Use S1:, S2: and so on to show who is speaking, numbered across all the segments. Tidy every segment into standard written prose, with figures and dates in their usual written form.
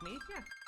S1: Niet, ja.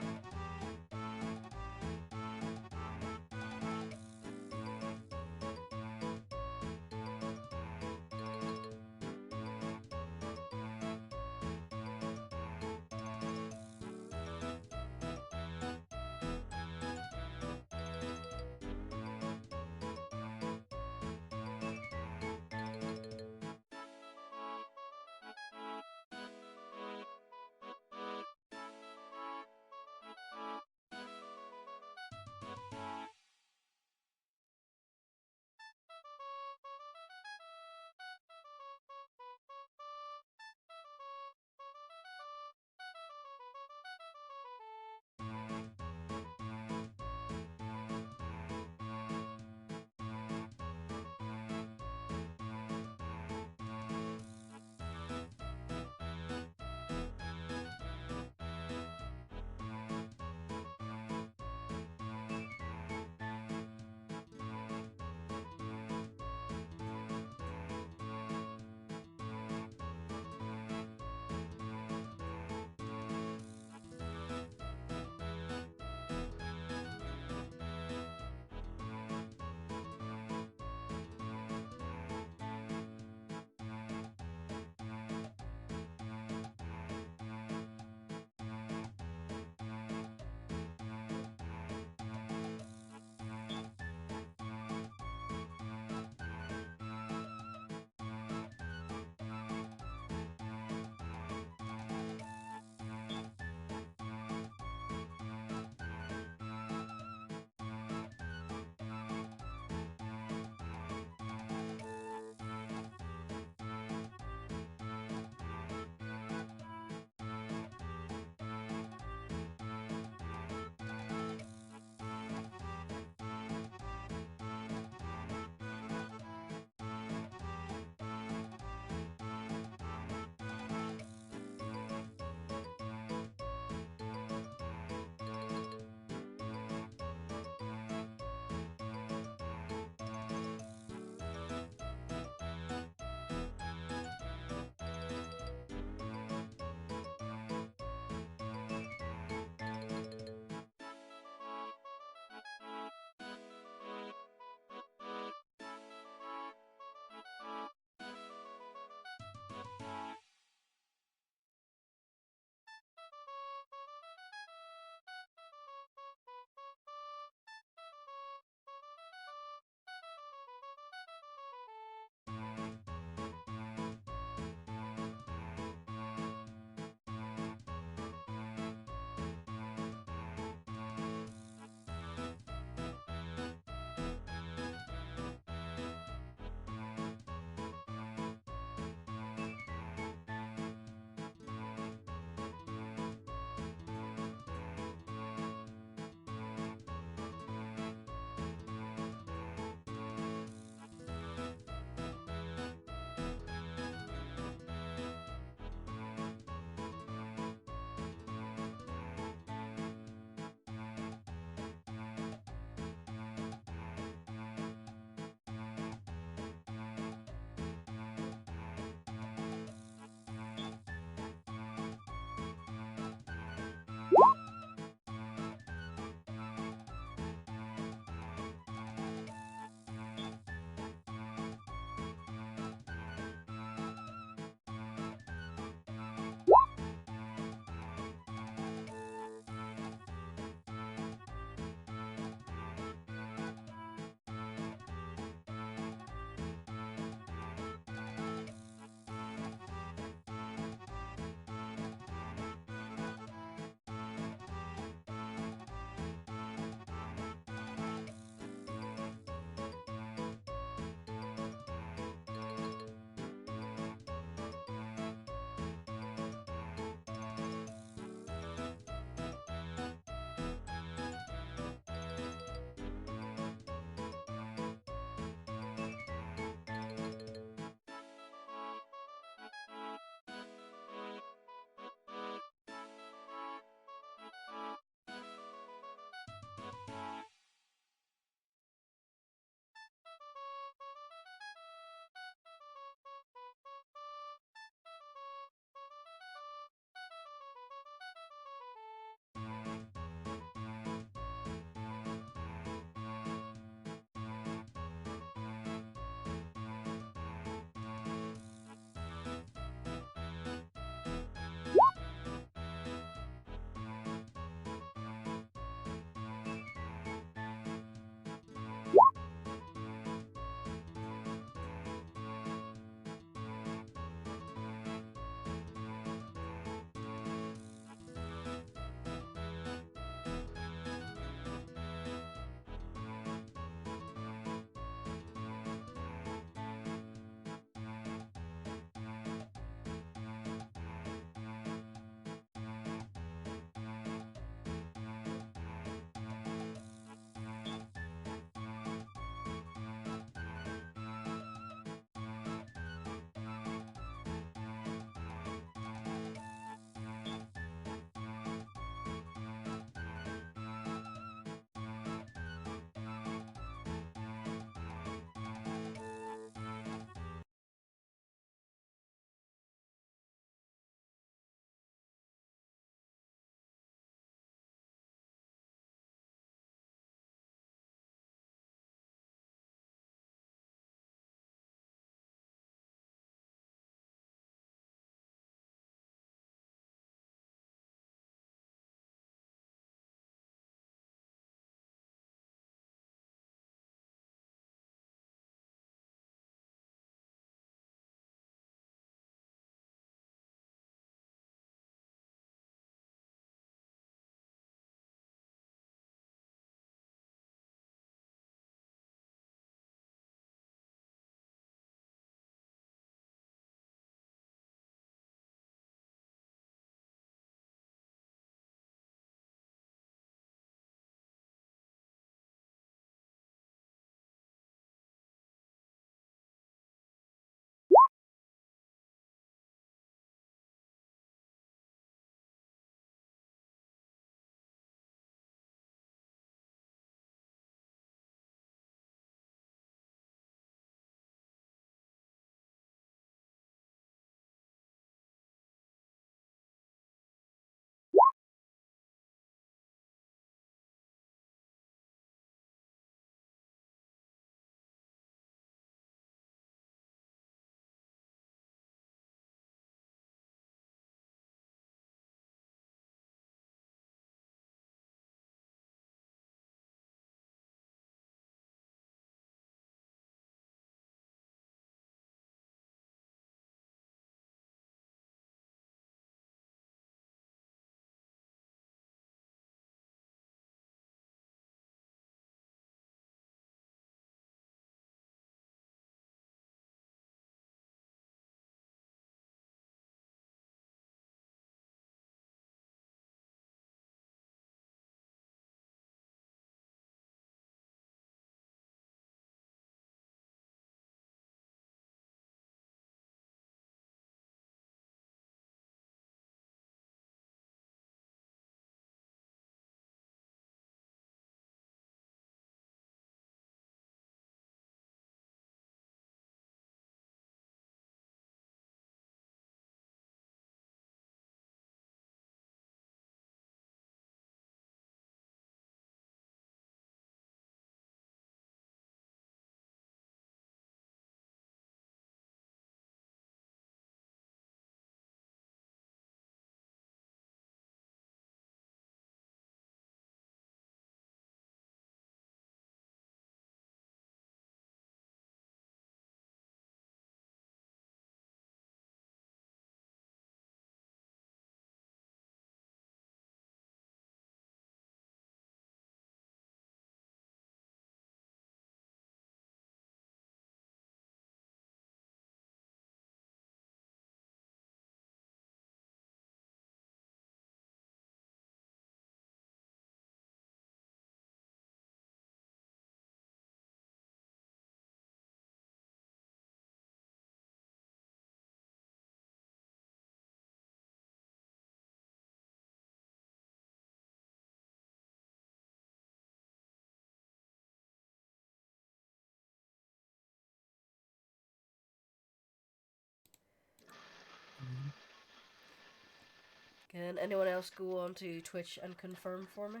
S1: Can anyone else go on to Twitch and confirm for me?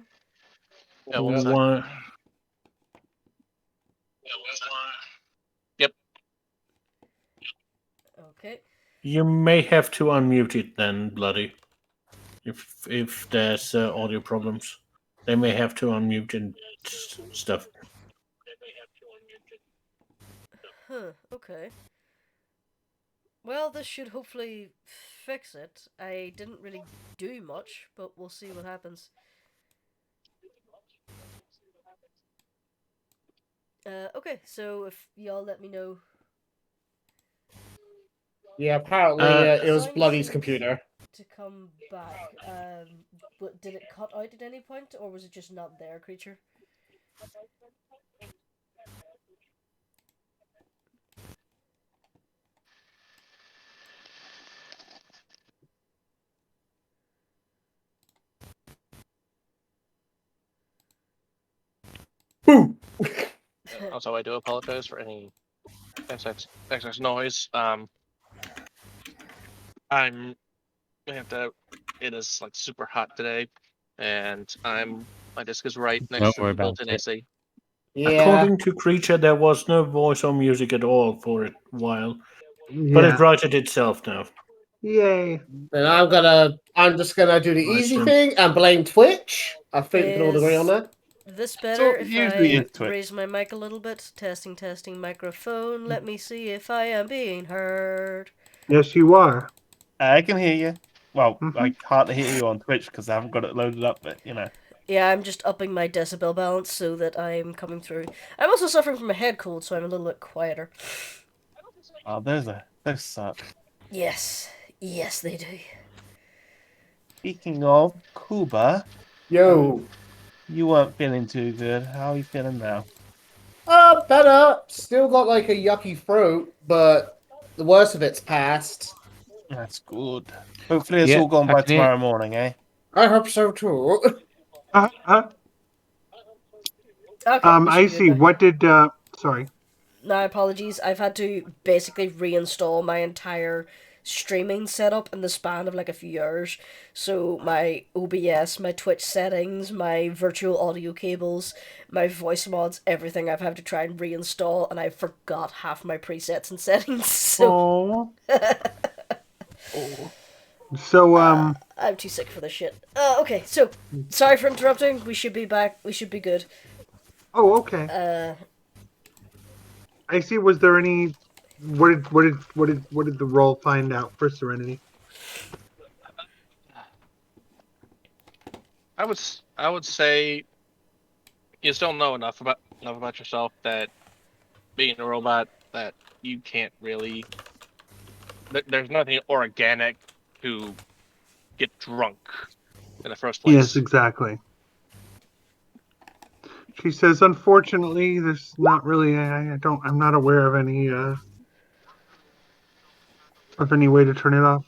S2: Yeah, one second. Yep.
S1: Okay.
S3: You may have to unmute it then, Bloody. If there's audio problems, they may have to unmute and stuff.
S1: Huh, okay. Well, this should hopefully fix it. I didn't really do much, but we'll see what happens. Okay, so if y'all let me know.
S4: Yeah, apparently it was Bloody's computer.
S1: To come back, but did it cut out at any point, or was it just not there, creature?
S4: Boom!
S2: Also, I do apologize for any excess noise. It is like super hot today, and my desk is right next to the built-in AC.
S4: Yeah.
S3: According to Creature, there was no voice or music at all for a while, but it righted itself now.
S5: Yay!
S4: Then I'm just gonna do the easy thing and blame Twitch. I think we can all agree on that.
S1: This better if I
S6: Twitch.
S1: raise my mic a little bit? Testing microphone. Let me see if I am being heard.
S5: Yes, you are.
S6: I can hear you. Well, I can't hear you on Twitch because I haven't got it loaded up, but you know.
S1: Yeah, I'm just upping my decibel balance so that I'm coming through. I'm also suffering from a head cold, so I'm a little bit quieter.
S6: Oh, those suck.
S1: Yes, they do.
S6: Speaking of Kubur,
S4: yo,
S6: you weren't feeling too good. How are you feeling now?
S4: Better. Still got like a yucky throat, but the worst of it's passed.
S6: That's good. Hopefully it's all gone by tomorrow morning, eh?
S4: I hope so too.
S1: Okay,
S5: Icey, what did, sorry.
S1: No, apologies. I've had to basically reinstall my entire streaming setup in the span of like a few years. So my OBS, my Twitch settings, my virtual audio cables, my voice mods, everything I've had to try and reinstall, and I forgot half my presets and settings. So
S5: So,
S1: I'm too sick for this shit. Okay, so sorry for interrupting. We should be back. We should be good.
S5: Oh, okay. I see. Was there any? What did the roll find out for Serenity?
S2: I would say you still know enough about yourself that being a robot that you can't really. There's nothing organic to get drunk in the first place.
S5: Yes, exactly. She says, unfortunately, there's not really. I'm not aware of any way to turn it off.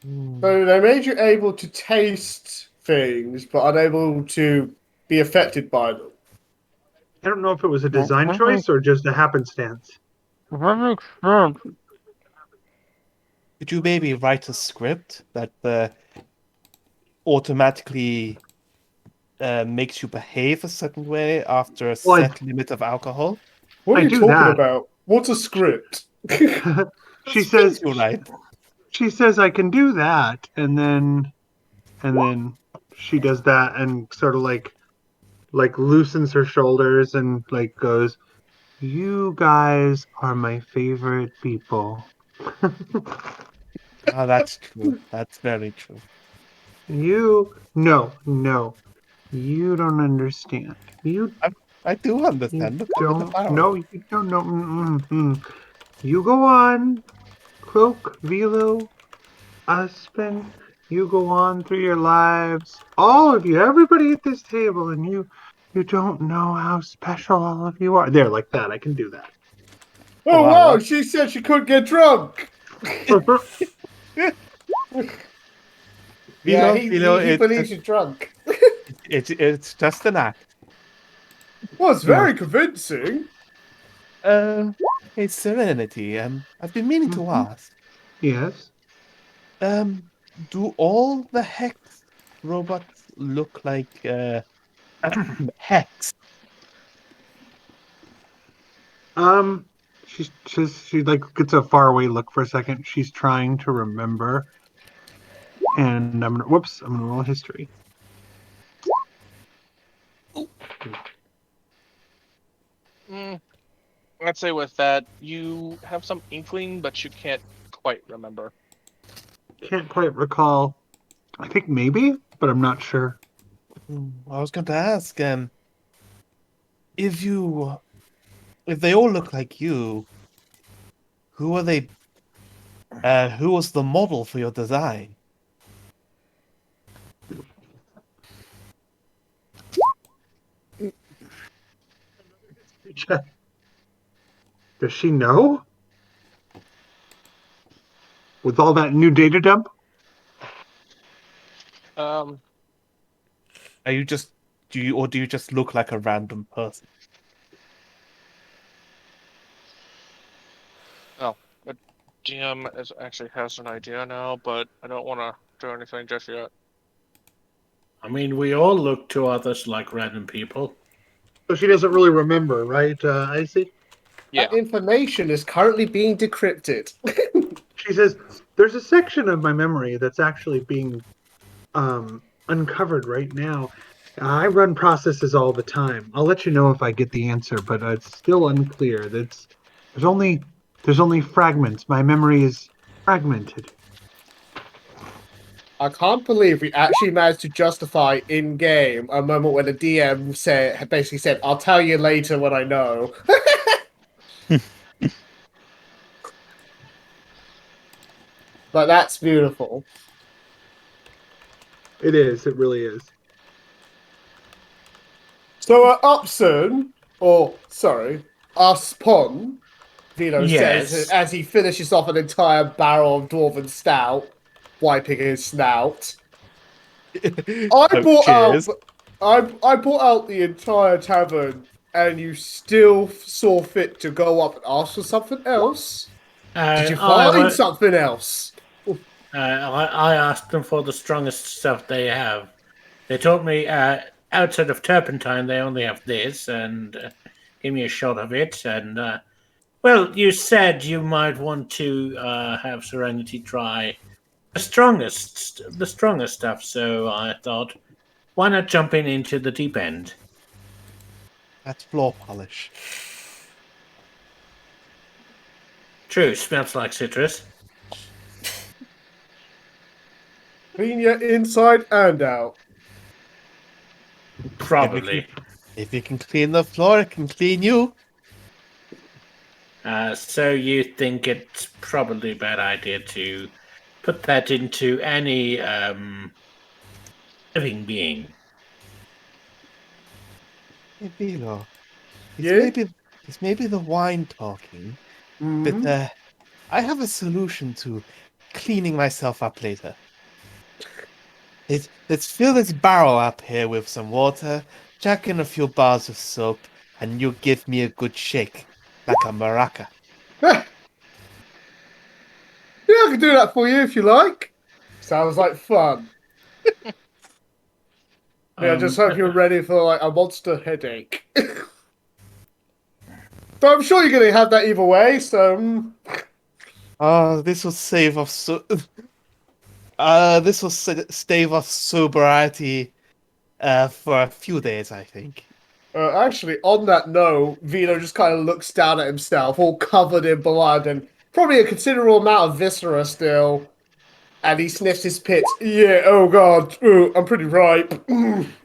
S4: So they made you able to taste things, but unable to be affected by them.
S5: I don't know if it was a design choice or just a happenstance.
S6: Could you maybe write a script that automatically makes you behave a certain way after a set limit of alcohol?
S4: What are you talking about? What's a script?
S5: She says I can do that, and then she does that and sort of like loosens her shoulders and like goes, "You guys are my favorite people."
S6: Oh, that's true. That's very true.
S5: No, you don't understand.
S6: I do understand.
S5: You don't. You go on, Cloak, Vilo, Uspon. You go on through your lives, all of you, everybody at this table, and you don't know how special all of you are. There, like that. I can do that.
S4: Oh wow! She said she couldn't get drunk. Yeah, he believes you're drunk.
S6: It's just an act.
S4: Well, it's very convincing.
S6: Hey, Serenity, I've been meaning to ask.
S5: Yes?
S6: do all the Hex robots look like Hex?
S5: She like gets a faraway look for a second. She's trying to remember, and I'm gonna roll history.
S2: I'd say with that, you have some inkling, but you can't quite remember.
S5: Can't quite recall. I think maybe, but I'm not sure.
S6: I was going to ask, if they all look like you, who are they? Who was the model for your design?
S5: Does she know? With all that new data dump?
S2: Um,
S6: Are you just do you just look like a random person?
S2: the GM actually has an idea now, but I don't want to do anything just yet.
S3: I mean, we all look to others like random people.
S5: So she doesn't really remember, right, Icey?
S2: Yeah.
S4: That information is currently being decrypted.
S5: She says, there's a section of my memory that's actually being uncovered right now. I run processes all the time. I'll let you know if I get the answer, but it's still unclear. There's only fragments. My memory is fragmented.
S4: I can't believe we actually managed to justify in game a moment when the DM basically said, "I'll tell you later when I know." But that's beautiful.
S5: It is. It really is.
S4: So Upson, or sorry, Uspon, Vilo says
S3: Yes.
S4: as he finishes off an entire barrel of dwarven stout, wiping his snout. I bought out.
S6: Cheers.
S4: I bought out the entire tavern, and you still saw fit to go up and ask for something else. Did you find something else?
S3: I asked them for the strongest stuff they have. They told me outside of turpentine they only have this, and give me a shot of it. And well, you said you might want to have Serenity try the strongest stuff. So I thought, why not jump into the deep end?
S6: That's floor polish.
S3: True, smells like citrus.
S4: Clean your inside and out.
S3: Probably.
S6: If you can clean the floor, it can clean you.
S3: So you think it's probably a bad idea to put that into any living being?
S6: Hey, Vilo,
S4: Yeah?
S6: it's maybe the wine talking, but
S4: Mm-hmm.
S6: I have a solution to cleaning myself up later. Let's fill this barrel up here with some water, chuck in a few bars of soap, and you give me a good shake, like a maraca.
S4: Yeah, I can do that for you if you like. Sounds like fun. Yeah, I just hope you're ready for like a monster headache. But I'm sure you're gonna have that either way, so
S6: This will save us this will stave off sobriety for a few days, I think.
S4: actually, on that note, Vino just kind of looks down at himself, all covered in blood and probably a considerable amount of viscera still. And he sniffs his pits. Yeah, oh god, ooh, I'm pretty ripe.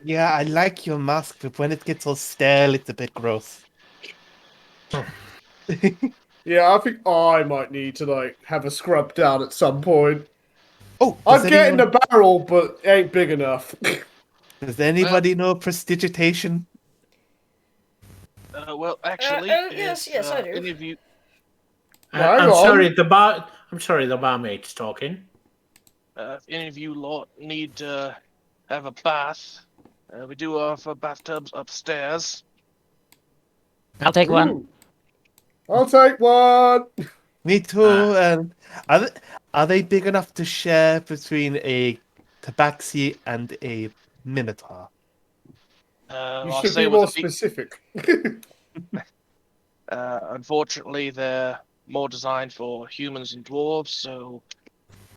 S6: Yeah, I like your mask, but when it gets all stale, it's a bit gross.
S4: Yeah, I think I might need to like have a scrub down at some point.
S6: Oh,
S4: I'd get in the barrel, but it ain't big enough.
S6: does anybody know prestidigitation?
S2: Well, actually,
S1: yes, I do.
S2: any of you,
S4: Hang
S3: I'm
S4: on.
S3: sorry, the barmaid's talking.
S2: if any of you lot need to have a bath, we do offer bathtubs upstairs.
S7: I'll take one.
S4: Ooh. I'll take one.
S6: Me too. And are they big enough to share between a Tabaxi and a Minotaur?
S4: You
S2: I'll
S4: should
S2: say
S4: be
S2: with
S4: more
S2: a
S4: specific.
S2: unfortunately, they're more designed for humans and dwarves, so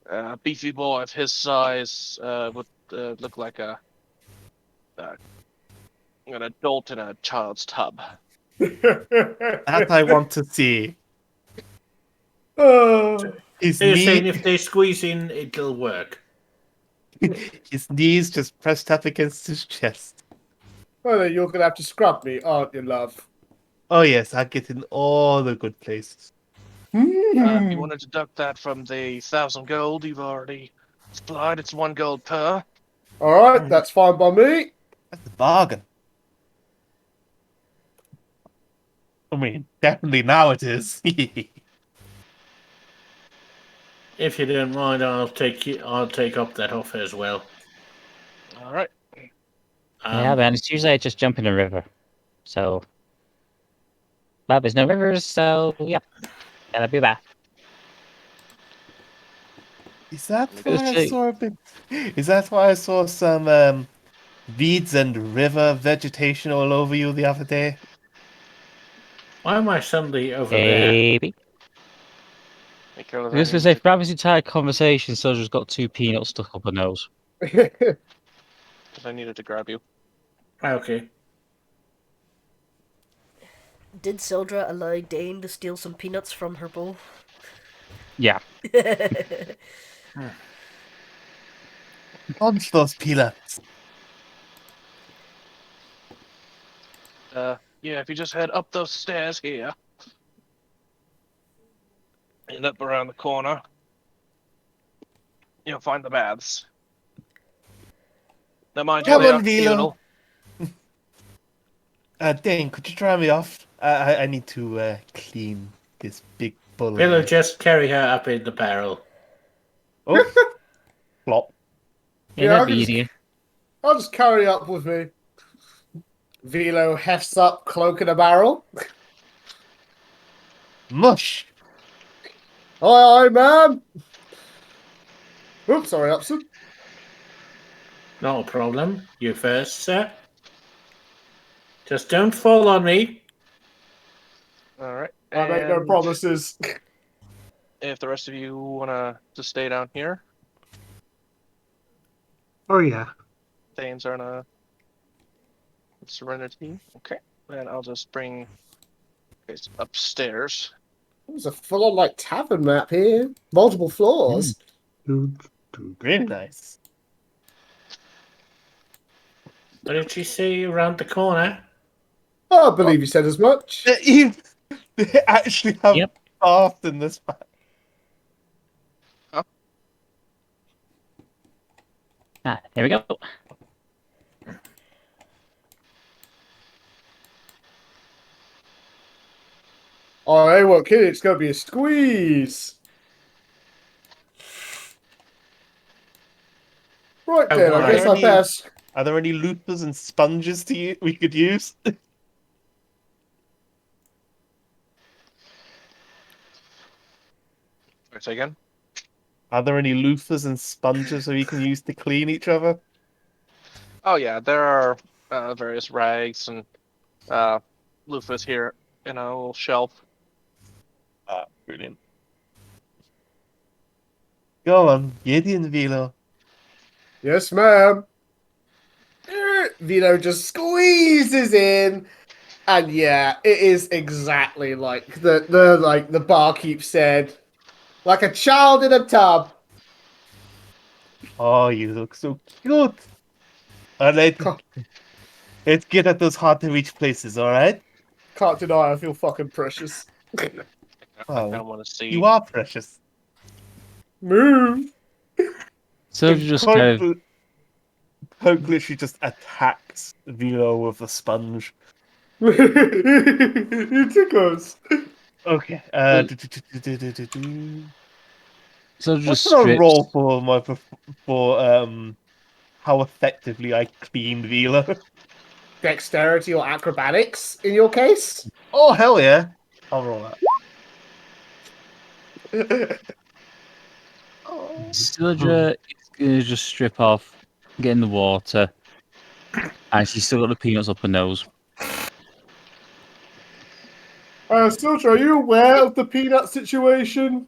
S2: a beefy boy of his size would look like an adult in a child's tub.
S6: That I want to see.
S4: Oh,
S6: His
S3: So you're saying
S6: knee,
S3: if they squeeze in, it'll work?
S6: his knees just pressed up against his chest.
S4: well, you're gonna have to scrub me, aren't you, love?
S6: Oh yes, I get in all the good places.
S2: If you want to deduct that from the 1,000 gold you've already supplied, it's 1 gold per.
S4: All right, that's fine by me.
S6: That's a bargain. I mean, definitely now it is.
S3: If you don't mind, I'll take up that offer as well.
S2: All right.
S7: Yeah, man, it's usually I just jump in a river. So, but there's no rivers, so yeah, gotta be back.
S6: Is that
S7: Let's
S6: why I
S7: see.
S6: saw a bit? Is that why I saw some weeds and river vegetation all over you the other day?
S3: Why am I suddenly over there?
S7: Maybe.
S2: Make care of
S7: Because
S2: any-
S7: they've throughout this entire conversation, Soldier's got 2 peanuts stuck up her nose.
S2: Because I needed to grab you.
S3: Okay.
S1: Did Syldra allow Dane to steal some peanuts from her bowl?
S7: Yeah.
S6: Punch those peanuts.
S2: Yeah, if you just head up those stairs here, and up around the corner, you'll find the baths. Now, mind you,
S6: Come
S2: they
S6: on,
S2: are
S6: Vilo.
S2: communal.
S6: Dane, could you dry me off? I need to clean this big bull.
S3: Vilo, just carry her up in the barrel.
S6: Oh, flop.
S7: Yeah,
S4: Yeah,
S7: that'd
S4: I
S7: be
S4: can
S7: easier.
S4: I'll just carry up with me. Vilo hefts up cloak in a barrel.
S6: Mush.
S4: Aye, aye, ma'am. Oops, sorry, Upson.
S3: No problem. You first, sir. Just don't fall on me.
S2: All right.
S4: I make no
S2: And
S4: promises.
S2: if the rest of you want to stay down here,
S5: Oh yeah.
S2: Thanes are in a Serenity. Okay. Then I'll just bring guys upstairs.
S4: There's a full-on like tavern map here. Multiple floors.
S6: Very nice.
S3: What did she say around the corner?
S4: Oh, I believe you said as much.
S6: They actually have
S7: Yep.
S6: bath in this map.
S7: Ah, there we go.
S4: Oh, I ain't what kidding. It's gonna be a squeeze. Right
S3: Oh,
S4: then, I
S3: right.
S4: guess I pass.
S6: Are there any loopers and sponges we could use?
S2: Sorry, say again.
S6: Are there any loofahs and sponges that we can use to clean each other?
S2: Oh yeah, there are various rags and loofahs here in a little shelf.
S6: Ah, brilliant. Go on, Gideon Vilo.
S4: Yes, ma'am. Vito just squeezes in, and yeah, it is exactly like the barkeep said, like a child in a tub.
S6: Oh, you look so cute. Alright, let's get at those hard to reach places, alright?
S4: Can't deny I feel fucking precious.
S2: I
S6: Oh,
S2: don't want to see.
S6: you are precious.
S4: Move.
S7: So just kind of
S6: Poke literally just attacks Vilo with a sponge.
S4: It tickles.
S6: Okay.
S7: so
S6: What's
S7: just
S6: the
S7: strips.
S6: roll for how effectively I clean Vilo?
S4: Dexterity or acrobatics in your case?
S6: Oh hell yeah! I'll roll that.
S7: Syldra is gonna just strip off, get in the water, and she's still got the peanuts up her nose.
S4: Syldra, are you aware of the peanut situation?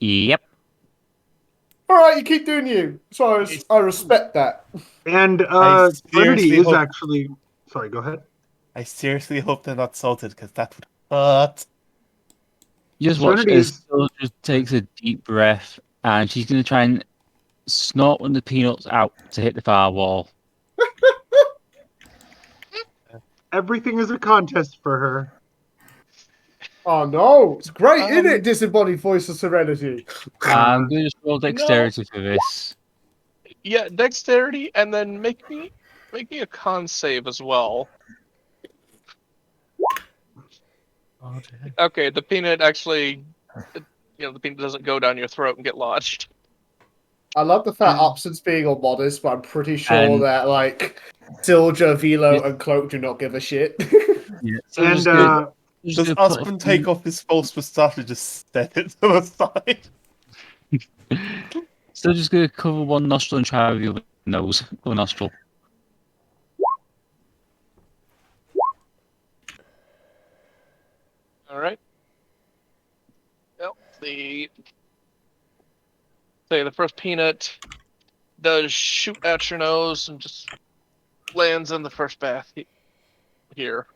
S7: Yep.
S4: All right, you keep doing you. So I respect that.
S5: And
S6: I
S5: Serenity
S6: seriously
S5: is
S6: hope-
S5: actually. Sorry, go ahead.
S6: I seriously hope they're not salted, because that would hurt.
S7: Just watch
S5: Serenity
S7: as
S5: is-
S7: Syldra takes a deep breath, and she's gonna try and snort one of the peanuts out to hit the far wall.
S5: Everything is a contest for her.
S4: Oh no, it's great, isn't it? Disembodied voice of serenity.
S7: I'm gonna just roll dexterity for this.
S2: Yeah, dexterity, and then make me a con save as well.
S6: Oh, dear.
S2: Okay, the peanut actually, the peanut doesn't go down your throat and get lodged.
S4: I love the fact Upson's being all modest, but I'm pretty sure
S7: And-
S4: that like Syldra, Vilo,
S7: Yeah.
S4: and Cloak do not give a shit.
S7: Yeah.
S5: And
S6: Does Uspon take off his false moustache and just set it to the side?
S7: Still just gonna cover one nostril and try with the other nose or nostril.
S2: All right. Well, the first peanut does shoot at your nose and just lands in the first bath here.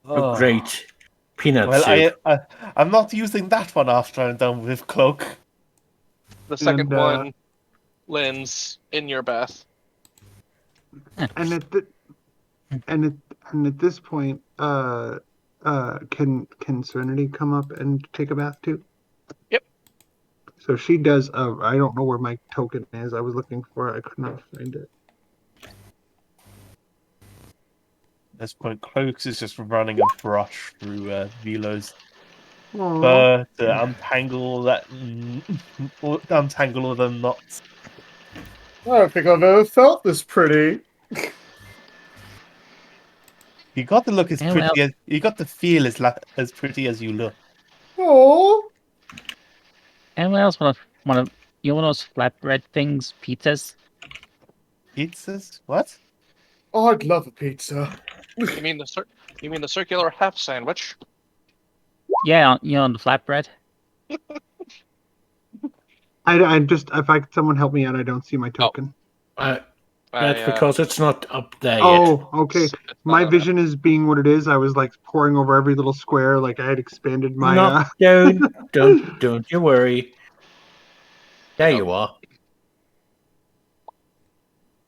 S3: Oh, great. Peanut
S6: Well,
S3: soup.
S6: I'm not using that one after I'm done with Cloak.
S2: The second
S5: And,
S2: one lands in your bath.
S5: and at this point, can Serenity come up and take a bath too?
S2: Yep.
S5: So she does. I don't know where my token is. I was looking for it. I could not find it.
S6: At this point, Cloak is just running a brush through Vilo's
S5: Aw.
S6: fur to untangle all the knots.
S4: I don't think I've ever felt this pretty.
S6: You got to look as
S7: Yeah,
S6: pretty
S7: well-
S6: as you got to feel as pretty as you look.
S4: Oh,
S7: Anyone else want one of those flatbread things, pizzas?
S6: Pizzas? What?
S4: I'd love a pizza.
S2: You mean the circular half sandwich?
S7: Yeah, on the flatbread.
S5: I just if someone help me out. I don't see my token.
S3: That's because it's not up there yet.
S5: Oh, okay.
S2: It's
S5: My
S2: not
S5: vision is being what it is. I was like poring over every little square, like I had expanded my.
S3: No, don't you worry. There you are.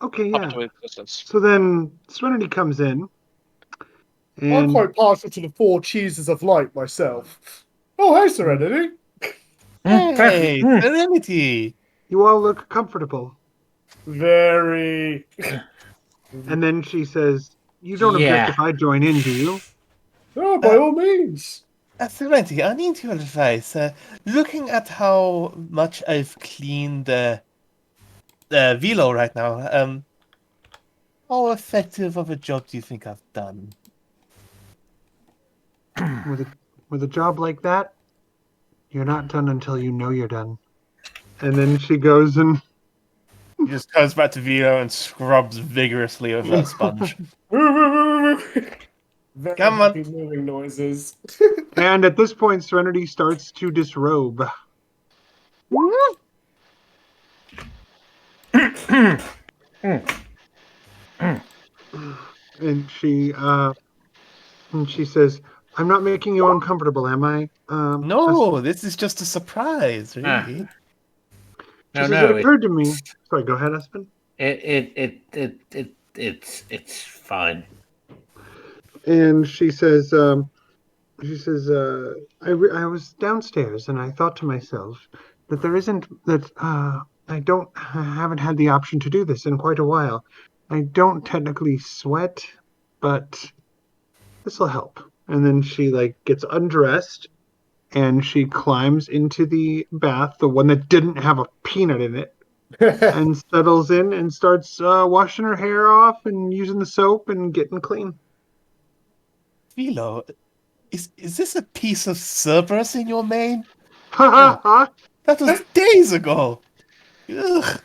S5: Okay,
S2: up
S5: yeah.
S2: to existence.
S5: So then Serenity comes in,
S4: I'm
S5: and
S4: quite partial to the 4 cheeses of light myself. Oh, hey, Serenity.
S6: Hey, Serenity!
S5: you all look comfortable.
S4: Very.
S5: And then she says, "You don't
S3: Yeah.
S5: object if I join in, do you?"
S4: Oh, by all means.
S6: Serenity, I need your advice. Looking at how much I've cleaned Vilo right now, how effective of a job do you think I've done?
S5: With a job like that, you're not done until you know you're done. And then she goes and
S6: He just comes back to Vilo and scrubs vigorously over that sponge.
S4: Very
S6: Come on.
S4: happy moving noises.
S5: and at this point Serenity starts to disrobe. And she says, "I'm not making you uncomfortable, am I?"
S6: No, this is just a surprise, really.
S5: She says, "It occurred to me." Sorry, go ahead, Espen.
S3: It's fine.
S5: And she says, I was downstairs and I thought to myself that I haven't had the option to do this in quite a while. I don't technically sweat, but this will help. And then she gets undressed and she climbs into the bath, the one that didn't have a peanut in it, and settles in and starts washing her hair off and using the soap and getting clean.
S6: Vilo, is this a piece of Cerberus in your mane? That was days ago. Ugh.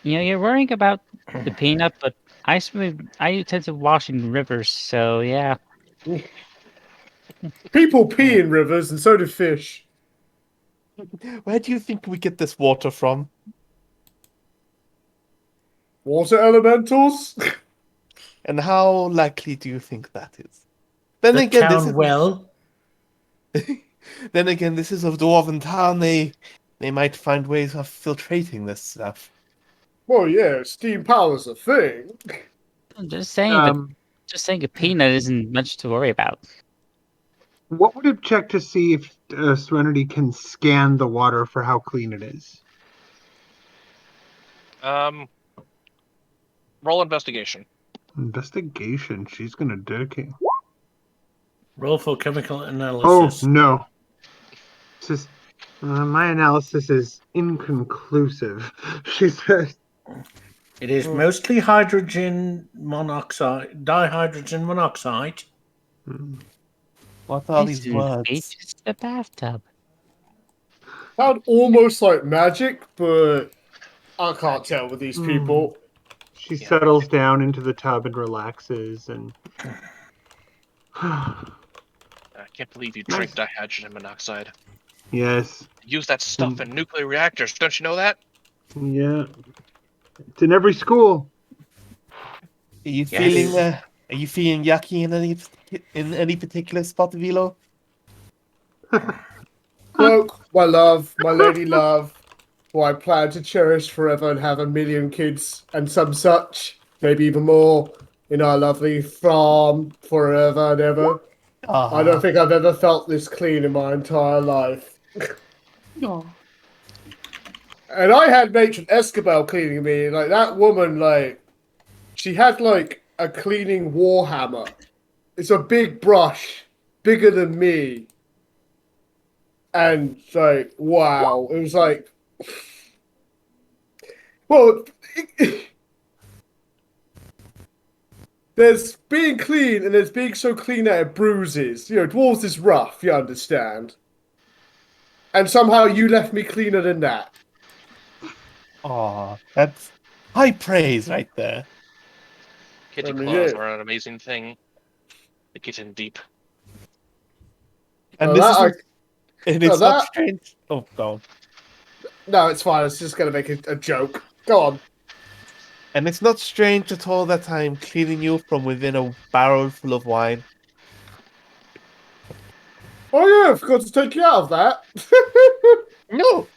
S7: You're worrying about the peanut, but I tend to wash in rivers, so yeah.
S4: People pee in rivers, and so do fish.
S6: Where do you think we get this water from?
S4: Water elementals?
S6: And how likely do you think that is? Then
S3: The
S6: again,
S3: town well.
S6: Then again, this is a dwarven town. They might find ways of filtrating this stuff.
S4: Well, yeah, steam power's a thing.
S7: I'm just saying, just saying a peanut isn't much to worry about.
S5: What would it check to see if Serenity can scan the water for how clean it is?
S2: Roll investigation.
S5: Investigation. She's gonna dedicate.
S3: Roll for chemical
S5: Oh
S3: analysis.
S5: no! It's just, my analysis is inconclusive. She says.
S3: It is mostly hydrogen monoxide, dihydrogen monoxide.
S6: What are
S7: It's
S6: these words?
S7: just a bathtub.
S4: Sound almost like magic, but I can't tell with these people.
S5: She settles down into the tub and relaxes, and
S2: I can't believe you drink dihydrogen monoxide.
S5: yes,
S2: Use that stuff in nuclear reactors. Don't you know that?
S5: yeah, it's in every school.
S6: Are you feeling? Are you feeling yucky in any particular spot, Vilo?
S4: Cloak, my love, my lady love, who I plan to cherish forever and have a million kids and some such, maybe even more, in our lovely farm forever and ever. I don't think I've ever felt this clean in my entire life.
S6: No.
S4: And I had Matron Escabel cleaning me. Like, that woman, like, she had, like, a cleaning warhammer. It's a big brush, bigger than me. And, like, wow. It was like... Well, there's being clean and there's being so clean that it bruises. You know, dwarves is rough, you understand. And somehow you left me cleaner than that.
S6: Aw, that's high praise right there.
S2: Kitty
S4: I mean,
S2: claws
S4: yeah.
S2: are an amazing thing. They get in deep.
S6: And
S4: Oh,
S6: this
S4: that
S6: is, and it's not strange. Oh, go on.
S4: No, it's fine. I was just going to make a joke. Go on.
S6: And it's not strange at all that I'm cleaning you from within a barrel full of wine.
S4: Oh, yeah, I forgot to take you out of that.
S6: No.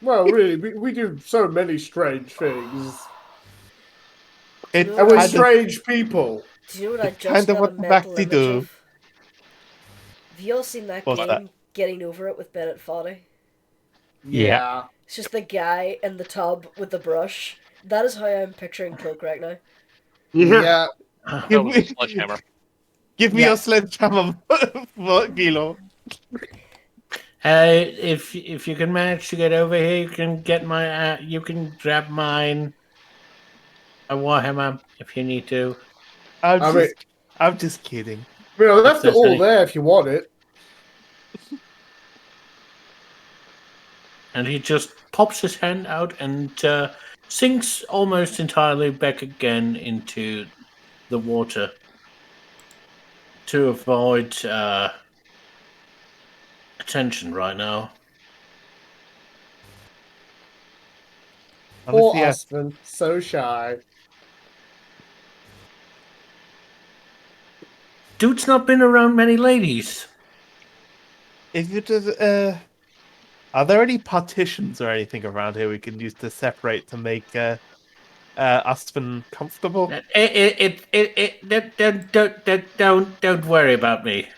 S4: Well, really, we do so many strange things.
S6: It
S4: And we're
S6: kind of,
S4: strange people.
S1: Do you know what I
S6: It's
S1: just
S6: kind of
S1: got
S6: what
S1: a
S6: the
S1: mental
S6: Tabaxi
S1: image
S6: do.
S1: of? Have you all seen that
S6: What's
S1: game,
S6: that?
S1: Getting Over It with Bennett Foddy?
S6: Yeah.
S1: It's just the guy in the tub with the brush. That is how I'm picturing Cloak right now.
S4: Yeah.
S2: That
S6: Give
S2: was a
S6: me,
S2: sledgehammer.
S6: give me
S1: Yeah.
S6: your sledgehammer, Vilo.
S3: If you can manage to get over here, you can get my. You can grab mine. A warhammer if you need to.
S6: I'm just kidding.
S4: I mean, I left it
S3: there's
S4: all
S3: any-
S4: there if you want it.
S3: And he just pops his hand out and sinks almost entirely back again into the water to avoid attention right now.
S4: Poor
S6: Honestly,
S4: Uspon, so shy.
S3: Dude's not been around many ladies.
S6: if you just, are there any partitions or anything around here we can use to separate to make Uspon comfortable?
S3: Don't worry about me.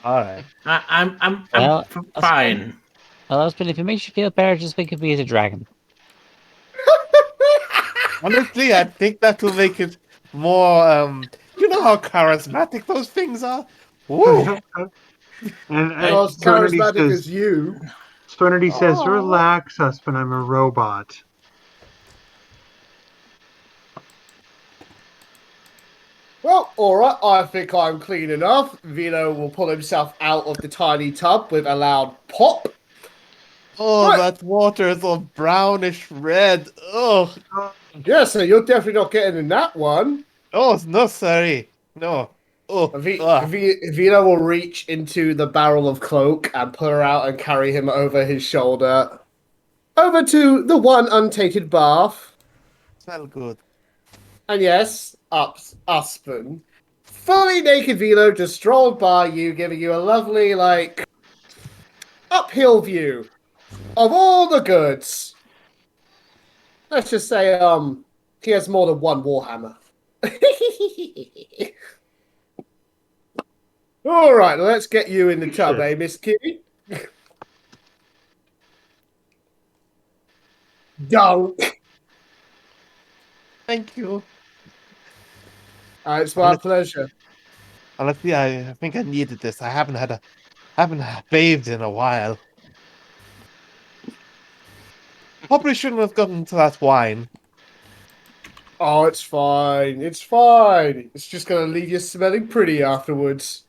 S6: All right.
S3: I'm
S7: Well,
S3: fine.
S7: Well, husband, if it makes you feel better, just think of me as a dragon.
S6: Honestly, I think that will make it more. You know how charismatic those things are. Woo!
S5: And
S4: Not as
S5: Serenity
S4: charismatic
S5: says,
S4: as you.
S5: Serenity says, "Relax, Uspon. I'm a robot."
S4: Well, alright, I think I'm clean enough. Vilo will pull himself out of the tiny tub with a loud pop.
S6: Oh,
S4: Right.
S6: that water is all brownish red. Oh,
S4: Yeah, so you're definitely not getting in that one.
S6: oh, no, sorry. No. Oh,
S4: Vilo will reach into the barrel of cloak and pull her out and carry him over his shoulder. Over to the one untainted bath.
S6: smell good.
S4: And yes, Uspon. Fully naked Vilo just strolled by you, giving you a lovely, uphill view of all the goods. Let's just say, he has more than one warhammer. All right, let's get you in the tub, eh, Miss Kitty? Dunk.
S6: Thank you.
S4: It's my pleasure.
S6: Honestly, I think I needed this. I haven't bathed in a while. Probably shouldn't have gotten to that wine.
S4: Oh, it's fine. It's fine. It's just going to leave you smelling pretty afterwards.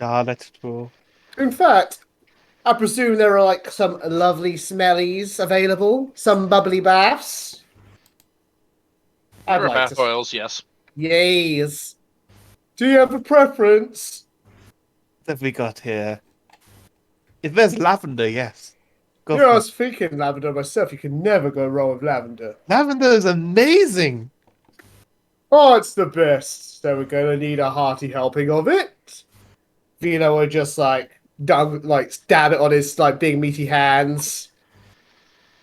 S6: Ah, that's true.
S4: In fact, I presume there are some lovely smellies available, some bubbly baths. I'd
S2: Or
S4: like
S2: bath
S4: to.
S2: oils, yes.
S4: Yes. Do you have a preference?
S6: What have we got here? If there's lavender, yes. Go
S4: Yeah, I
S6: for it.
S4: was thinking lavender myself. You can never go wrong with lavender.
S6: Lavender is amazing.
S4: Oh, it's the best. So we're going to need a hearty helping of it. Vino will just stab it on his big meaty hands.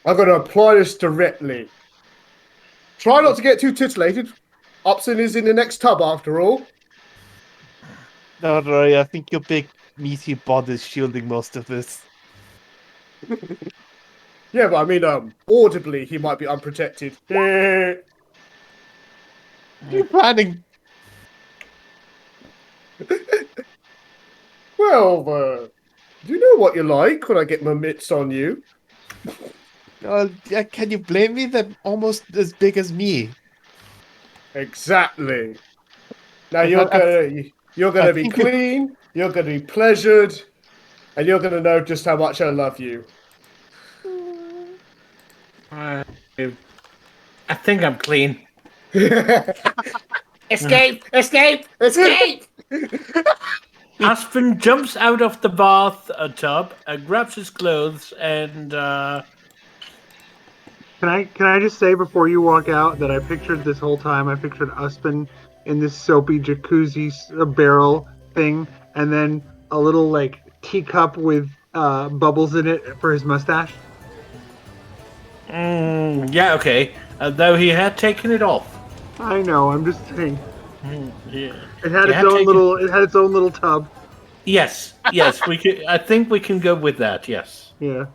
S4: I'm going to apply this directly. Try not to get too titillated. Upson is in the next tub after all.
S6: Don't worry, I think your big meaty body is shielding most of this.
S4: Yeah, but I mean, audibly he might be unprotected.
S6: You planning?
S4: Well, do you know what you like when I get my mitts on you?
S6: Yeah, can you blame me? They're almost as big as me.
S4: Exactly. Now
S6: I
S4: you're
S6: thought-
S4: gonna
S6: I
S4: be
S6: think you-
S4: clean, you're gonna be pleasured, and you're gonna know just how much I love you.
S3: I think I'm clean.
S4: Escape! Escape! Escape!
S3: Aspen jumps out of the bath tub, grabs his clothes, and
S5: Can I just say before you walk out that I pictured this whole time, I pictured Uspon in this soapy jacuzzi barrel thing, and then a little teacup with bubbles in it for his mustache.
S3: yeah, okay. Though he had taken it off.
S5: I know. I'm just saying.
S3: Yeah.
S5: It had
S3: You
S5: its
S3: have
S5: own
S3: taken-
S5: little. It had its own little tub.
S3: Yes, we could. I think we can go with that. Yes.
S5: Yeah.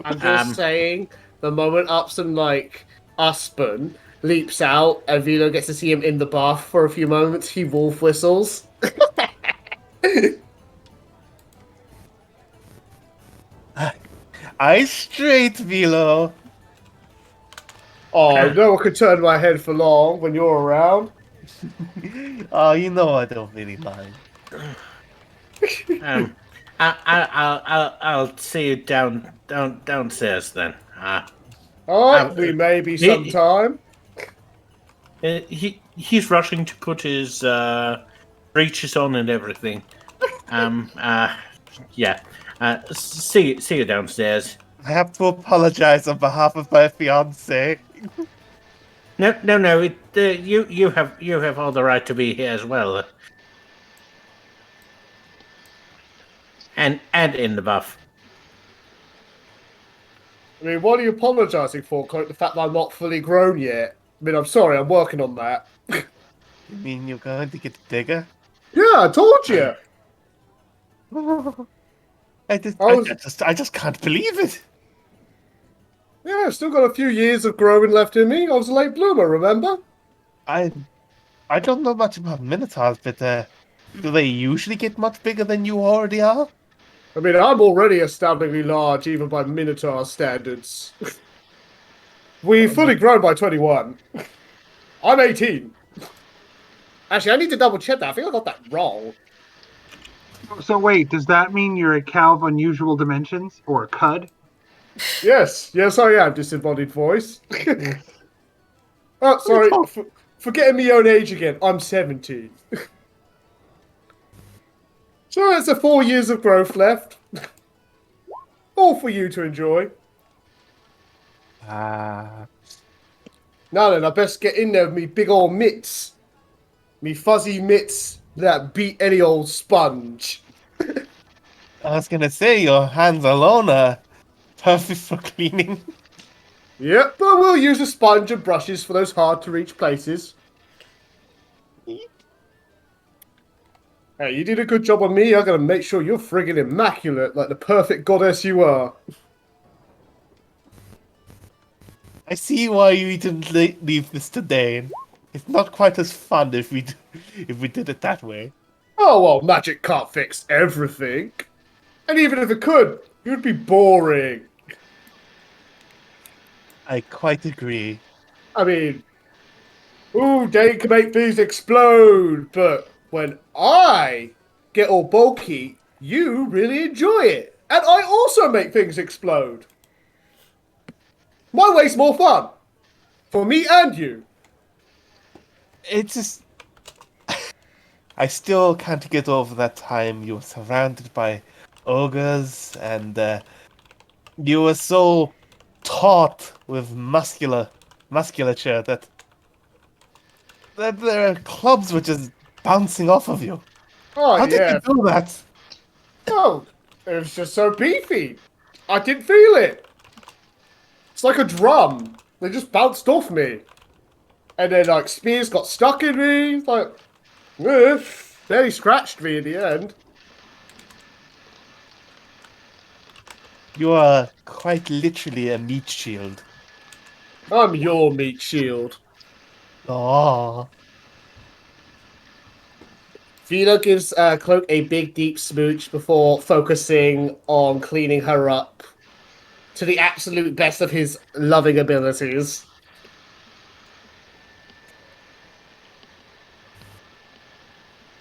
S4: I'm just saying, the moment Upson Uspon leaps out and Vilo gets to see him in the bath for a few moments, he wolf whistles.
S6: Eye straight, Vilo.
S4: Oh, no one could turn my head for long when you're around.
S6: Oh, you know I don't really mind.
S3: I'll see you downstairs then.
S4: Alright, we may be sometime.
S3: He's rushing to put his breeches on and everything. Yeah. See you downstairs.
S6: I have to apologize on behalf of my fiance.
S3: No. You have all the right to be here as well. And in the buff.
S4: I mean, what are you apologising for, Cloak? The fact that I'm not fully grown yet? I mean, I'm sorry, I'm working on that.
S6: You mean you're going to get bigger?
S4: Yeah, I told you.
S6: I just can't believe it.
S4: Yeah, I've still got a few years of growing left in me. I was a late bloomer, remember?
S6: I don't know much about Minotaurs, but do they usually get much bigger than you already are?
S4: I mean, I'm already astoundingly large, even by Minotaur standards. We fully grown by 21. I'm 18. Actually, I need to double check that. I think I got that wrong.
S5: So wait, does that mean you're a cow of unusual dimensions or a cud?
S4: Yes, I am. Disembodied voice. Oh, sorry. Forgetting my own age again. I'm 17. So there's a 4 years of growth left. All for you to enjoy.
S6: Ah,
S4: Now then, I best get in there with me big old mitts. Me fuzzy mitts that beat any old sponge.
S6: I was gonna say your hands alone are perfect for cleaning.
S4: Yep, but we'll use a sponge and brushes for those hard to reach places. Hey, you did a good job on me. I'm gonna make sure you're friggin' immaculate, like the perfect goddess you are.
S6: I see why you didn't leave this to Dane. It's not quite as fun if we did it that way.
S4: Oh well, magic can't fix everything. And even if it could, it would be boring.
S6: I quite agree.
S4: I mean, ooh, Dane can make things explode, but when I get all bulky, you really enjoy it. And I also make things explode. My way's more fun. For me and you.
S6: It's just I still can't get over that time you were surrounded by ogres and you were so taut with musculature that their clubs were just bouncing off of you.
S4: Oh,
S6: How did
S4: yeah.
S6: you do that?
S4: Oh, it was just so beefy. I didn't feel it. It's like a drum. They just bounced off me. And then, like, spears got stuck in me. It's like, barely scratched me in the end.
S6: You are quite literally a meat shield.
S4: I'm your meat shield.
S6: Oh,
S4: Vilo gives Cloak a big, deep smooch before focusing on cleaning her up to the absolute best of his loving abilities.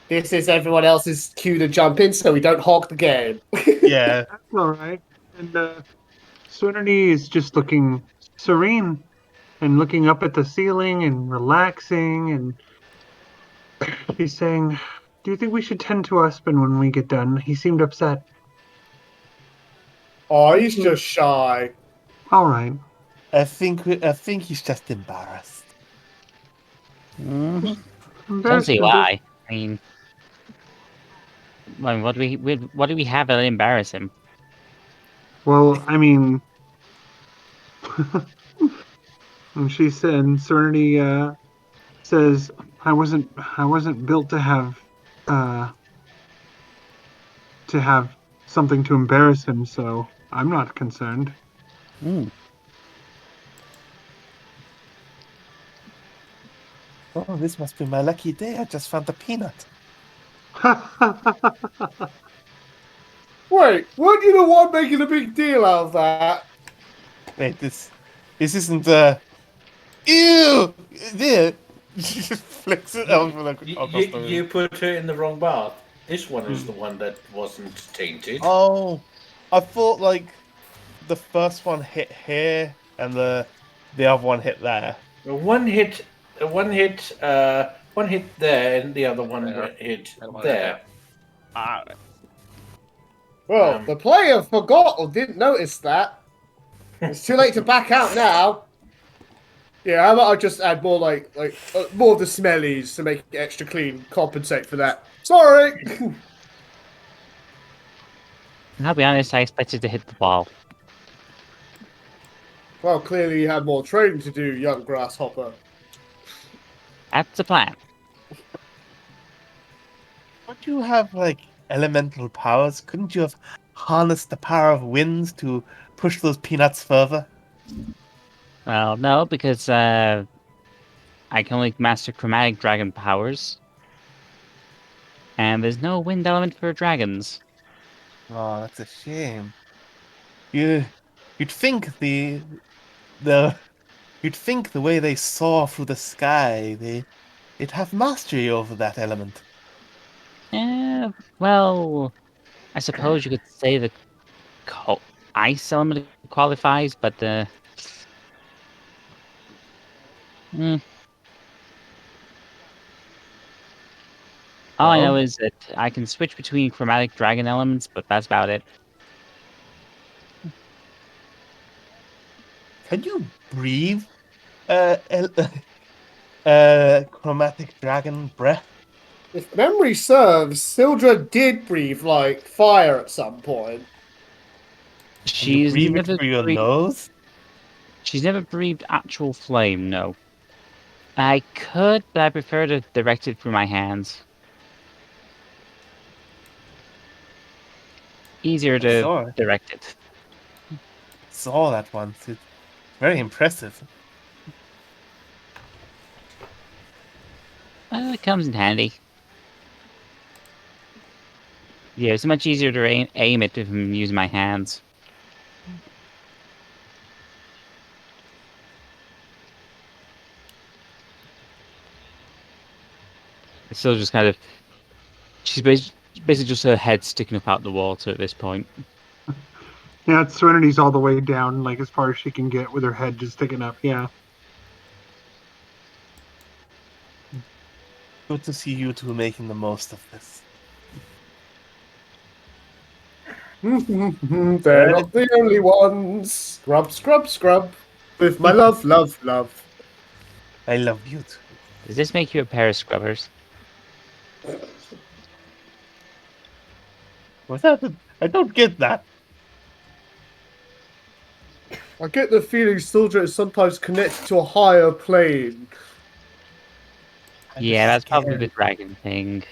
S4: This is everyone else's cue to jump in so we don't hog the game.
S6: yeah.
S5: That's all right. And Serenity is just looking serene and looking up at the ceiling and relaxing. And he's saying, "Do you think we should tend to Uspon when we get done? He seemed upset."
S4: Oh, he's just shy.
S5: All right.
S6: I think he's just embarrassed.
S7: Don't
S5: Embarrassed
S7: see
S5: a bit.
S7: why. I mean, what do we have that embarrass him?
S5: Well, I mean, and she said, and Serenity says, I wasn't built uh, to have something to embarrass him, so I'm not concerned."
S6: Oh, this must be my lucky day. I just found a peanut.
S4: Wait, weren't you the one making a big deal out of that?
S6: Wait, this isn't ew! There. She just flicks it over across the room.
S3: You put her in the wrong bath. This one is the one that wasn't tainted.
S6: Oh, I thought like the first one hit here and the other one hit there.
S3: One hit there, and the other one hit there.
S4: Well, the player forgot or didn't notice that. It's too late to back out now. Yeah, how about I just add more more of the smellies to make it extra clean, compensate for that. Sorry.
S7: I'll be honest, I expected to hit the wall.
S4: Well, clearly you had more training to do, young grasshopper.
S7: That's the plan.
S6: Don't you have like elemental powers? Couldn't you have harnessed the power of winds to push those peanuts further?
S7: Well, no, because I can only master chromatic dragon powers. And there's no wind element for dragons.
S6: Oh, that's a shame. You'd think you'd think the way they soar through the sky, it have mastery over that element.
S7: Well, I suppose you could say the ice element qualifies, but mm, all I know is that I can switch between chromatic dragon elements, but that's about it.
S6: Can you breathe chromatic dragon breath?
S4: If memory serves, Syldra did breathe like fire at some point.
S6: Can you
S7: She's
S6: breathe it
S7: never
S6: through your
S7: breathed.
S6: nose?
S7: She's never breathed actual flame. No, I could, but I prefer to direct it through my hands. Easier
S6: I
S7: to
S6: saw
S7: direct it.
S6: that once. It's very impressive.
S7: It comes in handy. Yeah, it's much easier to aim it if I'm using my hands. It's still just kind of... She's basically just her head sticking up out the water at this point.
S5: Yeah, Serenity's all the way down, like as far as she can get, with her head just sticking up. Yeah.
S6: Good to see you two making the most of this.
S4: They're not the only ones. Scrub, scrub, scrub. With my love, love, love.
S6: I love you too.
S7: Does this make you a pair of scrubbers?
S6: I don't get that.
S4: I get the feeling Syldra is sometimes connected to a higher plane.
S7: Yeah, that's probably the dragon thing.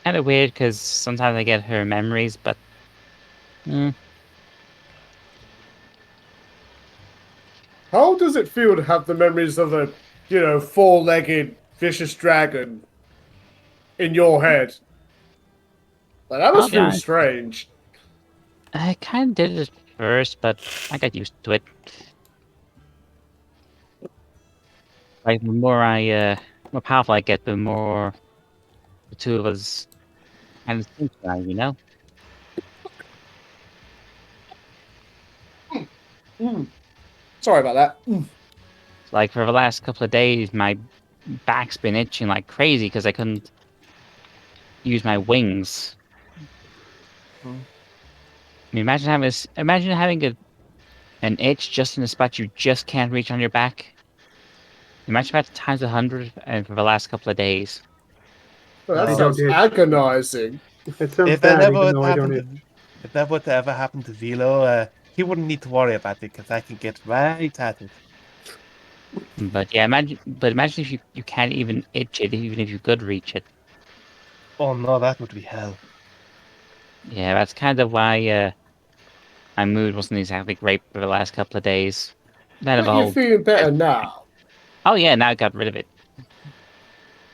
S7: Kind of weird because sometimes I get her memories, but
S4: How does it feel to have the memories of a, four-legged vicious dragon in your head? Like, that must feel strange.
S7: I kind of did it first, but I got used to it. Like the more powerful I get, the more the two of us kind of synchronize, you know?
S4: Sorry about that.
S7: Like for the last couple of days, my back's been itching like crazy because I couldn't use my wings. I mean, imagine having an itch just in a spot you just can't reach on your back. Imagine that times 100 and for the last couple of days.
S4: Well, that
S5: I
S4: sounds
S5: don't itch.
S4: agonizing.
S5: It sounds
S6: If that
S5: bad,
S6: ever
S5: even
S6: would
S5: though I don't
S6: happen,
S5: itch.
S6: if that were to ever happen to Vilo, he wouldn't need to worry about it because I can get right at it.
S7: But yeah, imagine if you can't even itch it, even if you could reach it.
S6: Oh no, that would be hell.
S7: Yeah, that's kind of why my mood wasn't exactly great for the last couple of days. Then of
S4: But you're
S7: all,
S4: feeling better now.
S7: oh yeah, now I got rid of it.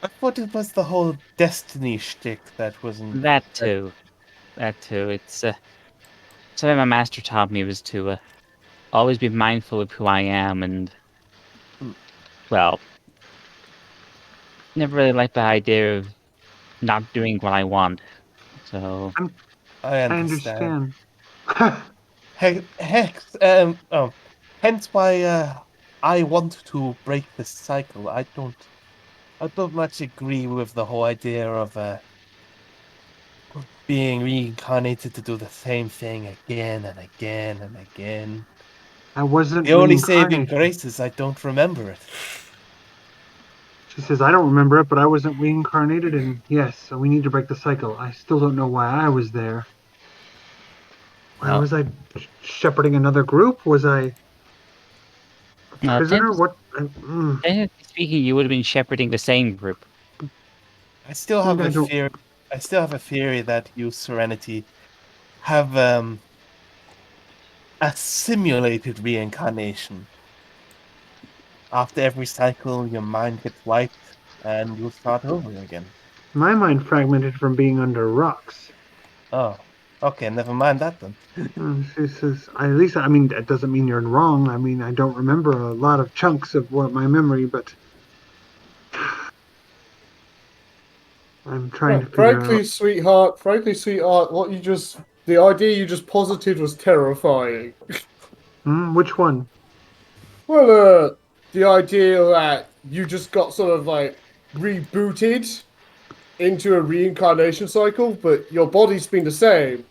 S6: I thought it was the whole destiny shtick that wasn't.
S7: That too, It's something my master taught me was to always be mindful of who I am, and well, never really liked the idea of not doing what I want. So
S6: I
S5: I
S6: understand.
S5: understand.
S6: Hex, hence why I want to break the cycle. I don't much agree with the whole idea of being reincarnated to do the same thing again and again and again.
S5: I wasn't
S6: The only saving
S5: reincarnation.
S6: grace is I don't remember it.
S5: She says, I don't remember it, but I wasn't reincarnated, and yes, so we need to break the cycle. I still don't know why I was there. Why was I shepherding another group? Was I a prisoner? What?
S7: Technically speaking, you would have been shepherding the same group.
S6: I still have a fear. I still have a theory that you, Serenity, have a simulated reincarnation. After every cycle, your mind gets wiped, and you start over again.
S5: My mind fragmented from being under rocks.
S6: Oh. Okay, never mind that then.
S5: She says, at least, I mean, that doesn't mean you're wrong. I mean, I don't remember a lot of chunks of what my memory, but I'm trying to figure out.
S4: Frankly, sweetheart, the idea you just posited was terrifying.
S5: Which one?
S4: Well, the idea that you just got sort of like rebooted into a reincarnation cycle, but your body's been the same.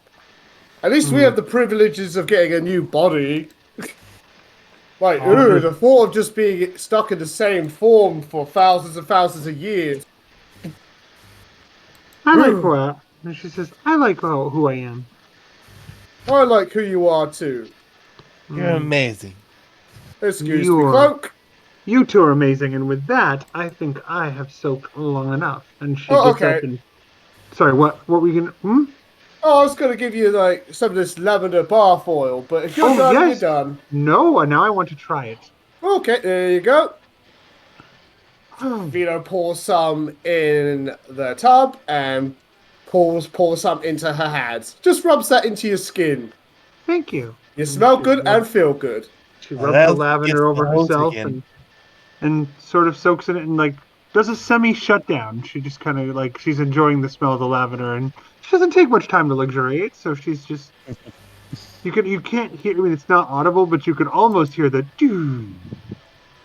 S4: At least we have the privileges of getting a new body. Like, the thought of just being stuck in the same form for thousands and thousands of years.
S5: I like who and she says, I like who I am.
S4: I like who you are too.
S6: You're amazing.
S4: Excuse me, Cloak.
S5: You two are amazing, and with that, I think I have soaked long enough. And she gets
S4: okay.
S5: up and... Sorry, what were we gonna...
S4: Oh, I was going to give you, like, some of this lavender bath oil, but if you're done,
S5: yes.
S4: you're done.
S5: No, now I want to try it.
S4: Okay, there you go. Vilo pours some in the tub and pours some into her hands. Just rubs that into your skin.
S5: Thank you.
S4: You smell good and feel good.
S5: She rubs the lavender over herself and sort of soaks in it and, like, does a semi-shutdown. She just kind of, like, she's enjoying the smell of the lavender, and she doesn't take much time to luxuriate, so she's just... You can't hear... I mean, it's not audible, but you could almost hear the... Doo.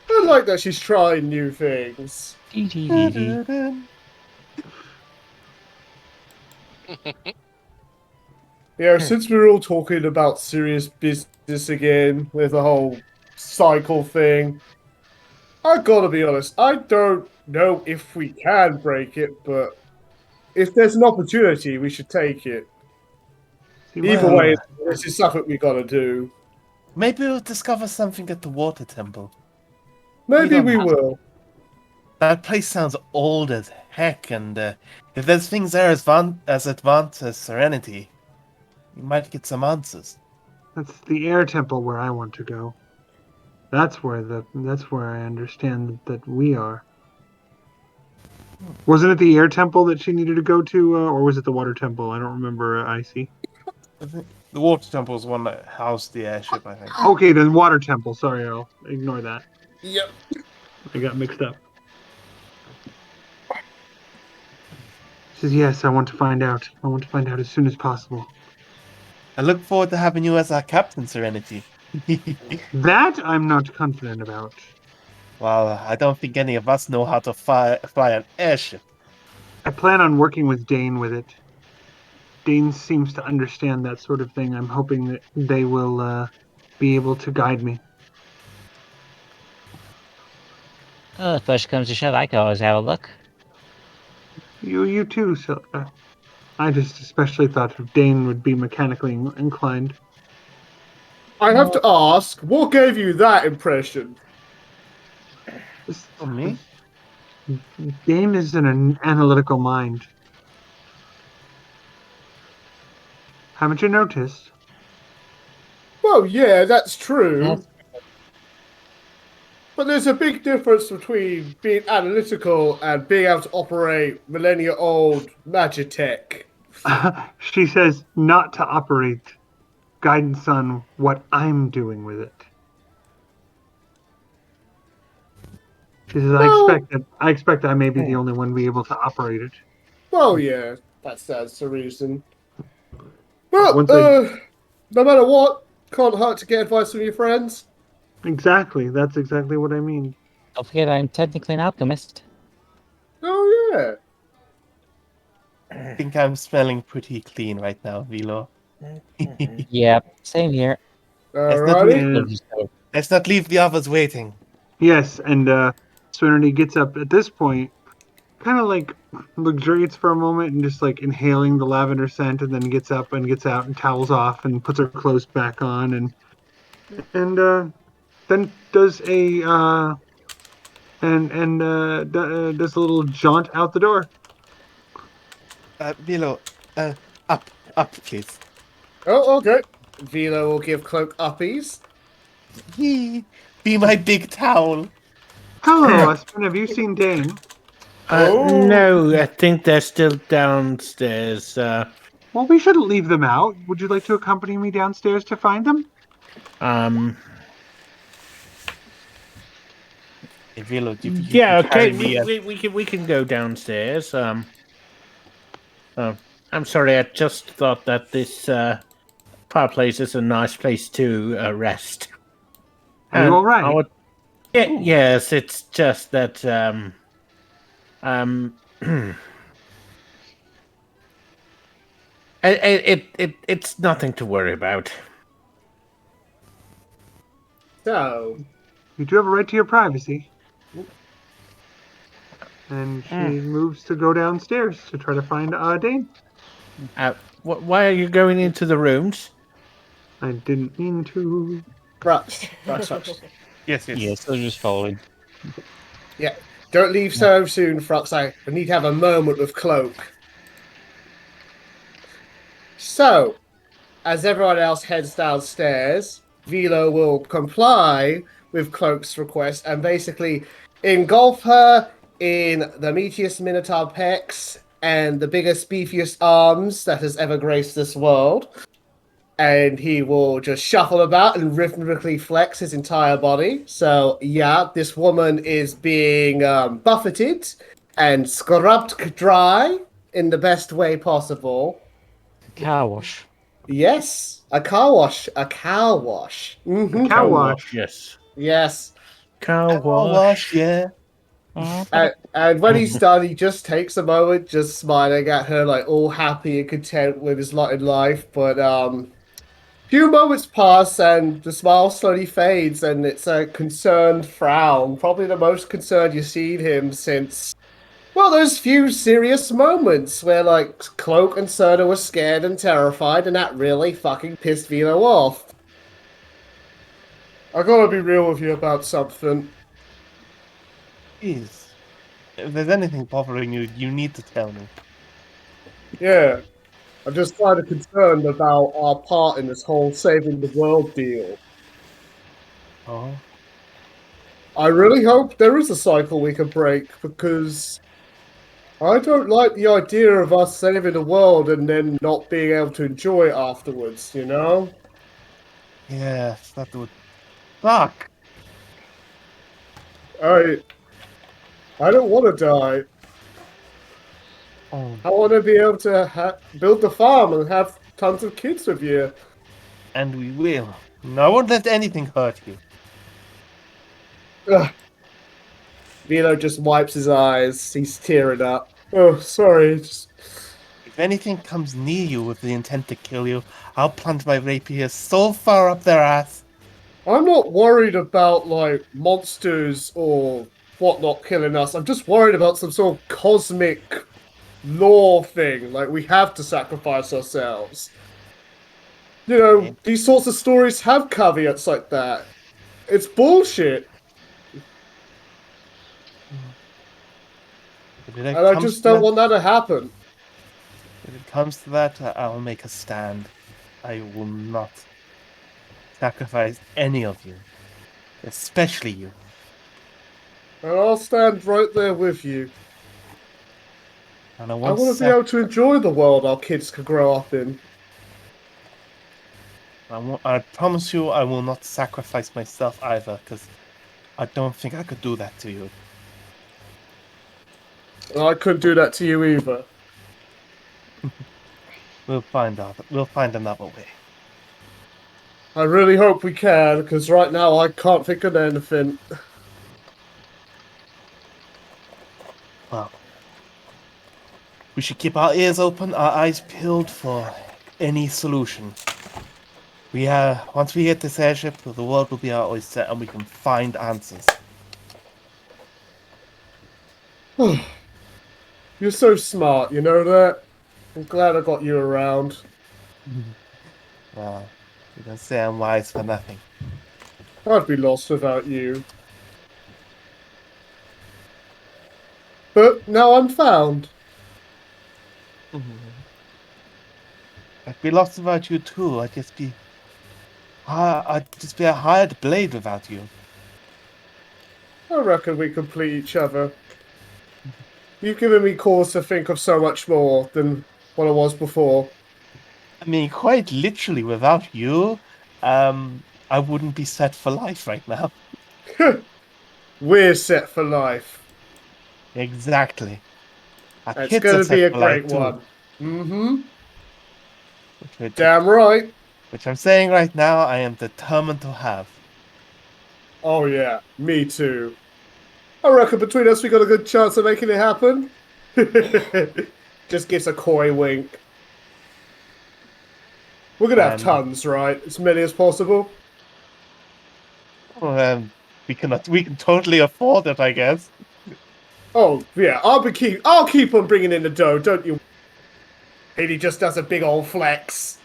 S4: I like that she's trying new things. Yeah, since we're all talking about serious business again with the whole cycle thing, I gotta be honest, I don't know if we can break it, but if there's an opportunity, we should take it. Either way, this is something we gotta do.
S6: Maybe we'll discover something at the water temple.
S4: Maybe we will.
S6: That place sounds old as heck, and if there's things there as advanced as Serenity, you might get some answers.
S5: That's the air temple where I want to go. That's where I understand that we are. Wasn't it the air temple that she needed to go to, or was it the water temple? I don't remember, Icey.
S6: The water temple is one that housed the airship, I think.
S5: Okay, then water temple. Sorry, I'll ignore that.
S4: Yep.
S5: I got mixed up. She says, yes, I want to find out. I want to find out as soon as possible.
S6: I look forward to having you as our captain, Serenity.
S5: That I'm not confident about.
S6: Well, I don't think any of us know how to fly an airship.
S5: I plan on working with Dane with it. Dane seems to understand that sort of thing. I'm hoping that they will be able to guide me.
S7: Oh, if push comes to shove, I can always have a look.
S5: You too, Syldra. I just especially thought Dane would be mechanically inclined.
S4: I have to ask, what gave you that impression?
S6: For me?
S5: Dane is an analytical mind. Haven't you noticed?
S4: Well, yeah, that's true. But there's a big difference between being analytical and being able to operate millennia-old magitech.
S5: She says not to operate guidance on what I'm doing with it. She says, I expect I may be the only one be able to operate it.
S4: Well, yeah, that stands to reason. Well, no matter what, can't hurt to get advice from your friends.
S5: Exactly, that's exactly what I mean.
S7: Don't forget I'm technically an alchemist.
S4: Oh, yeah.
S6: I think I'm smelling pretty clean right now, Vilo.
S7: Yeah, same here.
S4: Alrighty.
S6: Let's not leave the others waiting.
S5: Yes, and Serenity gets up at this point, kind of like luxuriates for a moment and just like inhaling the lavender scent, and then gets up and gets out and towels off and puts her clothes back on, and then does a does a little jaunt out the door.
S6: Vilo, up, please.
S4: Oh, okay. Vilo will give Cloak uppies.
S6: Be my big towel.
S5: Hello, Uspon. Have you seen Dane?
S3: No, I think they're still downstairs.
S5: Well, we shouldn't leave them out. Would you like to accompany me downstairs to find them?
S6: Hey, Vilo, do you think you
S3: Yeah,
S6: can
S3: okay.
S6: carry me?
S3: We can go downstairs. I'm sorry. I just thought that this fireplace is a nice place to rest.
S5: Are you all right?
S3: I would. Yeah, yes. It's just that it's nothing to worry about.
S4: So,
S5: You do have a right to your privacy. And she moves to go downstairs to try to find Dane.
S3: Why are you going into the rooms?
S5: I didn't mean to.
S4: Frux.
S6: Yes, yes.
S7: Yeah, so just following.
S4: Yeah. Don't leave so soon, Frux. I need to have a moment with Cloak. So, as everyone else heads downstairs, Vilo will comply with Cloak's request and basically engulf her in the meatiest Minotaur pecs and the biggest, beefiest arms that has ever graced this world. And he will just shuffle about and rhythmically flex his entire body. So, yeah, this woman is being buffeted and scrubbed dry in the best way possible.
S7: Car wash.
S4: Yes, a car wash. A cow wash. Mm-hmm.
S5: A cow wash.
S3: Yes.
S4: Yes.
S3: Cow
S6: Oh,
S3: wash.
S6: yeah.
S4: And when he's done, he just takes a moment, just smiling at her, like all happy and content with his lot in life. But few moments pass, and the smile slowly fades, and it's a concerned frown. Probably the most concerned you've seen him since, well, those few serious moments where, like, Cloak and Cerna were scared and terrified, and that really fucking pissed Vilo off. I gotta be real with you about something.
S6: Please. If there's anything bothering you, you need to tell me.
S4: Yeah. I'm just kind of concerned about our part in this whole saving the world deal.
S6: Oh?
S4: I really hope there is a cycle we can break, because I don't like the idea of us saving the world and then not being able to enjoy it afterwards, you know?
S6: Yes, that would suck.
S4: I don't want to die.
S6: Oh,
S4: I want to be able to build the farm and have tons of kids with you.
S6: and we will. I won't let anything hurt you.
S4: Ugh. Vilo just wipes his eyes. He's tearing up. Oh, sorry.
S6: If anything comes near you with the intent to kill you, I'll plunge my rapier so far up their ass.
S4: I'm not worried about, like, monsters or whatnot killing us. I'm just worried about some sort of cosmic law thing. Like, we have to sacrifice ourselves. You know, these sorts of stories have caveats like that. It's bullshit. And I just don't want that to happen.
S6: If it comes to that, I'll make a stand. I will not sacrifice any of you. Especially you.
S4: And I'll stand right there with you.
S6: And I
S4: I
S6: want
S4: want to be able to enjoy the world our kids can grow up in.
S6: I promise you I will not sacrifice myself either, because I don't think I could do that to you.
S4: And I couldn't do that to you either.
S6: We'll find out. We'll find another way.
S4: I really hope we can, because right now I can't think of anything.
S6: Well, we should keep our ears open, our eyes peeled for any solution. Once we hit this airship, the world will be our oyster, and we can find answers.
S4: You're so smart, you know that? I'm glad I got you around.
S6: Well, you don't say I'm wise for nothing.
S4: I'd be lost without you. But now I'm found.
S6: I'd be lost without you too. I'd just be a hired blade without you.
S4: I reckon we complete each other. You've given me cause to think of so much more than what I was before.
S6: I mean, quite literally, without you, I wouldn't be set for life right now.
S4: We're set for life.
S6: Exactly. Our
S4: It's
S6: kids are
S4: going to be
S6: set
S4: a
S6: for life
S4: great
S6: too.
S4: one. Mm-hmm.
S6: Which,
S4: Damn right.
S6: which I'm saying right now, I am determined to have.
S4: Oh, yeah. Me too. I reckon between us, we got a good chance of making it happen. Just gives a coy wink. We're going to have
S6: And
S4: tons, right? As many as possible.
S6: we can totally afford it, I guess.
S4: Oh, yeah. I'll keep on bringing in the dough, don't you? And he just does a big old flex.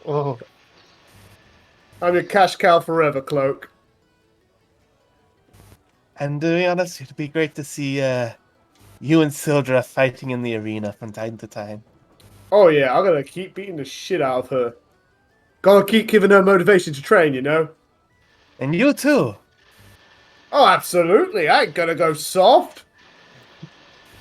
S6: Oh,
S4: I'm your cash cow forever, Cloak.
S6: and to be honest, it'd be great to see you and Syldra fighting in the arena from time to time.
S4: Oh, yeah. I'm going to keep beating the shit out of her. Gotta keep giving her motivation to train, you know?
S6: And you too.
S4: Oh, absolutely. I ain't gonna go soft.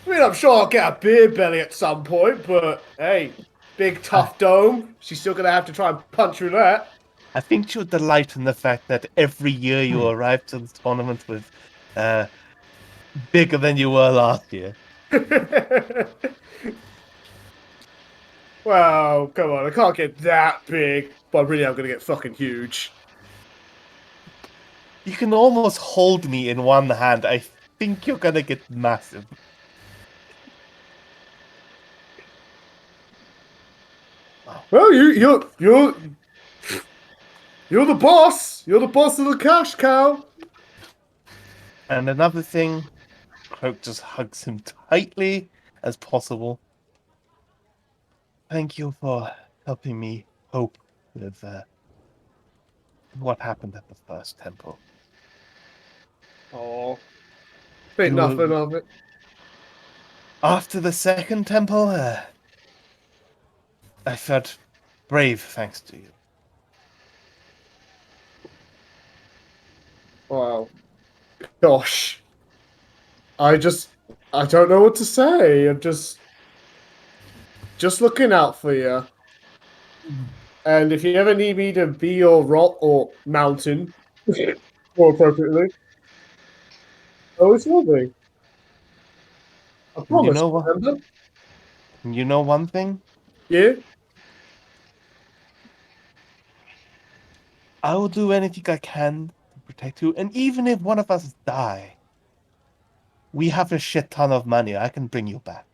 S4: I mean, I'm sure I'll get a beer belly at some point, but hey, big tough dome. She's still gonna have to try and punch through that.
S6: I think you delight in the fact that every year you arrive to the tournament with bigger than you were last year.
S4: Well, come on, I can't get that big, but I really am gonna get fucking huge.
S6: You can almost hold me in one hand. I think you're gonna get massive.
S4: Well, you're the boss. You're the boss of the cash cow.
S6: And another thing, Cloak just hugs him tightly as possible. Thank you for helping me cope with what happened at the first temple.
S4: Oh, think
S6: You-
S4: nothing of it.
S6: After the second temple, I felt brave thanks to you.
S4: Wow, gosh, I don't know what to say. I'm just looking out for you. And if you ever need me to be your rock or mountain, more appropriately, always will be. I
S6: You
S4: promise.
S6: know what?
S4: Remember?
S6: You know one thing?
S4: Yeah.
S6: I will do anything I can to protect you, and even if one of us die, we have a shit ton of money. I can bring you back.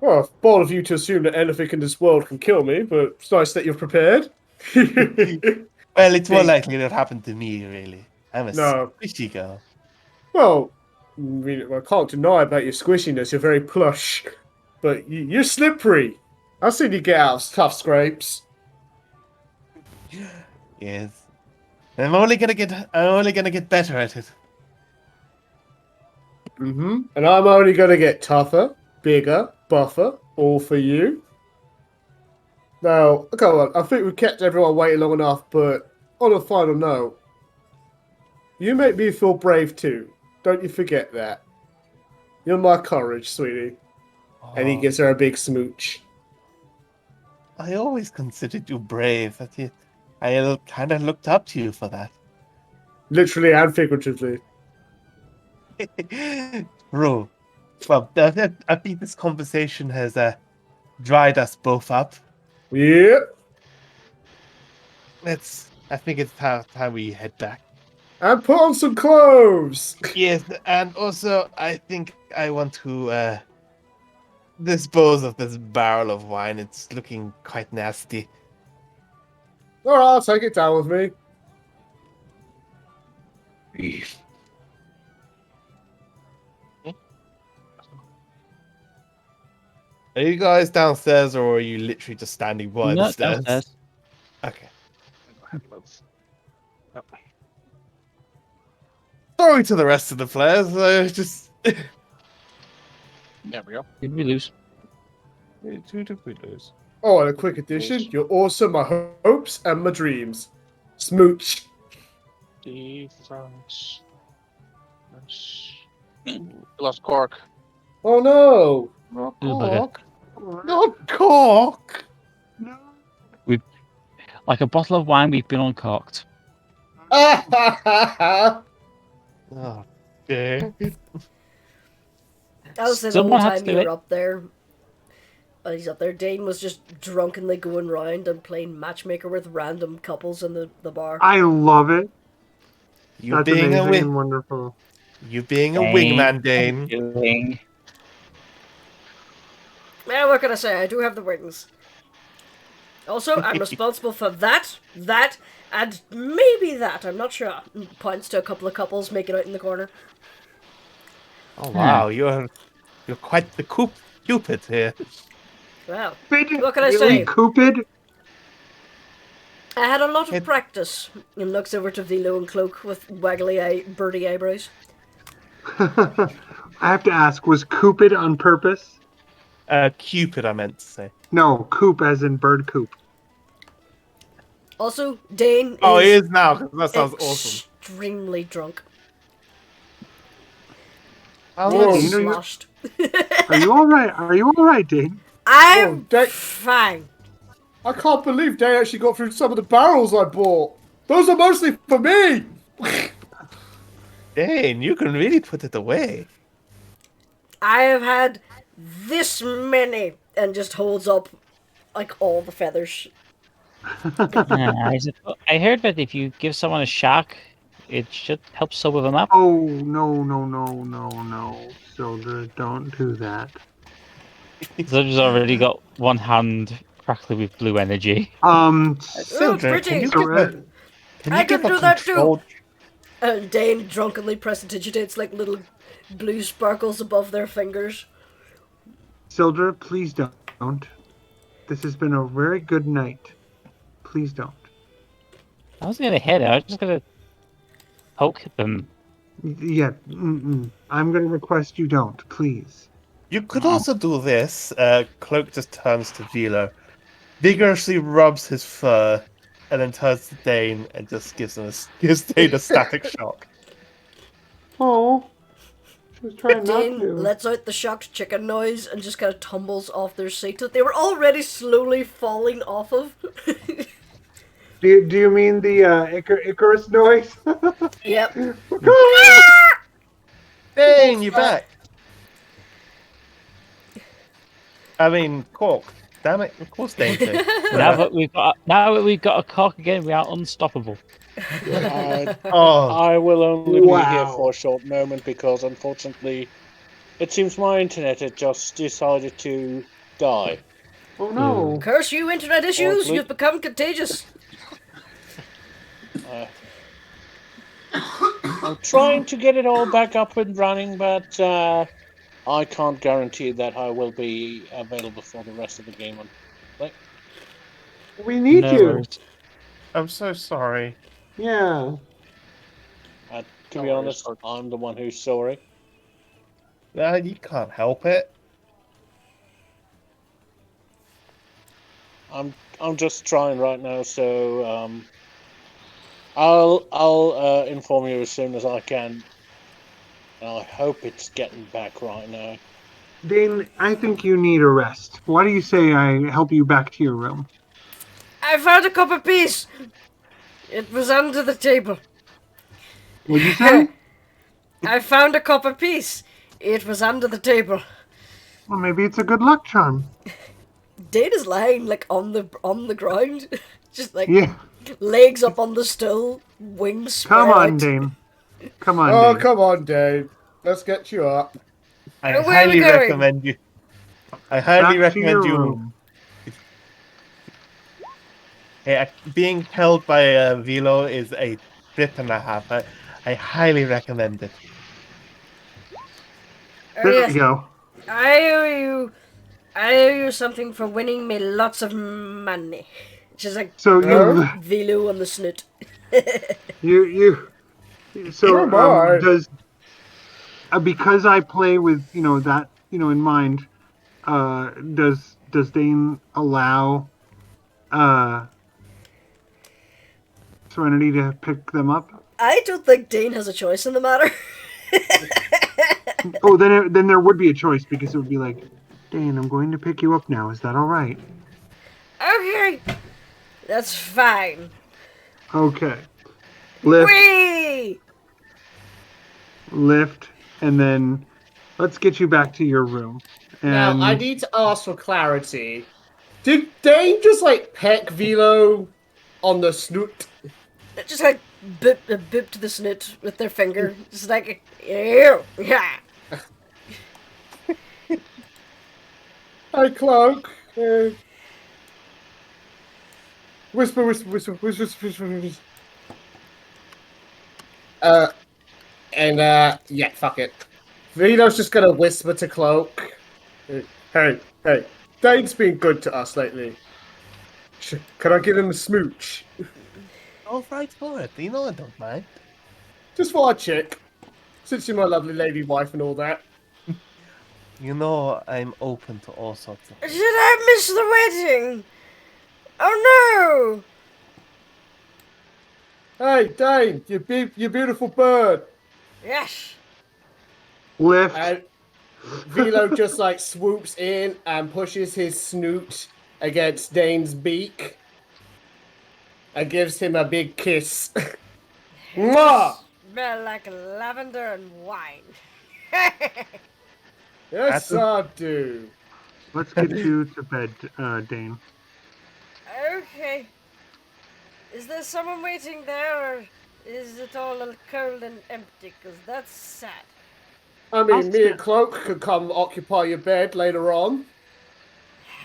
S4: Well, it's bold of you to assume that anything in this world can kill me, but it's nice that you're prepared.
S6: Well, it's more
S4: Big-
S6: likely that happened to me, really. I'm a
S4: No.
S6: squishy girl.
S4: Well, I mean, I can't deny about your squishiness. You're very plush, but you're slippery. I've seen you get out of tough scrapes.
S6: Yes. I'm only gonna get better at it.
S4: Mm-hmm. And I'm only going to get tougher, bigger, buffer, all for you. Now, come on, I think we've kept everyone waiting long enough, but on a final note, you make me feel brave too. Don't you forget that. You're my courage, sweetie. And he
S6: Oh,
S4: gives her a big smooch.
S6: I always considered you brave. I kind of looked up to you for that.
S4: Literally and figuratively.
S6: Bro, well, I think this conversation has dried us both up.
S4: Yeah.
S6: I think it's time we head back.
S4: And put on some clothes.
S6: Yes, and also I think I want to dispose of this barrel of wine. It's looking quite nasty.
S4: Alright, I'll take it down with me.
S6: Are you guys downstairs, or are you literally just standing by the
S7: No,
S6: stairs?
S7: downstairs.
S6: Okay.
S2: Oh.
S6: Sorry to the rest of the players. Just
S2: There we go.
S7: Did we lose?
S6: two lose.
S4: Oh, and a quick addition. You're also my hopes and my dreams. Smooch.
S2: Defense. Lost Cork.
S4: Oh no.
S7: Oh, bugger.
S6: Not cork.
S5: No.
S7: Like a bottle of wine, we've been uncorked.
S6: Oh, dear.
S1: I was saying the whole
S7: Someone had to
S1: time
S7: do
S1: you were
S7: it.
S1: up there. While he's up there, Dane was just drunkenly going round and playing matchmaker with random couples in the bar.
S5: I love it.
S6: You
S5: That's
S6: being a
S5: amazing and wonderful.
S6: you being a wingman, Dane.
S7: Doing.
S1: Well, what can I say? I do have the wings. Also, I'm responsible for that, and maybe that. I'm not sure. Points to a couple of couples making out in the corner.
S6: Oh wow, you're quite the cupid here.
S1: Well,
S5: Cupid?
S1: what can I
S5: Really,
S1: say?
S5: Cupid?
S1: I had a lot of
S6: It-
S1: practice. And looks over to Vilo and Cloak with birdie eyebrows.
S5: I have to ask, was Cupid on purpose?
S6: Cupid, I meant to say.
S5: No, coop as in bird coop.
S1: Also, Dane
S6: Oh, he
S1: is
S6: is now. That sounds awesome.
S1: extremely drunk.
S6: Oh,
S5: Whoa.
S1: Dane's
S5: Dane, are you-
S1: sloshed.
S5: Are you all right? Are you all right, Dane?
S1: I'm
S4: Oh, Dane-
S1: fine.
S4: I can't believe Dane actually got through some of the barrels I bought. Those are mostly for me.
S6: Dane, you can really put it away.
S1: I have had this many, and just holds up like all the feathers.
S7: I heard that if you give someone a shock, it should help sober them up.
S5: Oh, no. Syldra, don't do that.
S7: Zudge's already got one hand crackly with blue energy.
S6: Syldra,
S1: pretty.
S6: can you
S5: So,
S6: give a can
S1: I
S6: you give
S1: can
S6: a
S1: do that too.
S6: control?
S1: And Dane drunkenly prestidigitates like little blue sparkles above their fingers.
S5: Syldra, please don't. This has been a very good night. Please don't.
S7: I wasn't gonna hit it. I was just gonna poke them.
S5: Yeah, I'm going to request you don't, please.
S6: You could also do this. Cloak just turns to Vilo, vigorously rubs his fur, and then turns to Dane and just gives Dane a static shock.
S5: Oh, she was trying not
S1: Dane
S5: to.
S1: lets out the shocked chicken noise and just kind of tumbles off their seat that they were already slowly falling off of.
S5: Do you mean the Icarus noise?
S1: Yep.
S6: Dane, you back? I mean, Cork. Damn it! Of course, Dane's here.
S7: Now that we've got a cock again, we are unstoppable.
S6: Oh,
S8: I will only be here
S5: Wow.
S8: for a short moment because, unfortunately, it seems my internet had just decided to die.
S5: Oh no.
S1: Curse you, internet issues!
S8: Oddly.
S1: You've become contagious.
S8: I'm trying to get it all back up and running, but I can't guarantee that I will be available for the rest of the game.
S5: We need
S7: No
S5: you.
S7: worries.
S6: I'm so sorry.
S5: Yeah.
S8: To be honest, I'm the one who's sorry.
S6: You can't help it.
S8: I'm just trying right now, so I'll inform you as soon as I can. I hope it's getting back right now.
S5: Dane, I think you need a rest. Why do you say I help you back to your room?
S1: I found a cup of peace. It was under the table.
S5: What'd you say?
S1: I found a cup of peace. It was under the table.
S5: Well, maybe it's a good luck charm.
S1: Dane is lying like on the ground, just like
S5: Yeah.
S1: legs up on the stool, wings spread
S5: Come on,
S1: out.
S5: Dane. Come on,
S4: Oh,
S5: Dane.
S4: come on, Dane. Let's get you up.
S6: I
S1: Where are we
S6: highly
S1: going?
S6: recommend you. I highly
S5: Back to your
S6: recommend you.
S5: room.
S6: Hey, being held by Vilo is a trip and a half. I highly recommend it.
S1: Oh,
S5: There
S1: yes.
S5: we go.
S1: I owe you something for winning me lots of money. Just like
S5: So you,
S1: Vilo on the snoot.
S5: so
S4: Oh, my.
S5: does because I play with that in mind, does Dane allow Serenity to pick them up?
S1: I don't think Dane has a choice in the matter.
S5: Oh, then there would be a choice because it would be like Dane, I'm going to pick you up now. Is that all right?
S1: Okay, that's fine.
S5: Okay. Lift,
S1: Whee!
S5: lift, and then let's get you back to your room.
S4: Now, I
S5: And
S4: need to ask for clarity. Did they just like peck Vilo on the snoot?
S1: Just like boop to the snoot with their finger. Just like, ew, yeah.
S4: Hey, Cloak. Whisper, whisper, whisper, whisper, whisper, whisper. Yeah, fuck it. Vito's just gonna whisper to Cloak. Hey, Dane's been good to us lately. Can I give him a smooch?
S6: All right for it. You know I don't mind.
S4: Just for a check. Since you're my lovely lady wife and all that.
S6: You know I'm open to all sorts of
S1: Did I miss the wedding? Oh
S4: Hey, Dane, you beautiful bird.
S1: no! Yes.
S5: lift.
S4: And Vilo just like swoops in and pushes his snoot against Dane's beak and gives him a big kiss. Mwah!
S1: Smell like lavender and wine.
S4: Yes, I do.
S5: Let's get you to bed, Dane.
S1: Okay. Is there someone waiting there, or is it all a little cold and empty? Because that's sad.
S4: I mean, me and Cloak could come occupy your bed later on.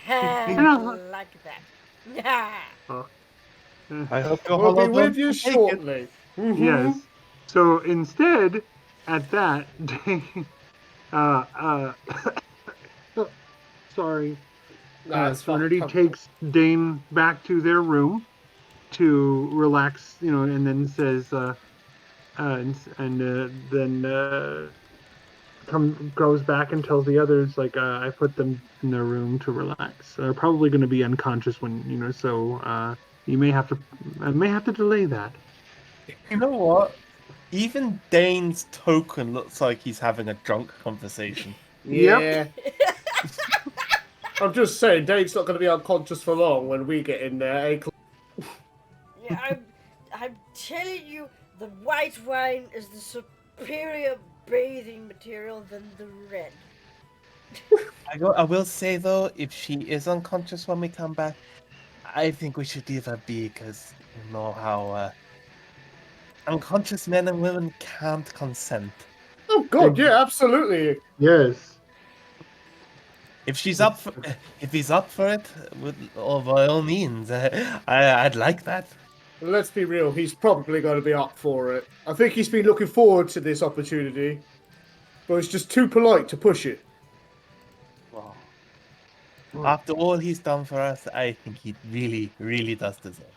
S1: Like that.
S6: I hope you're
S4: We'll be
S6: all
S4: with you
S6: done.
S4: shortly. Mhm.
S5: Yes. So instead, at that, Dane, uh, sorry,
S4: Nah, it's fine.
S5: Serenity takes Dane back to their room to relax, and then says, then goes back and tells the others, like, I put them in their room to relax. They're probably going to be unconscious when, so you may have to delay that.
S6: You know what? Even Dane's token looks like he's having a drunk conversation.
S4: Yeah. I'm just saying, Dane's not going to be unconscious for long when we get in there. Eh?
S1: Yeah, I'm telling you, the white wine is the superior bathing material than the red.
S6: I will say though, if she is unconscious when we come back, I think we should leave her be because you know how unconscious men and women can't consent.
S4: Oh God, yeah, absolutely.
S5: Yes.
S6: If he's up for it, by all means, I'd like that.
S4: Let's be real, he's probably going to be up for it. I think he's been looking forward to this opportunity, but it's just too polite to push it.
S6: Wow. After all he's done for us, I think he really, really does deserve it.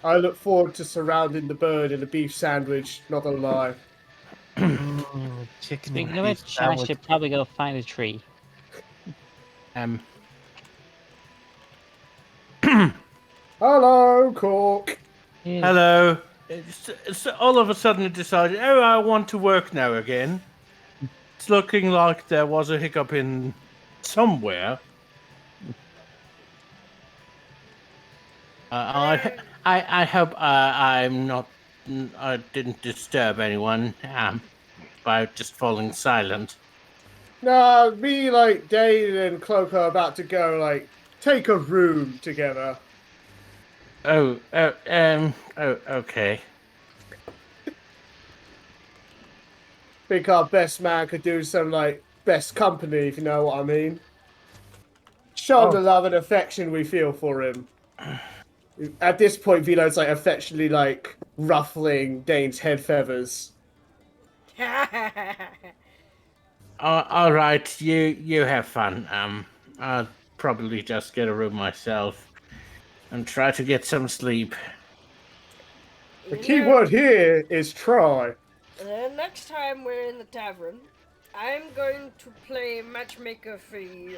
S4: I look forward to surrounding the bird in a beef sandwich, not gonna lie.
S6: Chicken
S7: Speaking
S6: and
S7: of
S6: beef
S7: which, I
S6: sandwich.
S7: should probably go find a tree.
S4: Hello, Cork.
S3: Hello. It's all of a sudden it decided, I want to work now again. It's looking like there was a hiccup in somewhere. I hope I'm not. I didn't disturb anyone by just falling silent.
S4: Nah, me, like, Dane and Cloak are about to go, like, take a room together.
S3: Oh, okay.
S4: Think our best man could do some, like, best company, if you know what I mean. Show him the love and affection we feel for him. At this point, Vilo's, like, affectionately, like, ruffling Dane's head feathers.
S3: All right, you have fun. I'll probably just get a room myself and try to get some sleep.
S4: The key word here is try.
S1: Next time we're in the tavern, I'm going to play matchmaker for you.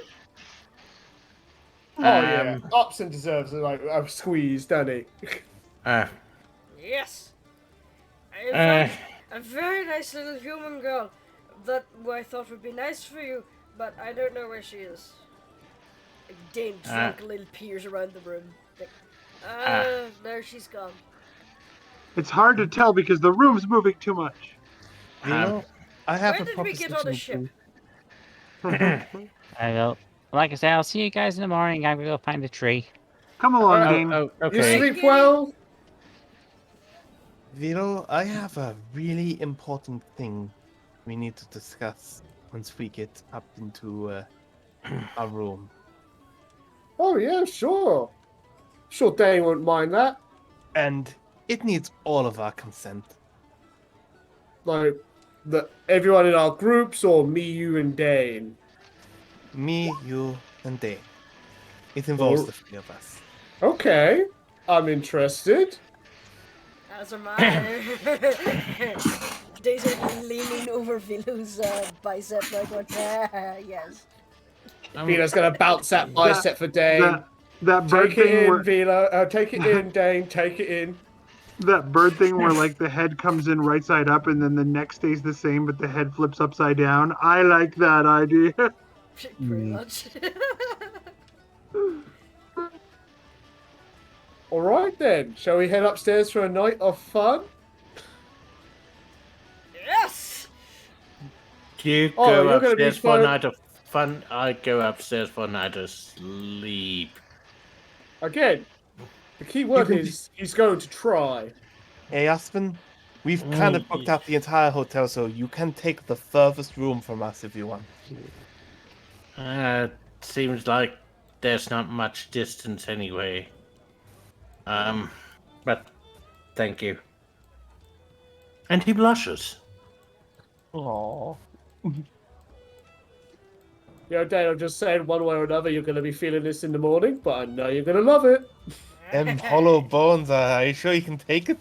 S4: Oh yeah, Upson deserves a squeeze, doesn't he?
S1: Yes. I found a very nice little human girl, that I thought would be nice for you, but I don't know where she is. Dane drunkenly peers around the room. Like, there she's gone.
S5: It's hard to tell because the room's moving too much.
S6: Vilo, I have
S1: Where
S6: a
S1: did we get on a
S6: proposition
S1: ship?
S6: to
S7: I will. Like I say, I'll see you guys in the morning. I'm gonna go find a tree.
S5: Come along,
S4: Oh,
S5: Dane.
S3: Oh,
S4: You
S3: okay.
S4: sleep well?
S6: Vilo, I have a really important thing we need to discuss once we get up into our room.
S4: Oh yeah, sure. Sure, Dane won't mind that.
S6: And it needs all of our consent.
S4: Like, everyone in our groups, or me, you, and Dane.
S6: Me, you, and Dane. It involves
S4: Oh.
S6: the three of us.
S4: Okay, I'm interested.
S1: As am I. Daisy leaning over Vilo's bicep like, what? Yes.
S4: Vito's gonna bounce that bicep for Dane.
S5: That bird
S4: Take it
S5: thing
S4: in,
S5: where
S4: Vilo. Take it in, Dane. Take it in.
S5: that bird thing where like the head comes in right side up and then the neck stays the same but the head flips upside down. I like that idea.
S1: Pretty much.
S4: All right then. Shall we head upstairs for a night of fun?
S1: Yes!
S3: You
S4: Oh,
S3: go
S4: you're gonna be
S3: upstairs for a
S4: fun.
S3: night of fun. I go upstairs for a night of sleep.
S4: Again, the key word is he's going to try.
S6: Hey, Aspen, we've kind of booked out the entire hotel, so you can take the furthest room from us if you want.
S3: Seems like there's not much distance anyway. But thank you. And he blushes.
S6: Aww.
S4: Dane, I'm just saying, one way or another, you're going to be feeling this in the morning, but I know you're going to love it.
S6: Them hollow bones, are you sure you can take it?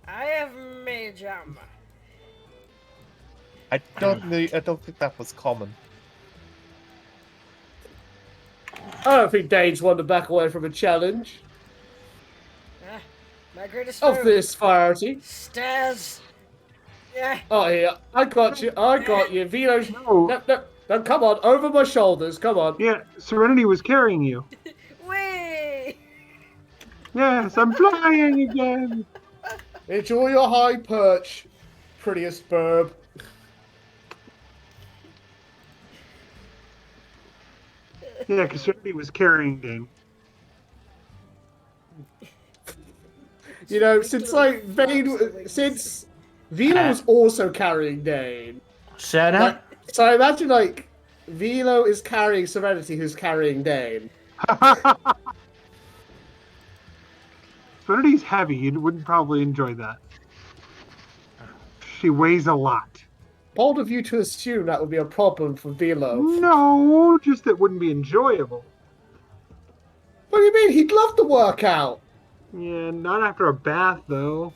S1: I have mage armor.
S6: I don't think that was common.
S4: I don't think Dane's one to back away from a challenge
S1: My greatest
S4: of
S1: foe.
S4: this variety.
S1: Stairs. Yeah.
S4: Oh, yeah, I got you. I got you. Vito's.
S5: No.
S4: No, come on, over my shoulders. Come on.
S5: Yeah, Serenity was carrying you.
S1: Whee!
S5: Yes, I'm flying again.
S4: Enjoy your high perch, prettiest burb.
S5: Yeah, because Serenity was carrying Dane.
S4: Since since Vilo was also carrying Dane.
S3: Cerna?
S4: So I imagine Vilo is carrying Serenity, who's carrying Dane.
S5: Serenity's heavy. You wouldn't probably enjoy that. She weighs a lot.
S4: Bold of you to assume that would be a problem for Vilo.
S5: No, just it wouldn't be enjoyable.
S4: What do you mean? He'd love to work out.
S5: Yeah, not after a bath, though.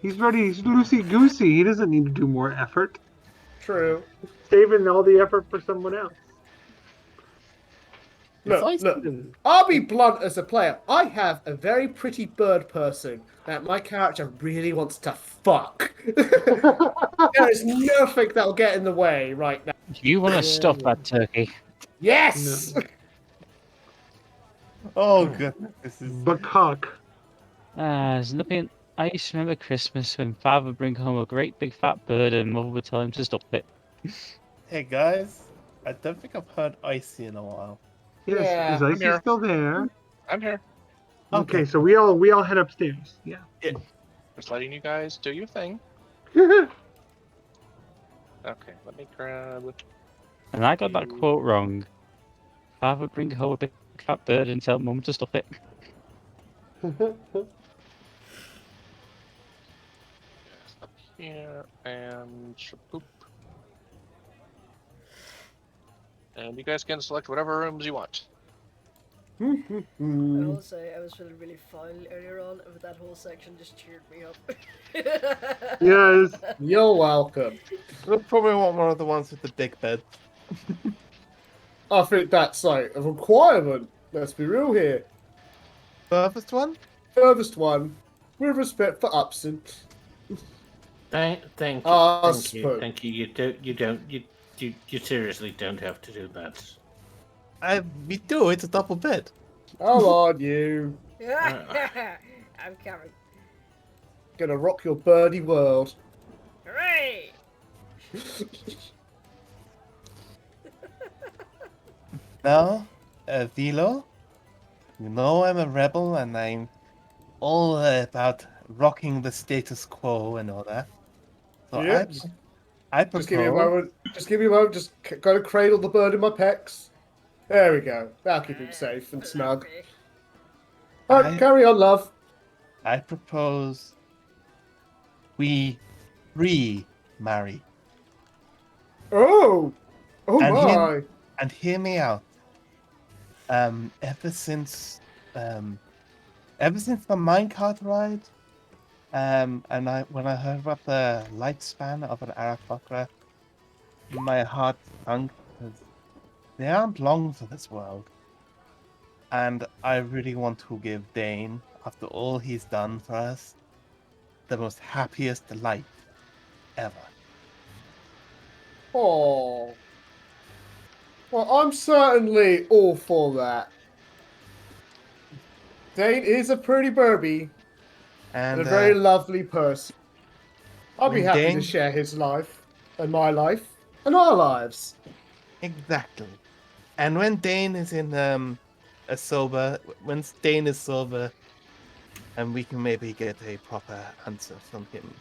S5: He's ready. He's loosey-goosey. He doesn't need to do more effort.
S4: True.
S5: Saving all the effort for someone else.
S4: Look. I'll be blunt as a player. I have a very pretty bird person that my character really wants to fuck. There is nothing that'll get in the way right now.
S7: You want to stuff that turkey?
S4: Yes!
S5: No.
S6: Oh, goodness. This is...
S5: Bacock.
S7: There's nothing. I used to remember Christmas when Father would bring home a great big fat bird and Mother would tell him to stuff it.
S6: Hey, guys. I don't think I've heard Icey in a while.
S5: Yes,
S4: Yeah,
S5: is
S2: I'm
S5: Icey
S2: here.
S5: still there?
S2: I'm here.
S5: Okay, so we all head upstairs. Yeah.
S2: Just letting you guys do your thing. Okay, let me grab.
S7: And I got that quote wrong. Father would bring home a big fat bird and tell Mum to stuff it.
S2: Up here and shaboop. And you guys can select whatever rooms you want.
S1: I will say I was feeling really foul earlier on, but that whole section just cheered me up.
S5: Yes.
S4: You're welcome.
S6: We'll probably want one of the ones with the big bed.
S4: I think that's a requirement. Let's be real here.
S6: Furthest one?
S4: Furthest one, with respect for absent.
S3: Thank
S4: Ah,
S3: you. Thank you. You seriously don't have to do that.
S6: We do. It's a double bed.
S4: Come on, you.
S1: I'm coming.
S4: Gonna rock your birdie world.
S1: Hooray!
S6: Now, Vilo, you know I'm a rebel and I'm all about rocking the status quo and all that. So
S4: Yeah.
S6: I
S4: Just give me a
S6: propose.
S4: moment. Just give me a moment. Just gotta cradle the bird in my pecs. There we go. That'll keep him safe and snug. Alright, carry on, love.
S6: I propose we remarry.
S4: Oh! Oh
S6: And
S4: my!
S6: hear me out. Ever since the minecart ride, when I heard about the lifespan of an Aarakkocra, my heart sunk because they aren't long for this world. And I really want to give Dane, after all he's done for us, the most happiest life ever.
S4: Oh. Well, I'm certainly all for that. Dane is a pretty Burby and a very lovely person. I'll be
S6: when
S4: happy to
S6: Dane-
S4: share his life and my life and our lives.
S6: Exactly. And when Dane is in when Dane is sober, and we can maybe get a proper answer from him.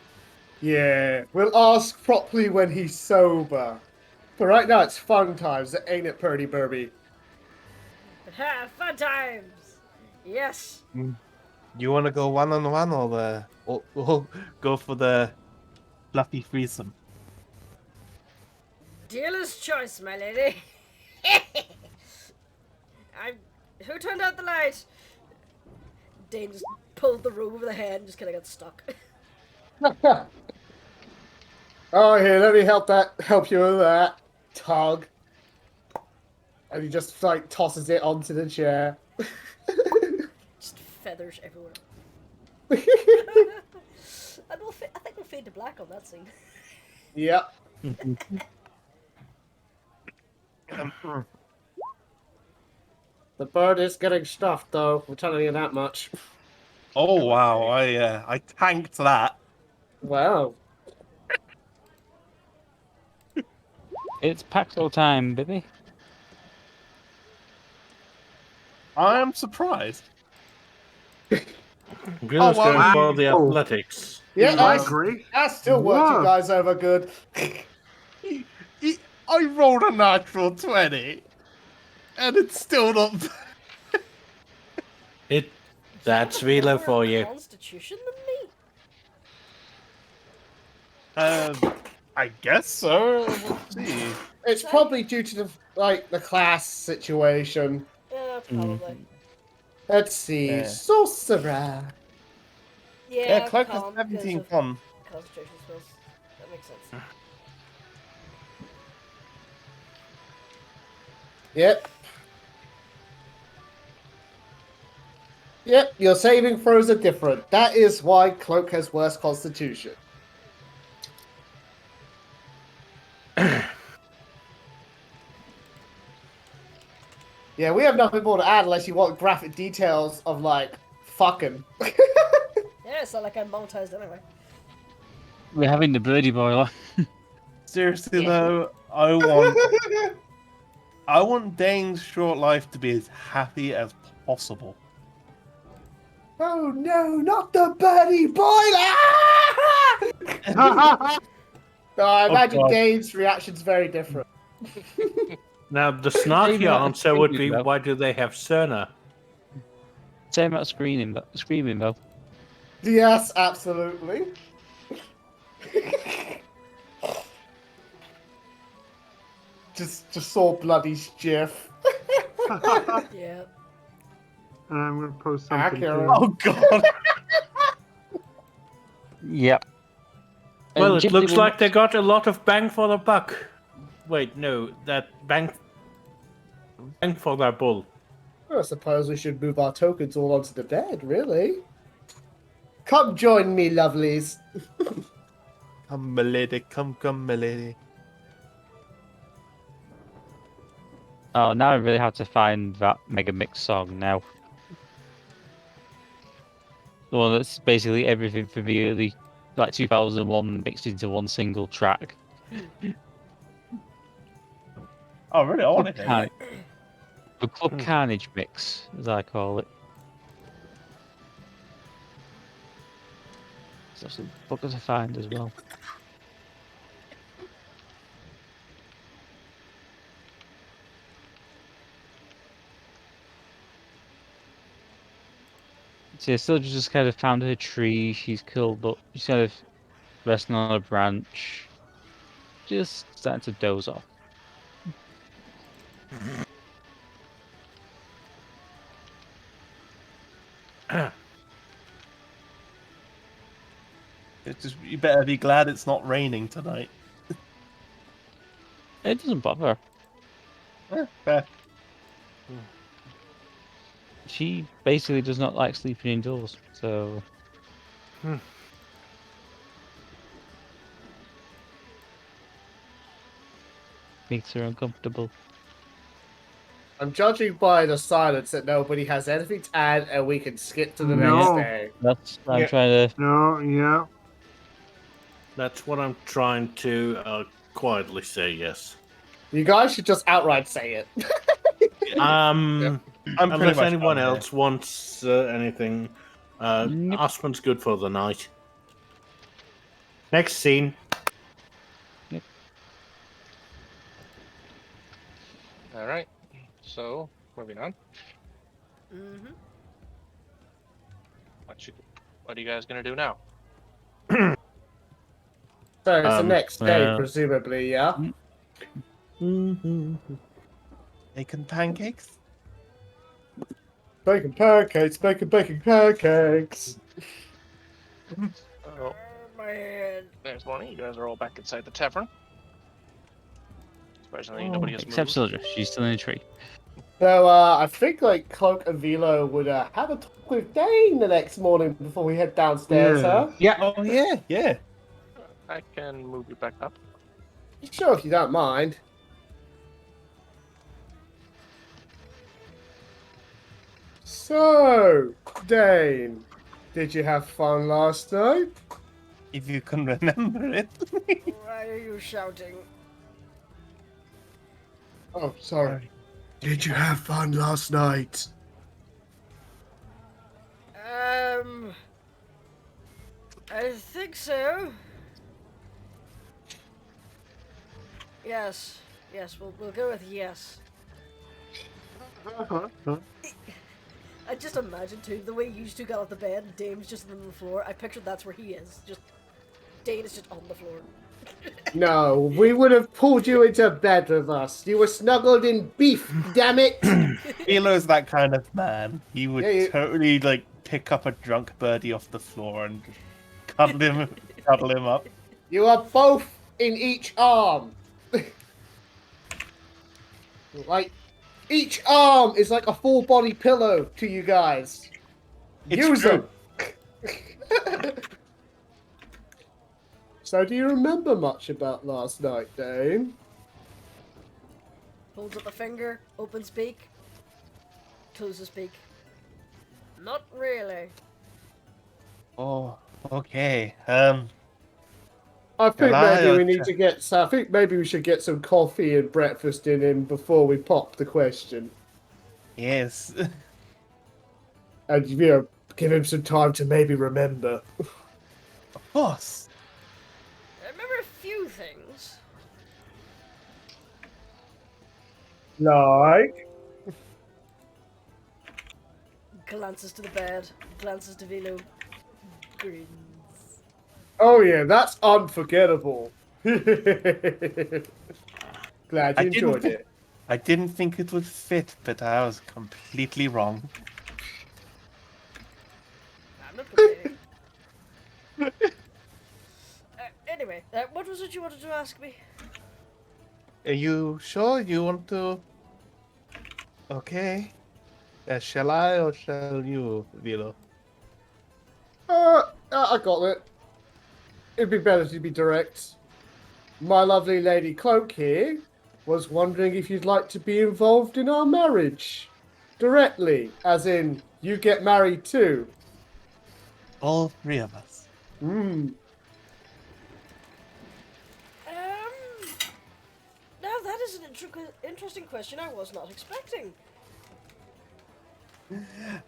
S4: Yeah, we'll ask properly when he's sober. But right now it's fun times, ain't it, Purdy Burby?
S1: Fun times! Yes!
S6: You want to go one-on-one or go for the fluffy threesome?
S1: Dealer's choice, my lady. Who turned out the light? Dane just pulled the robe over the head and just kind of got stuck.
S4: Oh, here, let me help you with that. Tug. And he just, like, tosses it onto the chair.
S1: Just feathers everywhere. I think we'll fade to black on that scene.
S4: Yep. The bird is getting stuffed, though. I'm telling you that much.
S6: Oh wow! I tanked that.
S4: Wow.
S7: It's Paxel time, baby.
S6: I am surprised.
S3: Gil's going
S5: wow.
S3: for the
S5: Oh.
S3: athletics.
S4: Yeah,
S5: My grace.
S4: that still worked you
S5: Wow.
S4: guys over good.
S6: I rolled a natural 20, and it's still not.
S3: That's Vilo for you.
S1: Constitution than me?
S6: I guess so. We'll see.
S4: It's probably due to the class situation.
S1: Yeah, probably.
S4: Let's see.
S6: Yeah.
S4: Socerer.
S1: Yeah,
S6: Cloak has
S1: con,
S6: 17
S1: because of
S6: con.
S1: concentration spells. That makes sense.
S4: Yep. Yep, your saving throws are different. That is why Cloak has worse constitution. Yeah, we have nothing more to add unless you want graphic details of, like, fucking.
S1: Yeah, it's not like I'm monetized anyway.
S7: We're having the birdie boiler.
S6: Seriously
S1: Yeah.
S6: though, I want Dane's short life to be as happy as possible.
S4: Oh no, not the birdie boiler! No, I imagine
S6: God.
S4: Dane's reaction's very different.
S3: Now, the snarky answer would be, why do they have Cerna?
S7: Same about screaming though.
S4: Yes, absolutely. just saw bloody Jiff.
S1: Yeah.
S5: And I'm going to post something.
S4: Accurate.
S5: too.
S6: Oh god!
S7: Yep.
S3: Well,
S7: And
S3: it
S7: Ghibli
S3: looks
S7: will
S3: like
S7: not-
S3: they got a lot of bang for the buck. Wait, no, that bang for their bull.
S4: Well, I suppose we should move our tokens all onto the bed, really. Come join me, lovelies.
S6: Come, milady, come, milady.
S7: Oh, now I really have to find that Mega Mix song now. The one that's basically everything from the early, like 2001 mixed into one single track.
S6: Oh, really? I want to hear it.
S7: The Club Carnage mix, as I call it. There's some buggers to find as well. So yeah, Syldra just kind of found her tree. She's curled up. She's kind of resting on a branch. Just starting to doze off.
S6: It's just, you better be glad it's not raining tonight.
S7: It doesn't bother.
S6: Fair.
S7: She basically does not like sleeping indoors, so. Makes her uncomfortable.
S4: I'm judging by the silence that nobody has anything to add, and we can skip to the
S5: No.
S4: next day.
S7: That's I'm
S3: Yeah.
S7: trying to.
S5: No, yeah.
S3: That's what I'm trying to quietly say, yes.
S4: You guys should just outright say it.
S6: I'm pretty
S3: Unless
S6: much
S3: anyone
S6: done here.
S3: else wants anything,
S7: Nope.
S3: Osmond's good for the night. Next scene.
S2: All right. So moving on.
S1: Mm-hmm.
S2: What are you guys gonna do now?
S4: So it's the next day,
S7: well-
S4: presumably, yeah?
S6: Bacon pancakes?
S4: Bacon pancakes, bacon pancakes.
S2: Oh,
S1: My head.
S2: there's morning. You guys are all back inside the tavern. Surprisingly, nobody has
S7: Except
S2: moved.
S7: Syldra, she's still in a tree.
S4: So I think like Cloak and Vilo would have a talk with Dane the next morning before we head downstairs,
S5: Yeah.
S4: huh?
S6: Oh, yeah.
S2: I can move you back up.
S4: Sure, if you don't mind. So, Dane, did you have fun last night?
S6: If you can remember it.
S1: Why are you shouting?
S4: Oh, sorry. Did you have fun last night?
S1: I think so. Yes. Yes, we'll go with yes. I just imagine too the way you two got off the bed and Dane's just on the floor. I pictured that's where he is. Just Dane is just on the floor.
S4: No, we would have pulled you into bed with us. You were snuggled in beef, damn it!
S6: Vilo's that kind of man. He would
S4: Yeah,
S6: totally like pick up a drunk birdie off the floor and cuddle him up.
S4: You are both in each arm. Like, each arm is like a full body pillow to you guys.
S6: It's
S4: Use
S6: true.
S4: them. So, do you remember much about last night, Dane?
S1: Holds up a finger, opens beak, closes beak. Not really.
S6: Oh, okay.
S4: I think
S6: Well,
S4: maybe we
S6: I
S4: need to get. I think maybe we should get some coffee and breakfast in him before we pop the question,
S6: Yes.
S4: and you know, give him some time to maybe remember.
S6: Of course.
S1: I remember a few things.
S4: Like,
S1: Glances to the bed, glances to Vilo, grins.
S4: oh yeah, that's unforgettable. Glad
S6: I
S4: you enjoyed
S6: didn't-
S4: it.
S6: I didn't think it would fit, but I was completely wrong.
S1: I'm not complaining. Anyway, what was it you wanted to ask me?
S6: Are you sure you want to? Okay. Shall I or shall you, Vilo?
S4: I got it. it'd be better to be direct. My lovely lady Cloak here was wondering if you'd like to be involved in our marriage. Directly, as in, you get married too.
S6: All three of us.
S4: Hmm.
S1: Now that is an interesting question I was not expecting.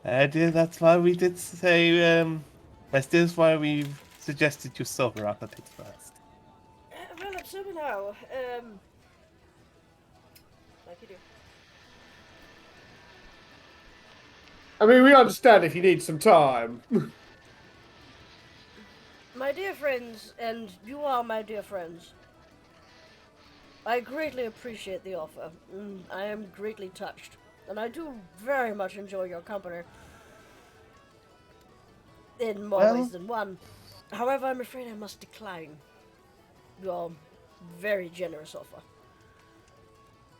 S6: Dear, that's why we did say, that's why we suggested you sober up a bit first.
S1: Well, I'm sober now. Like you do.
S4: I mean, we understand if you need some time.
S1: My dear friends, and you are my dear friends, I greatly appreciate the offer. I am greatly touched, and I do very much enjoy your company. In more
S6: Well-
S1: ways than one. However, I'm afraid I must decline your very generous offer.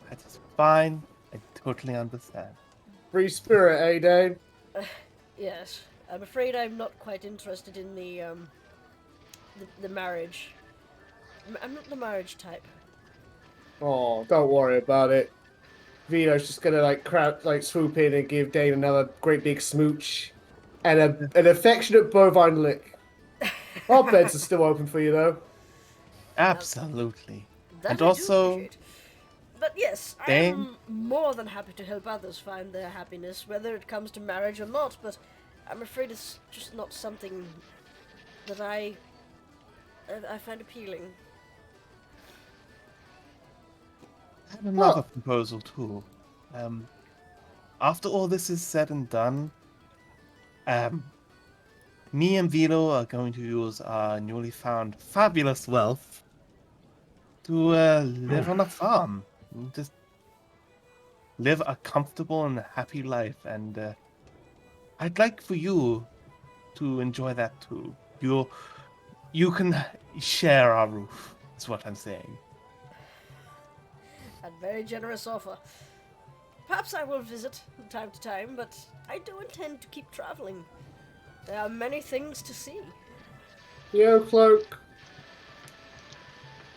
S6: That is fine. I totally understand.
S4: Free spirit, eh, Dane?
S1: Yes, I'm afraid I'm not quite interested in the marriage. I'm not the marriage type.
S4: Oh, don't worry about it. Vito's just gonna swoop in and give Dane another great big smooch and an affectionate bovine lick. Our beds are still open for you though.
S6: Absolutely.
S1: That
S6: And
S1: I
S6: also-
S1: do appreciate. But yes, I
S6: Dane?
S1: am more than happy to help others find their happiness, whether it comes to marriage or not, but I'm afraid it's just not something that I find appealing.
S6: I have another proposal too. After all this is said and done, me and Vilo are going to use our newly found fabulous wealth to live on a farm. Just live a comfortable and happy life. And I'd like for you to enjoy that too. You can share our roof, is what I'm saying.
S1: A very generous offer. Perhaps I will visit from time to time, but I do intend to keep traveling. There are many things to see.
S4: Yeah, Cloak.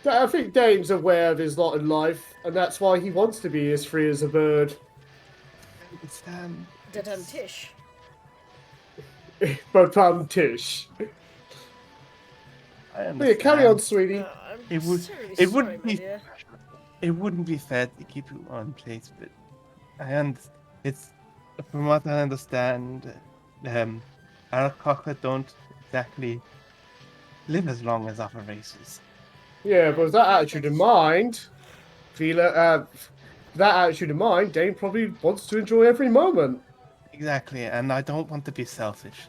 S4: I think Dane's aware of his lot in life, and that's why he wants to be as free as a bird.
S6: I understand.
S1: Tish.
S4: But Tish.
S6: I
S4: Yeah,
S6: understand.
S4: carry on, sweetie.
S1: I'm
S6: It would-
S1: terribly
S6: it
S1: sorry,
S6: wouldn't
S1: my
S6: be-
S1: dear.
S6: It wouldn't be fair to keep you on place, but it's from what I understand, Aarakkocra don't exactly live as long as other races.
S4: Yeah, but with that attitude in mind, Dane probably wants to enjoy every moment.
S6: Exactly, and I don't want to be selfish.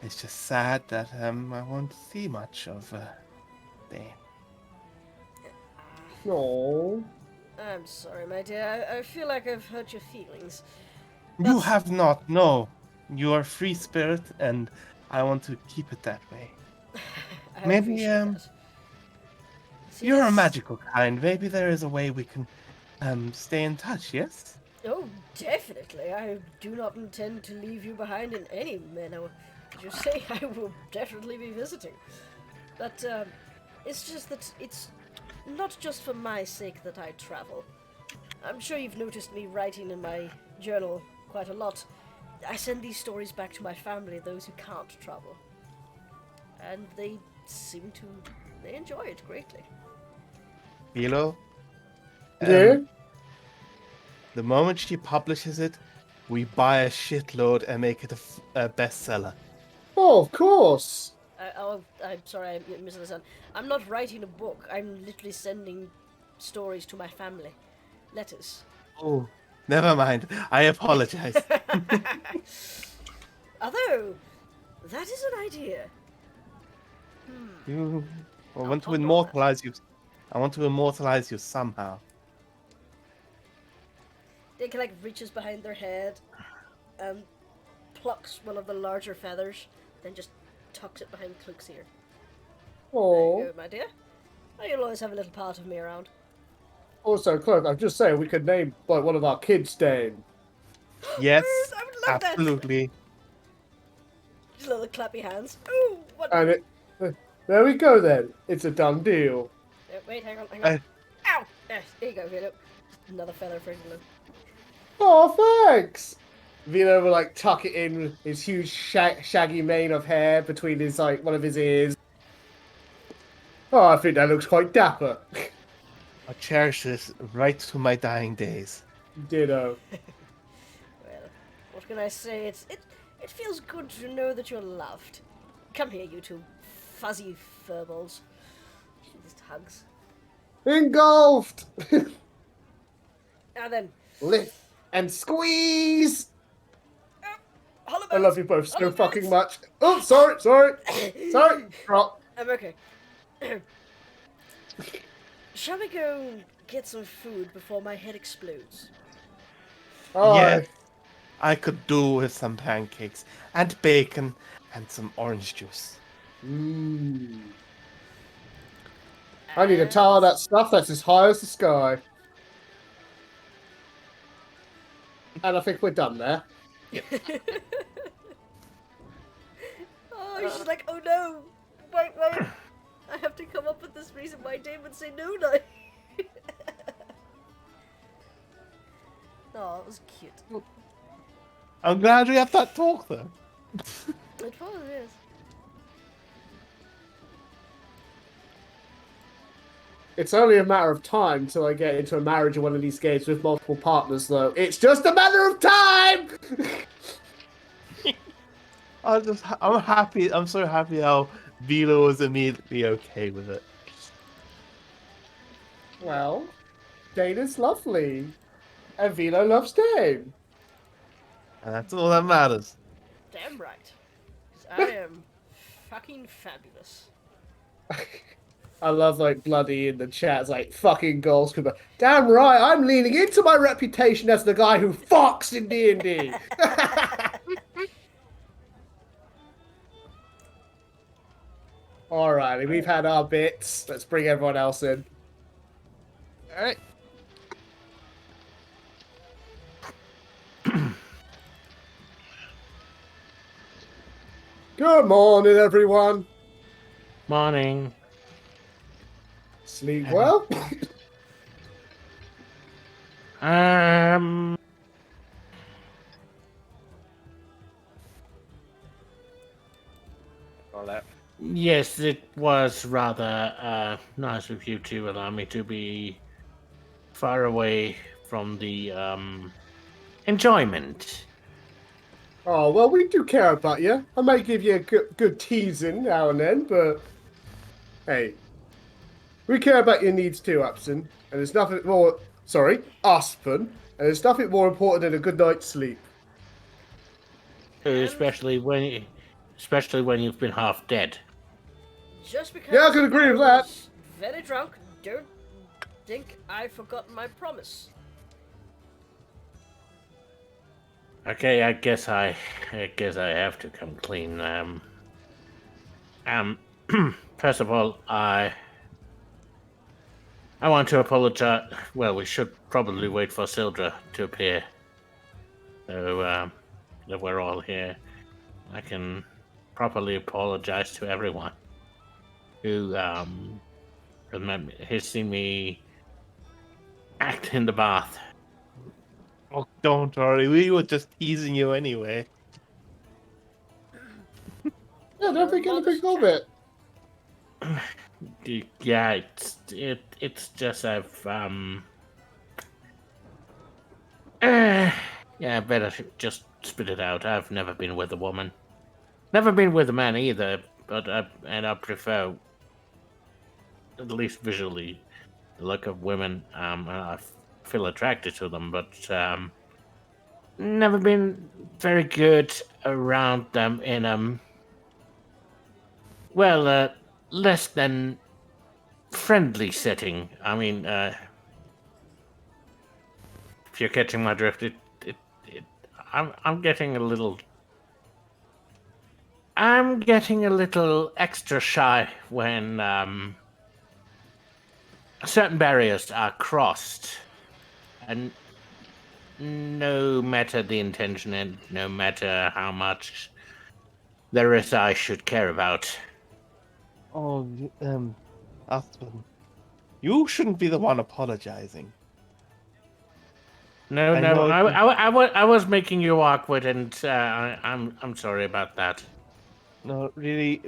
S6: It's just sad that I won't see much of Dane.
S4: No.
S1: I'm sorry, my dear. I feel like I've hurt your feelings.
S6: You
S1: That's-
S6: have not. No, you are a free spirit, and I want to keep it that way.
S1: I
S6: Maybe,
S1: appreciate that. See,
S6: You're a
S1: that's-
S6: magical kind. Maybe there is a way we can stay in touch. Yes.
S1: Oh, definitely. I do not intend to leave you behind in any manner. As you say, I will definitely be visiting. But it's just that it's not just for my sake that I travel. I'm sure you've noticed me writing in my journal quite a lot. I send these stories back to my family, those who can't travel. And they enjoy it greatly.
S6: Vilo.
S4: Yeah?
S6: The moment she publishes it, we buy a shitload and make it a bestseller.
S4: Oh, of course.
S1: I'm sorry, I misunderstood. I'm not writing a book. I'm literally sending stories to my family. Letters.
S6: Oh, never mind. I apologize.
S1: Although, that is an idea.
S6: I want to
S1: I'll go on
S6: immortalize you. I want to immortalize you somehow.
S1: They reaches behind their head and plucks one of the larger feathers, then just tucks it behind Cloak's ear. There you
S4: Oh.
S1: go, my dear. Oh, you'll always have a little part of me around.
S4: Also, Cloak, I'm just saying we could name one of our kids Dane.
S6: Yes,
S1: I would love that.
S6: absolutely.
S1: Just little clappy hands. Ooh, what?
S4: And There we go then. It's a done deal.
S1: Wait, hang on.
S6: I-
S1: Ow! Yes, here you go, Vilo. Another feather for Vilo.
S4: Oh, thanks. Vilo will like tuck it in his huge shaggy mane of hair between his like one of his ears. Oh, I think that looks quite dapper.
S6: I cherish this right to my dying days.
S4: Ditto.
S1: Well, what can I say? It feels good to know that you're loved. Come here, you two fuzzy furballs. She just hugs.
S4: Engulfed.
S1: Now then,
S4: Lift and squeeze.
S1: hollow
S4: I love you both so
S1: Hollow
S4: fucking
S1: bones.
S4: much. Oh, sorry. Drop.
S1: I'm okay. Shall we go get some food before my head explodes?
S4: Oh,
S6: Yeah, I could do with some pancakes and bacon and some orange juice.
S4: Mm. I need a towel of that stuff that's as high as the sky. And I think we're done there.
S1: Oh, she's like, oh no! Wait. I have to come up with this reason why Dane would say no now. Oh, it was cute.
S6: I'm glad we had that talk though.
S1: It probably is.
S4: It's only a matter of time till I get into a marriage in one of these games with multiple partners, though. It's just a matter of time!
S6: I'm happy. I'm so happy how Vilo was immediately okay with it.
S4: Well, Dane is lovely. And Vilo loves Dane.
S6: And that's all that matters.
S1: Damn right. 'Cause I am fucking fabulous.
S4: I love, like, Bloody in the chat. It's like, fucking goals. Damn right, I'm leaning into my reputation as the guy who fucks in D&D. Alrighty, we've had our bits. Let's bring everyone else in.
S6: Alright.
S4: Good morning, everyone.
S3: Morning.
S4: Sleep well?
S2: All that.
S3: Yes, it was rather nice of you to allow me to be far away from the enjoyment.
S4: Oh, well, we do care about you. I might give you a good teasing now and then, but hey, we care about your needs too, Upson. And there's nothing more. Sorry, Uspon. And there's nothing more important than a good night's sleep.
S3: Especially when you've been half dead.
S1: Just because
S4: Yeah, I can agree with that.
S1: was very drunk, don't think I've forgotten my promise.
S3: Okay, I guess I have to come clean. First of all, I want to apologize. Well, we should probably wait for Syldra to appear. So that we're all here, I can properly apologize to everyone who has seen me act in the bath.
S6: Oh, don't worry. We were just teasing you anyway.
S4: Yeah, don't think anything of it.
S3: Yeah, it's just I've yeah, better just spit it out. I've never been with a woman, never been with a man either. But I prefer, at least visually, the look of women. I feel attracted to them, but never been very good around them in well, less than friendly setting. I mean, if you're catching my drift, I'm getting a little extra shy when certain barriers are crossed, and no matter the intention and no matter how much there is I should care about,
S6: Oh, Uspon, you shouldn't be the one apologizing.
S3: No,
S6: I
S3: no,
S6: know
S3: I was making you awkward, and I'm sorry about that.
S6: No, really,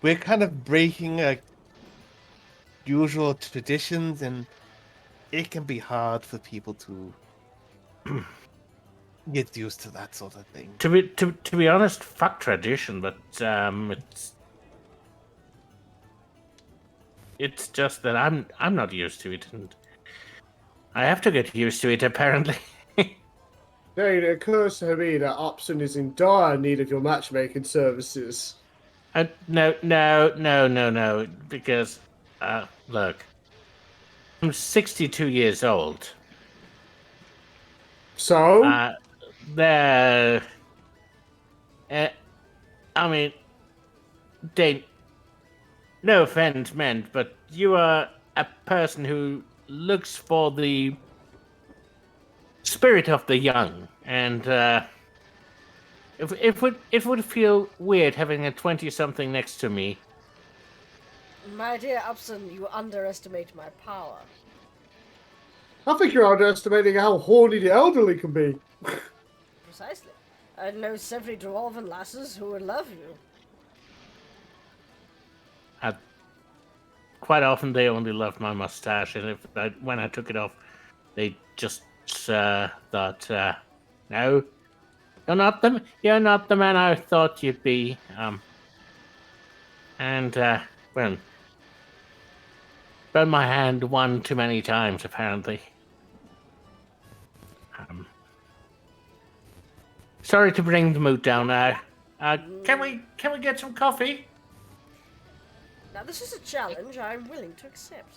S6: we're kind of breaking usual traditions, and it can be hard for people to get used to that sort of thing.
S3: To be honest, fuck tradition, but it's just that I'm not used to it, and I have to get used to it apparently.
S4: Dane, it occurs to me that Upson is in dire need of your matchmaking services.
S3: No, because look, I'm 62 years old.
S4: So?
S3: There. I mean, Dane, no offense meant, but you are a person who looks for the spirit of the young, and it would feel weird having a 20-something next to me.
S1: My dear Upson, you underestimate my power.
S4: I think you're underestimating how horny the elderly can be.
S1: Precisely. I know several dwarven lasses who would love you.
S3: Quite often they only love my mustache, and when I took it off, they just thought, "No, you're not the man I thought you'd be." Well, burned my hand one too many times apparently. Sorry to bring the mood down now. Can we get some coffee?
S1: Now this is a challenge I'm willing to accept.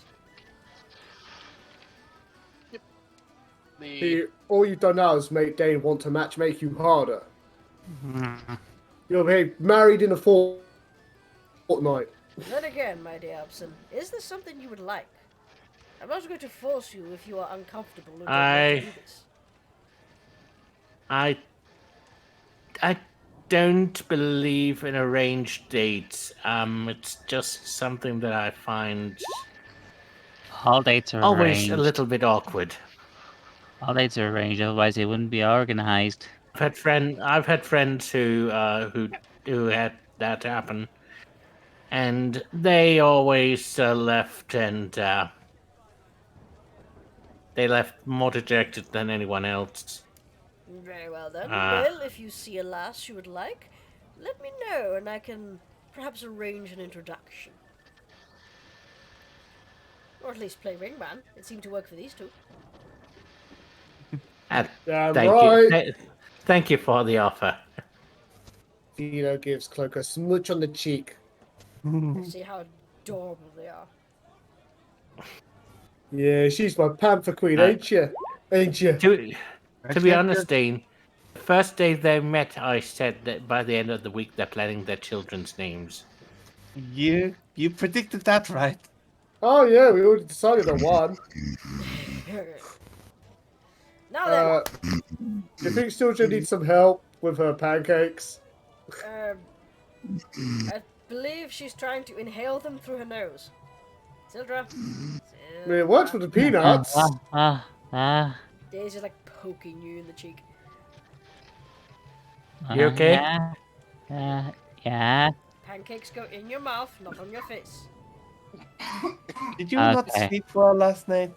S4: All you've done now is make Dane want to make you harder. You'll be married in a fortnight.
S1: Then again, my dear Upson, is this something you would like? I'm not going to force you if you are uncomfortable and don't want to do this.
S3: I don't believe in arranged dates. It's just something that I find
S7: All dates are
S3: always
S7: arranged.
S3: a little bit awkward.
S7: All dates are arranged, otherwise they wouldn't be organized.
S3: I've had friends who had that happen, and they always left, and they left more dejected than anyone else.
S1: Very well then. Well, if you see a lass you would like, let me know and I can perhaps arrange an introduction. Or at least play ringman. It seemed to work for these two.
S3: Thank
S4: right.
S3: you. Thank you for the offer.
S4: Vilo gives Cloak a smooch on the cheek.
S1: See how adorable they are.
S4: Yeah, she's my panther queen, ain't you? Ain't you?
S3: To be honest, Dane, the first day they met, I said that by the end of the week they're planning their children's names.
S6: You predicted that right.
S4: Oh yeah, we already decided on one.
S1: Now then.
S4: Do you think Syldra needs some help with her pancakes?
S1: I believe she's trying to inhale them through her nose. Syldra.
S4: I mean, it worked for the peanuts.
S1: Daisy's like poking you in the cheek.
S3: You okay?
S7: Yeah.
S1: Pancakes go in your mouth, not on your face.
S6: Did you not sleep well last night?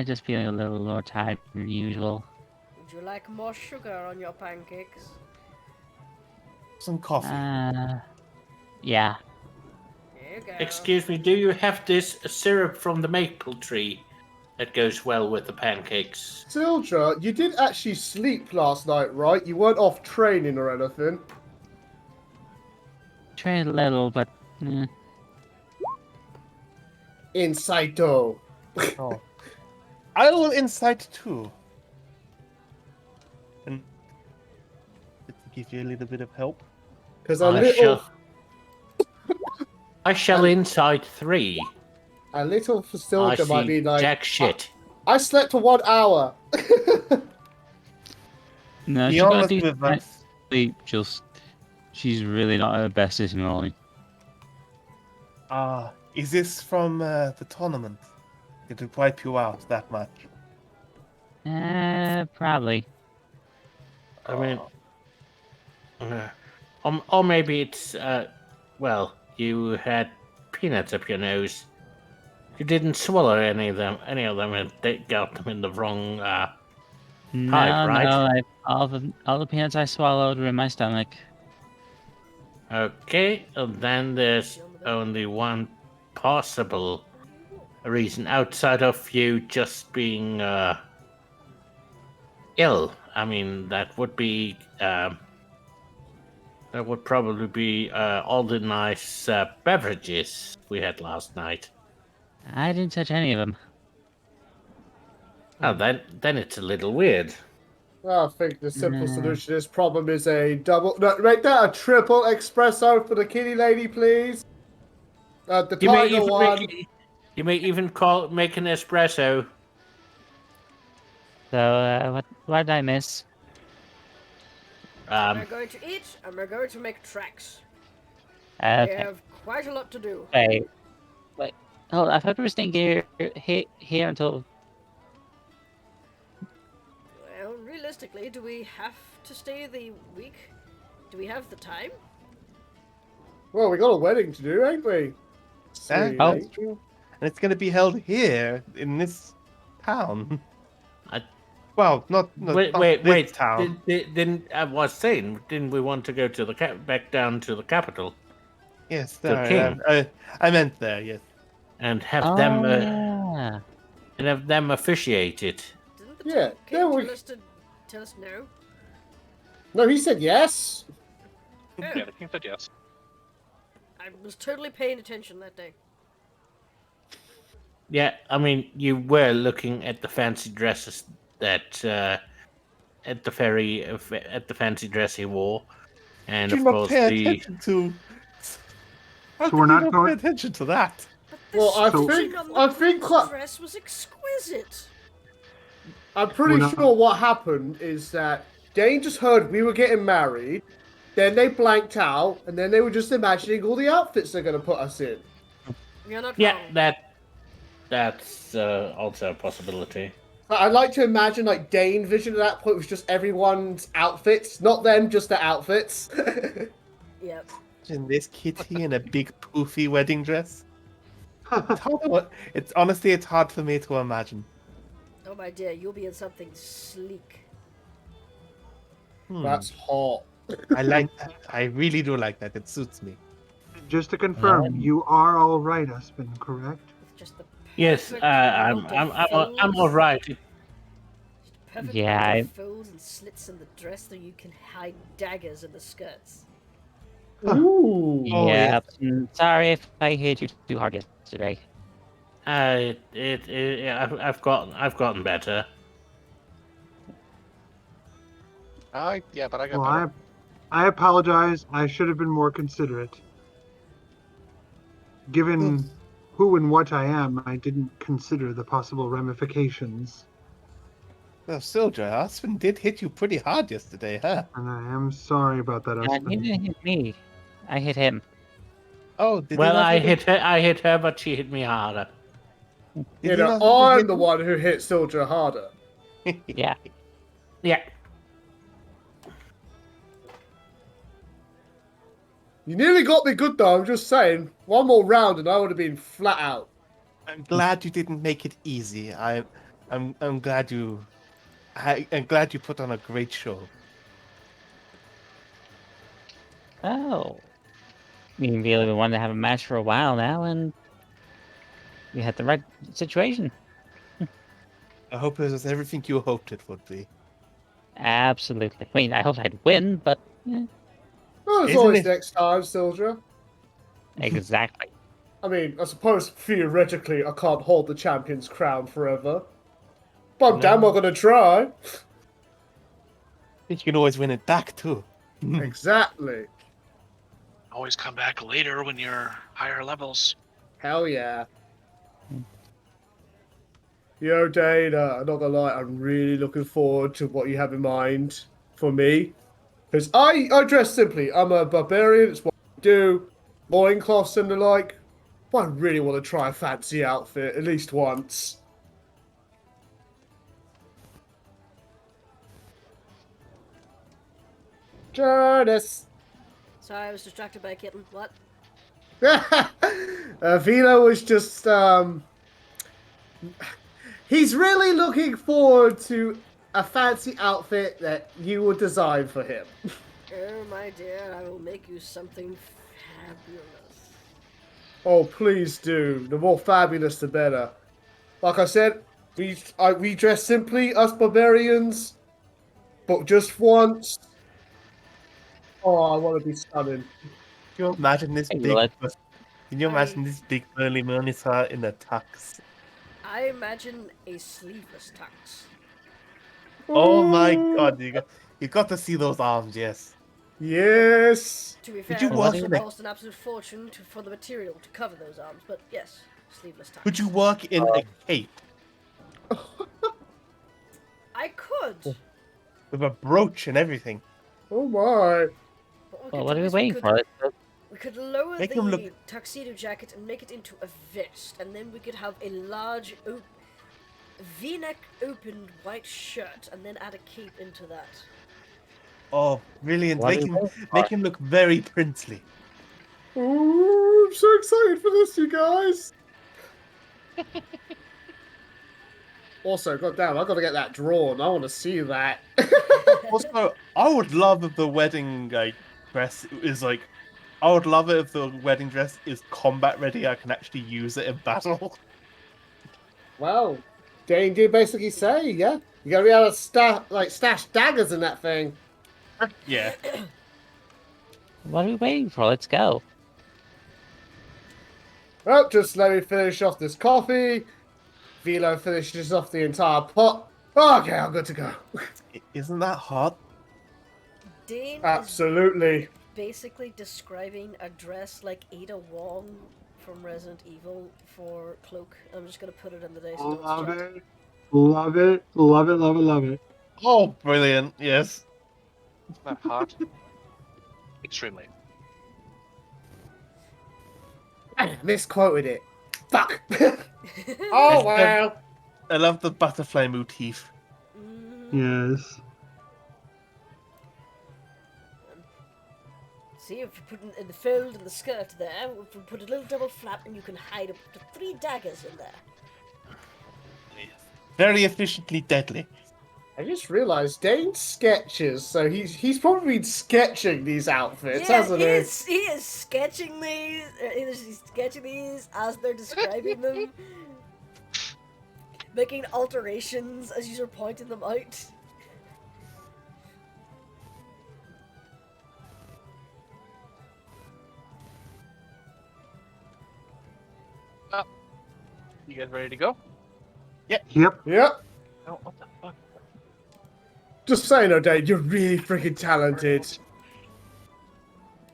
S7: Just feeling a little more tired than usual.
S1: Would you like more sugar on your pancakes?
S6: Some coffee.
S7: Yeah.
S1: Here you go.
S3: Excuse me, do you have this syrup from the maple tree that goes well with the pancakes?
S4: Syldra, you did actually sleep last night, right? You weren't off training or anything.
S7: Trained a little, but...
S4: Insight though.
S6: Oh. I will insight too. And to give you a little bit of help.
S4: Because
S3: I shall insight 3.
S4: A little for Syldra might be like
S3: jack shit.
S4: I slept for 1 hour.
S7: No,
S6: Be
S7: she got
S6: honest
S7: a
S6: with
S7: decent
S6: us.
S7: sleep, just She's really not her best this morning.
S6: Is this from the tournament? Did it wipe you out that much?
S7: Probably.
S3: I mean, or maybe it's well, you had peanuts up your nose. You didn't swallow any of them, and they got them in the wrong pipe,
S7: No,
S3: right?
S7: all the peanuts I swallowed were in my stomach.
S3: Okay, and then there's only one possible reason outside of you just being ill. I mean, that would probably be all the nice beverages we had last night.
S7: I didn't touch any of them.
S3: Oh, then it's a little weird.
S4: I think the simple solution to this problem is a double. No, make that a triple espresso for the kitty lady, please. The tiger one.
S3: You may even make an espresso.
S7: So, what did I miss?
S1: We're going to eat and we're going to make tracks. We
S7: Okay.
S1: have quite a lot to do.
S7: Wait. Hold on, I thought we were staying here until...
S1: Well, realistically, do we have to stay the week? Do we have the time?
S4: Well, we got a wedding to do, ain't we?
S6: That's
S4: Sweetie.
S6: true. And it's going to be held here in this town. Well, not
S3: Wait!
S6: this town.
S3: Didn't I was saying? Didn't we want to go to the back down to the capital
S6: Yes,
S3: the
S6: there.
S3: king.
S6: I meant there. Yes.
S3: and have
S7: yeah.
S3: them officiate it?
S1: Didn't the
S4: Yeah,
S1: king
S4: there we-
S1: tell us no?
S4: No, he said yes.
S2: Yeah, the king said yes.
S1: I was totally paying attention that day.
S3: Yeah, I mean, you were looking at the fancy dresses that at the fancy dress he wore, and
S6: Did
S3: of
S6: you not
S3: course
S6: pay
S3: the
S6: attention to? How
S5: So we're
S6: could you
S5: not
S6: not
S5: going-
S6: pay attention to that?
S1: But the
S4: Well, I
S1: stitching
S4: think-
S1: on the
S4: I think
S1: queen's
S4: quite-
S1: dress was exquisite.
S4: I'm pretty
S5: We're not-
S4: sure what happened is that Dane just heard we were getting married, then they blanked out, and then they were just imagining all the outfits they're going to put us in.
S1: You're not
S3: yeah
S1: wrong.
S3: that's also a possibility.
S4: I'd like to imagine like Dane vision at that point was just everyone's outfits, not them, just their outfits.
S1: Yep.
S6: In this kitty in a big poofy wedding dress. It's honestly, it's hard for me to imagine.
S1: Oh my dear, you'll be in something sleek.
S4: That's hot.
S6: I like that. I really do like that. It suits me.
S5: Just to confirm, you are all right, Uspon, correct?
S1: With just the
S3: Yes,
S1: perfect
S3: I'm
S1: amount of folds.
S3: all right.
S1: Perfect
S7: Yeah,
S1: amount
S7: I-
S1: of folds and slits in the dress so you can hide daggers in the skirts.
S4: Ooh.
S6: Oh,
S7: Yeah. Sorry if I hit you too hard yesterday.
S3: I've gotten better.
S2: Yeah, but I got
S5: Well,
S2: better.
S5: I apologize. I should have been more considerate. Given who and what I am, I didn't consider the possible ramifications,
S6: Well, Syldra, Uspon did hit you pretty hard yesterday, huh?
S5: and I am sorry about that,
S7: Yeah, he
S5: Uspon.
S7: didn't hit me. I hit him.
S6: Oh, did
S3: Well,
S6: he not
S3: I
S6: hit
S3: hit her, but she hit me harder.
S6: Did
S4: You
S6: he
S4: know,
S6: not
S4: I'm
S6: hit
S4: the
S6: you?
S4: one who hit Syldra harder.
S7: Yeah.
S3: Yeah.
S4: You nearly got me good though, I'm just saying. One more round and I would have been flat out.
S6: I'm glad you didn't make it easy. I'm glad I'm glad you put on a great show.
S7: Oh. Me and Vilo have been wanting to have a match for a while now, and we had the right situation.
S6: I hope it was everything you hoped it would be.
S7: Absolutely. I mean, I hope I'd win, but
S4: Well, there's
S6: Isn't
S4: always
S6: it-
S4: next time, Syldra.
S7: exactly.
S4: I mean, I suppose theoretically I can't hold the champion's crown forever. But I'm damn well gonna try.
S6: You can always win it back too.
S4: Exactly.
S2: Always come back later when you're higher levels.
S4: Hell yeah. Yo, Dane, I'm not gonna lie, I'm really looking forward to what you have in mind for me. Because I dress simply. I'm a barbarian. It's what I do. Loincloths and the like. But I really want to try a fancy outfit at least once. Jurnis.
S1: Sorry, I was distracted by a kitten. What?
S4: Vilo was just he's really looking forward to a fancy outfit that you would design for him.
S1: Oh, my dear, I will make you something fabulous.
S4: Oh, please do. The more fabulous, the better. Like I said, we dress simply, us barbarians, but just once. Oh, I want to be stunning.
S6: Can you imagine this
S7: Hey,
S6: big?
S7: let-
S6: Can you imagine this big burly Minotaur in a tux?
S1: I imagine a sleeveless tux.
S6: Oh my god, you got to see those arms, yes.
S4: Yes.
S1: To be
S6: Would
S1: fair,
S6: you
S1: it
S6: work
S1: also
S6: in a-
S1: cost an absolute fortune for the material to cover those arms, but yes, sleeveless tux.
S6: Would you work in a cape
S1: I could.
S6: with a brooch and everything?
S4: Oh my.
S1: What we
S7: Well,
S1: could
S7: what
S1: do
S7: are we
S1: is
S7: waiting for?
S1: we could lower
S6: Make
S1: the
S6: him look-
S1: tuxedo jacket and make it into a vest, and then we could have a large V-neck opened white shirt, and then add a cape into that.
S6: Oh, brilliant!
S7: What are we waiting
S6: Make
S7: for?
S6: him look very princely.
S4: Ooh, I'm so excited for this, you guys. Also, goddamn, I gotta get that drawn. I want to see that.
S6: Also, I would love if the wedding dress is like. I would love it if the wedding dress is combat ready. I can actually use it in battle.
S4: Well, Dane did basically say, yeah, you gotta be able to stash daggers in that thing.
S6: Yeah.
S7: What are we waiting for? Let's go.
S4: Well, just let me finish off this coffee. Vilo finishes off the entire pot. Okay, I'm good to go.
S6: Isn't that hot?
S1: Dane is
S4: Absolutely.
S1: basically describing a dress like Ada Wong from Resident Evil for Cloak. I'm just gonna put it in the Dice&Dolts
S5: Love
S1: chat.
S5: it. Love it. Love it. Love it. Love it.
S6: Oh, brilliant! Yes.
S2: Not hot. Extremely.
S4: I misquoted it. Fuck. Oh, well.
S6: I love the butterfly motif.
S5: Yes.
S1: See, if you put in the fold and the skirt there, if you put a little double flap, and you can hide up to 3 daggers in there.
S6: Very efficiently deadly.
S4: I just realised Dane sketches, so he's probably been sketching these outfits, hasn't he?
S1: He is sketching these. He's sketching these as they're describing them, making alterations as you're pointing them out.
S2: You guys ready to go?
S5: Yep.
S4: Yep.
S2: Oh, what the fuck?
S4: Just saying, no, Dane, you're really freaking talented.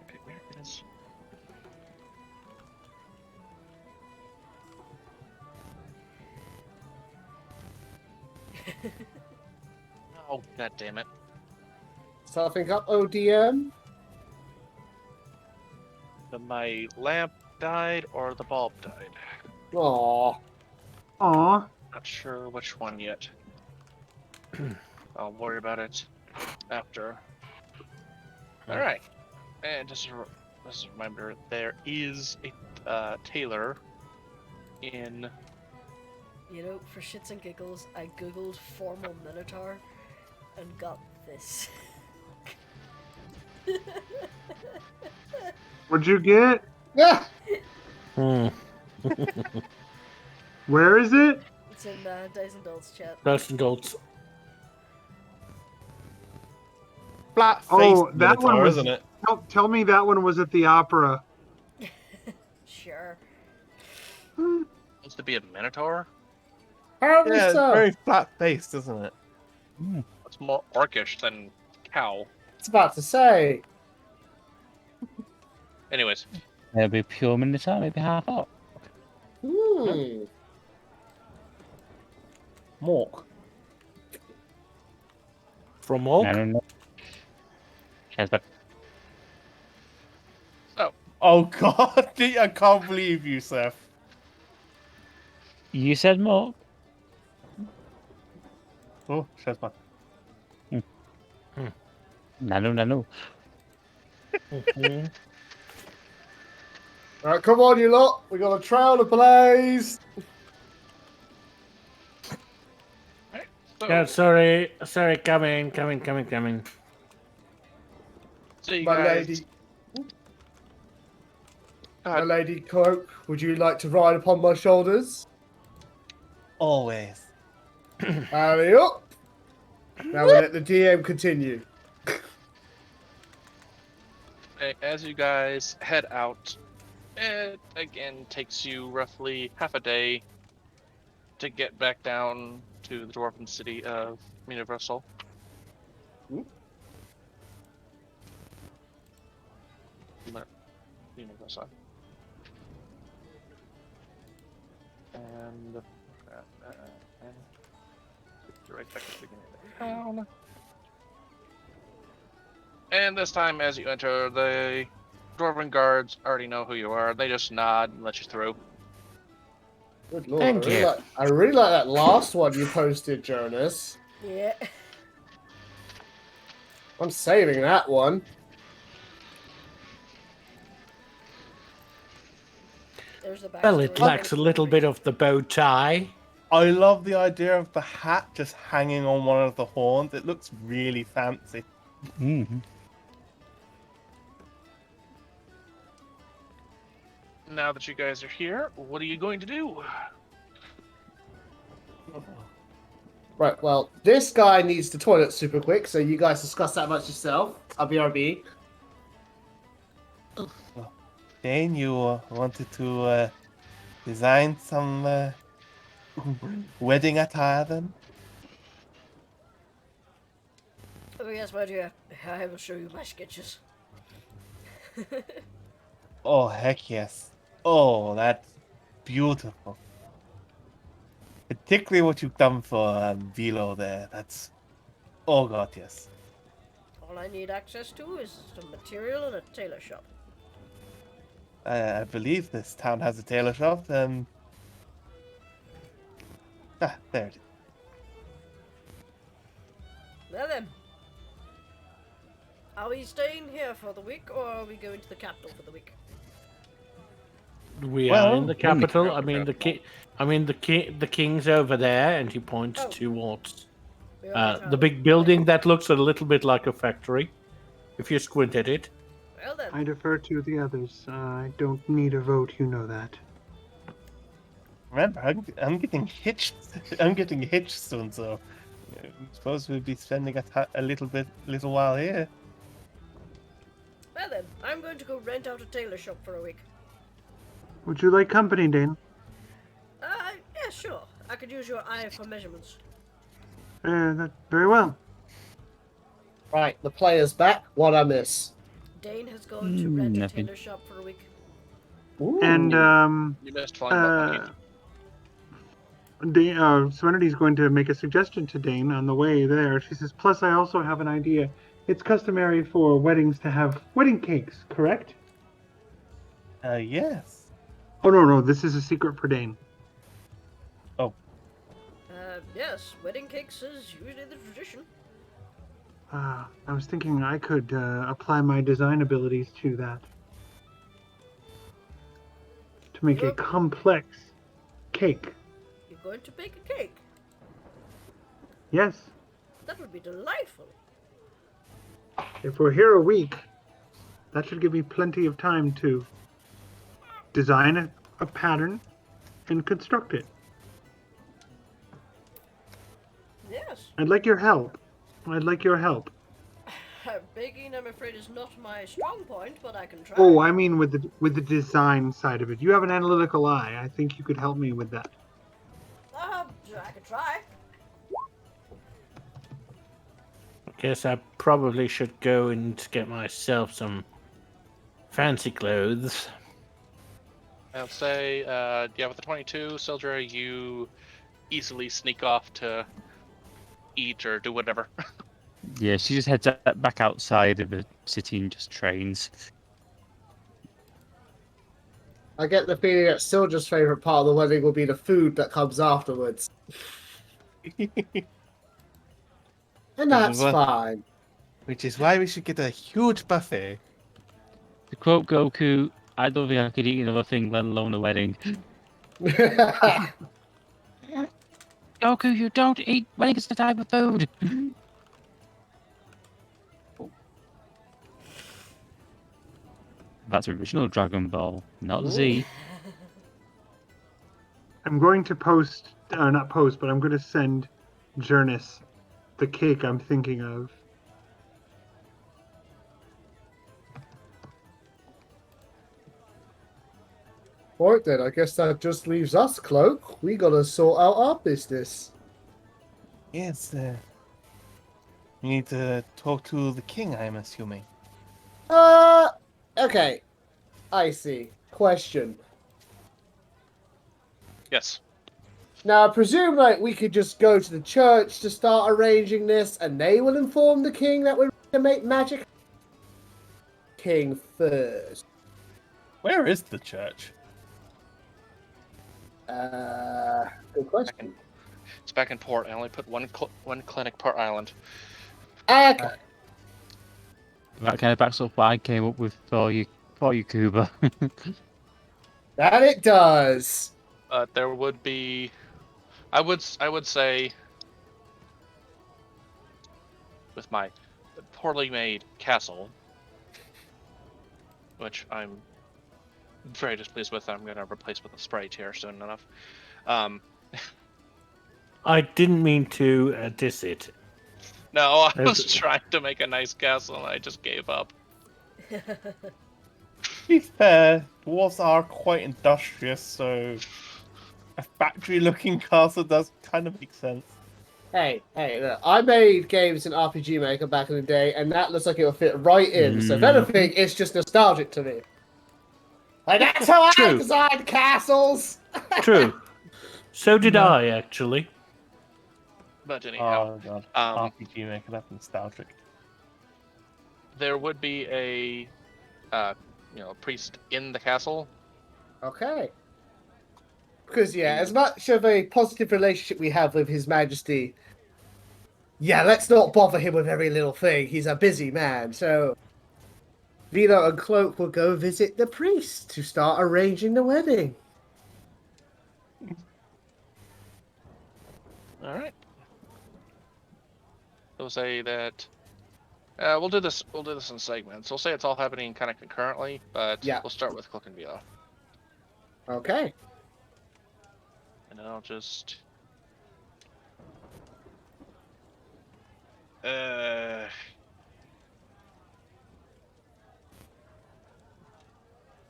S2: Okay, where is... Oh, god damn it.
S4: Something up, ODM?
S2: My lamp died or the bulb died.
S4: Aww.
S5: Aw.
S2: Not sure which one yet. I'll worry about it after. Alright. And just a reminder, there is a tailor in...
S1: You know, for shits and giggles, I googled formal Minotaur and got this.
S5: What'd you get?
S4: Yeah.
S5: Where is it?
S1: It's in Dice&Dolts chat.
S3: Dice&Dolts.
S6: Flat faced
S5: Oh, that
S6: Minotaur,
S5: one was.
S6: isn't it?
S5: Tell me that one was at the opera.
S1: Sure.
S2: Supposed to be a minotaur?
S4: Apparently
S6: Yeah, it's
S4: so.
S6: very flat faced, isn't it?
S2: It's more orcish than cow.
S4: It's about to say.
S2: Anyways,
S7: Maybe pure Minotaur, maybe half-orc.
S4: Hmm.
S6: Mork.
S3: From
S7: I
S3: Orc?
S7: don't know. Yes, but
S6: Oh god, I can't believe you, Seth.
S7: you said more.
S6: Oh, Shazma.
S7: No.
S3: Mhm.
S4: All right, come on, you lot. We got a trail to blaze.
S2: So,
S3: Yeah, sorry, coming.
S2: so you
S4: My
S2: guys.
S4: lady,
S2: Go
S4: my
S2: ahead.
S4: lady Cloak, would you like to ride upon my shoulders?
S6: Always.
S4: Hurry up. Now we let the DM continue.
S2: As you guys head out, it again takes you roughly half a day to get back down to the dwarven city of Universal. Universal. And right back at the beginning of the town. And this time, as you enter, the dwarven guards already know who you are. They just nod and let you through.
S4: Good lord,
S3: Thank you.
S4: I really like that last one you posted, Jurnis.
S1: Yeah.
S4: I'm saving that one.
S1: There's the backstory.
S3: Well, it lacks a little bit of the bow tie.
S6: I love the idea of the hat just hanging on one of the horns. It looks really fancy.
S7: Mm-hmm.
S2: Now that you guys are here, what are you going to do?
S4: Right, well, this guy needs to toilet super quick, so you guys discuss that much yourself. I'll BRB.
S6: Dane, you wanted to design some wedding attire then?
S1: Oh yes, my dear. I will show you my sketches.
S6: Oh, heck yes. Oh, that's beautiful. Particularly what you've done for Vilo there. That's... Oh god, yes.
S1: All I need access to is some material and a tailor shop.
S6: I believe this town has a tailor shop. There it is.
S1: Now then. Are we staying here for the week, or are we going to the capital for the week?
S3: We
S6: Well,
S3: are in the capital.
S2: I mean,
S3: the king's over there, and he points
S1: Oh.
S3: towards
S1: We already
S3: the
S1: have-
S3: big building that looks a little bit like a factory, if you squint at it.
S1: Well then.
S5: I defer to the others. I don't need a vote, you know that.
S6: Remember, I'm getting hitched. I'm getting hitched soon, so I suppose we'll be spending a little while here.
S1: Well then, I'm going to go rent out a tailor shop for a week.
S5: Would you like company, Dane?
S1: Yeah, sure. I could use your eye for measurements.
S5: That very well.
S4: Right, the player's back. What I miss?
S1: Dane has gone to rent a
S7: Nothing.
S1: tailor shop for a week.
S4: Ooh.
S5: And
S2: you missed flying about monkey.
S5: Serenity's going to make a suggestion to Dane on the way there. She says, "Plus, I also have an idea. It's customary for weddings to have wedding cakes, correct?"
S6: Yes.
S5: Oh no, this is a secret for Dane.
S1: Yes, wedding cakes is usually the tradition.
S5: I was thinking I could apply my design abilities to that. To make a
S1: Well-
S5: complex cake.
S1: You're going to bake a cake.
S5: Yes.
S1: That would be delightful.
S5: If we're here a week, that should give me plenty of time to design a pattern and construct it.
S1: Yes.
S5: I'd like your help.
S1: Baking, I'm afraid, is not my strong point, but I can try.
S5: Oh, I mean with the design side of it. You have an analytical eye. I think you could help me with that.
S1: I could try.
S3: Guess I probably should go and get myself some fancy clothes.
S2: I'll say, yeah, with the 22, Syldra, you easily sneak off to eat or do whatever.
S7: Yeah, she just heads back outside of it city and just trains.
S4: I get the feeling that Syldra's favourite part of the wedding will be the food that comes afterwards. And that's fine.
S6: Which is why we should get a huge buffet.
S7: To quote Goku, I don't think I could eat another thing, let alone a wedding. Goku, you don't eat weddings the type of food. That's original Dragon Ball, not Z.
S5: I'm going to post, not post, but I'm going to send Jurnis the cake I'm thinking of.
S4: Right then, I guess that just leaves us, Cloak. We gotta sort out our business.
S6: Yes, we need to talk to the king, I'm assuming.
S4: Okay. Icey. Question.
S2: Yes.
S4: Now, I presume, like, we could just go to the church to start arranging this, and they will inform the king that we're to make magic. King first.
S6: Where is the church?
S4: Good question.
S2: It's back in port. I only put one clinic per island.
S4: Okay.
S7: That kind of backs up what I came up with for you, Kubur.
S4: That it does.
S2: There would be, I would say, with my poorly made castle, which I'm very displeased with. I'm going to replace with a spray tier soon enough.
S3: I didn't mean to diss it.
S2: No, I was trying to make a nice castle and I just gave up.
S6: To be fair, dwarves are quite industrious, so a factory-looking castle does kind of make sense.
S4: Hey, look, I made games in RPG Maker back in the day, and that looks like it'll fit right in. So if anything, it's just nostalgic to me. Like, that's how I designed castles!
S3: True. So did I, actually.
S2: But anyhow,
S6: Oh god, RPG Maker, that's nostalgic.
S2: there would be a priest in the castle.
S4: Okay. Because, yeah, as much of a positive relationship we have with His Majesty, yeah, let's not bother him with every little thing. He's a busy man, so Vilo and Cloak will go visit the priest to start arranging the wedding.
S2: All right. We'll say that we'll do this in segments. We'll say it's all happening kind of concurrently, but we'll start with Cloak and Vilo.
S4: Okay.
S2: And I'll just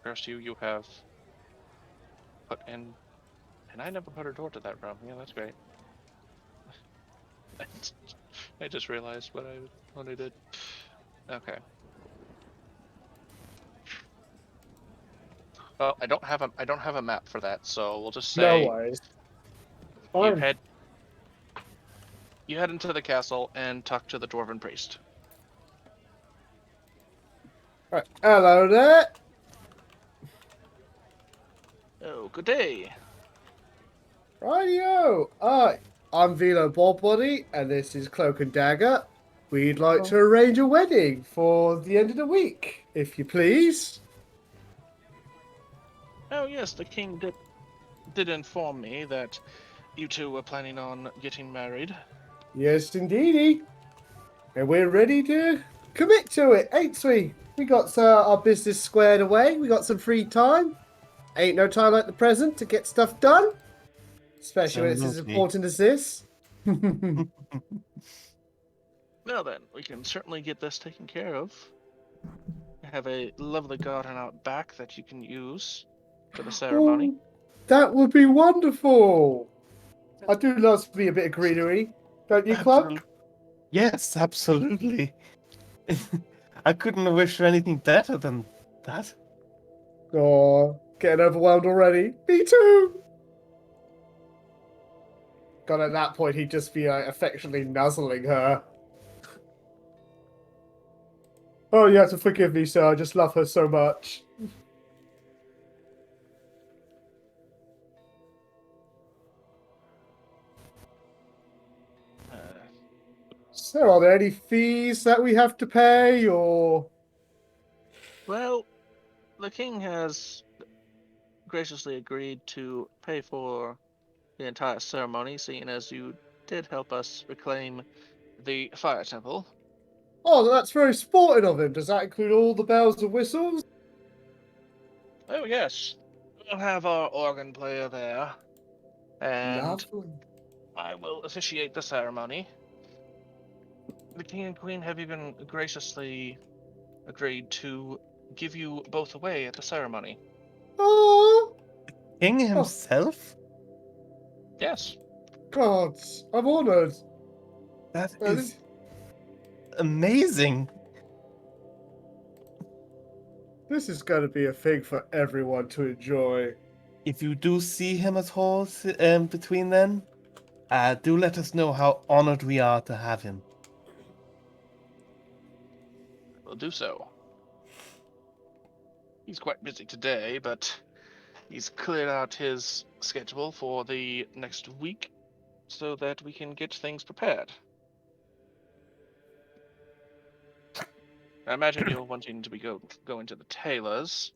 S2: first you have put in, and I never put a door to that room. Yeah, that's great. I just realized what I did. Okay. Well, I don't have a map for that, so we'll just say
S4: No worries.
S2: you head into the castle and talk to the dwarven priest.
S4: Right. Hello there.
S2: Oh, good day.
S4: Rightio. I'm Vilo Boldbody, and this is Cloak-and-Dagger. We'd like to arrange a wedding for the end of the week, if you please.
S2: Oh yes, the king did inform me that you two were planning on getting married.
S4: Yes, indeedy. And we're ready to commit to it, ain't we? We got our business squared away. We got some free time. Ain't no time like the present to get stuff done. Especially when it's as important as this.
S2: Well then, we can certainly get this taken care of. I have a lovely garden out back that you can use for the ceremony.
S4: Oh, that would be wonderful. I do love to be a bit of greenery. Don't you, Cloak?
S6: Yes, absolutely. I couldn't wish for anything better than that.
S4: Oh, getting overwhelmed already. Me too. God, at that point, he'd just be affectionately nuzzling her. Oh, you have to forgive me, sir. I just love her so much. So, are there any fees that we have to pay, or?
S2: Well, the king has graciously agreed to pay for the entire ceremony, seeing as you did help us reclaim the fire temple.
S4: Oh, that's very sporting of him. Does that include all the bells and whistles?
S2: Oh yes, we'll have our organ player there, and
S4: Lovely.
S2: I will officiate the ceremony. The king and queen have even graciously agreed to give you both away at the ceremony.
S4: Oh,
S6: King himself?
S2: Yes.
S4: God, I'm honored.
S6: That
S4: Uh,
S6: is amazing.
S4: This is going to be a thing for everyone to enjoy.
S6: If you do see him at all between then, do let us know how honored we are to have him.
S2: We'll do so. He's quite busy today, but he's cleared out his schedule for the next week so that we can get things prepared. I imagine you're wanting to be going to the tailor's.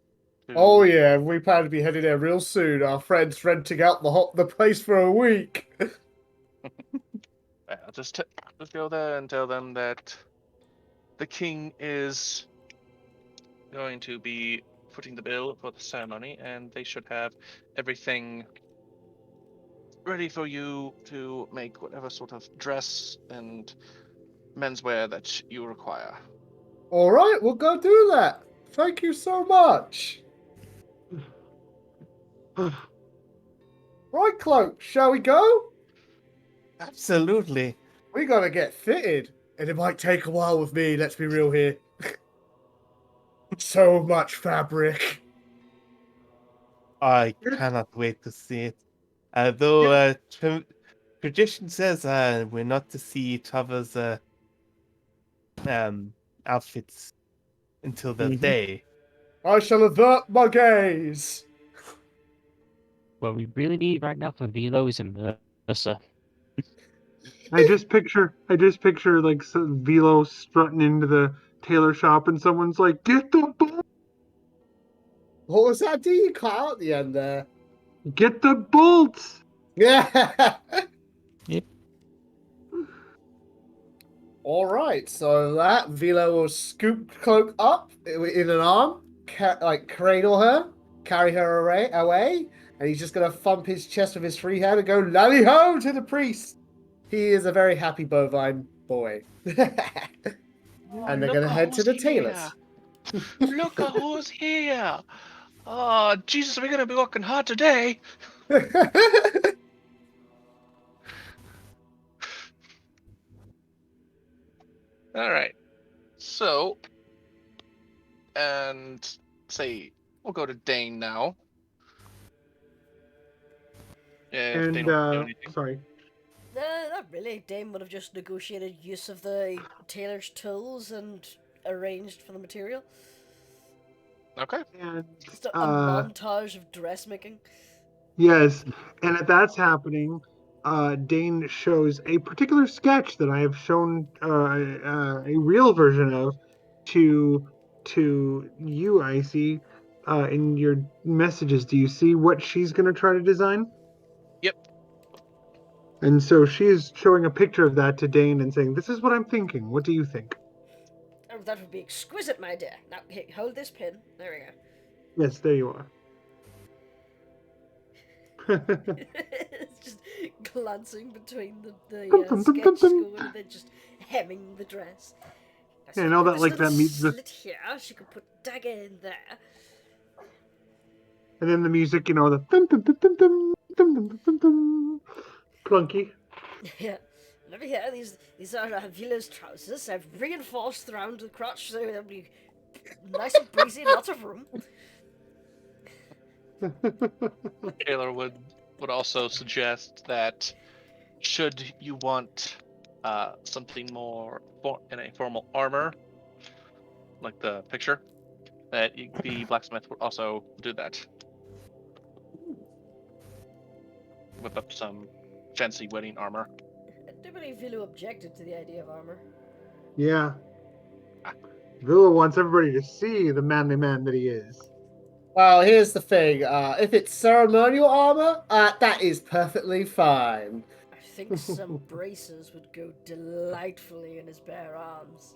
S4: Oh yeah, we plan to be heading there real soon. Our friend's renting out the place for a week.
S2: Well, just go there and tell them that the king is going to be footing the bill for the ceremony, and they should have everything ready for you to make whatever sort of dress and menswear that you require.
S4: All right, we'll go do that. Thank you so much. Right, Cloak, shall we go?
S6: Absolutely.
S4: We gotta get fitted, and it might take a while with me. Let's be real here. So much fabric.
S6: I cannot wait to see it. Though tradition says we're not to see each other's outfits until the day.
S4: I shall avert my gaze.
S7: What we really need right now for Vilo is a mercer.
S5: I just picture like Vilo strutting into the tailor shop, and someone's like, "Get the
S4: What was that? Do you cut out the end there?
S5: get the bolts."
S4: Yeah.
S7: Yep.
S4: All right. So that Vilo will scoop Cloak up in an arm, like cradle her, carry her away, and he's just gonna thump his chest with his free hand and go lally ho to the priest. He is a very happy bovine boy. And they're gonna head to the tailors.
S2: Look at who's here! Oh, Jesus, we're gonna be working hard today. All right. So, and say we'll go to Dane now. If Dane wants to do anything.
S5: Sorry.
S1: Not really. Dame would have just negotiated use of the tailor's tools and arranged for the material.
S2: Okay.
S5: And
S1: Just a montage of dressmaking.
S5: yes, and if that's happening, Dane shows a particular sketch that I have shown a real version of to you, Icey, in your messages. Do you see what she's going to try to design?
S2: Yep.
S5: And so she's showing a picture of that to Dane and saying, "This is what I'm thinking. What do you think?"
S1: Oh, that would be exquisite, my dear. Now, here, hold this pin. There we go.
S5: Yes, there you are.
S1: It's just glancing between the
S5: Dum, dum, dum, dum,
S1: sketch
S5: dum.
S1: going and then just hemming the dress.
S5: Yeah, and all that,
S1: This
S5: like,
S1: little
S5: that meets the-
S1: slit here. She could put dagger in there.
S5: And then the music, the dum dum dum dum dum dum dum dum dum, clunky.
S1: Yeah. And over here, these are Vilo's trousers. I've reinforced around the crotch so they'll be nice and breezy, lots of room.
S2: Taylor would also suggest that should you want something more in a formal armor, like the picture, that the blacksmith would also do that. Whip up some fancy wedding armor.
S1: I do believe Vilo objected to the idea of armor.
S5: Yeah. Villa wants everybody to see the manly man that he is.
S4: Well, here's the thing. If it's ceremonial armor, that is perfectly fine.
S1: I think some braces would go delightfully in his bare arms.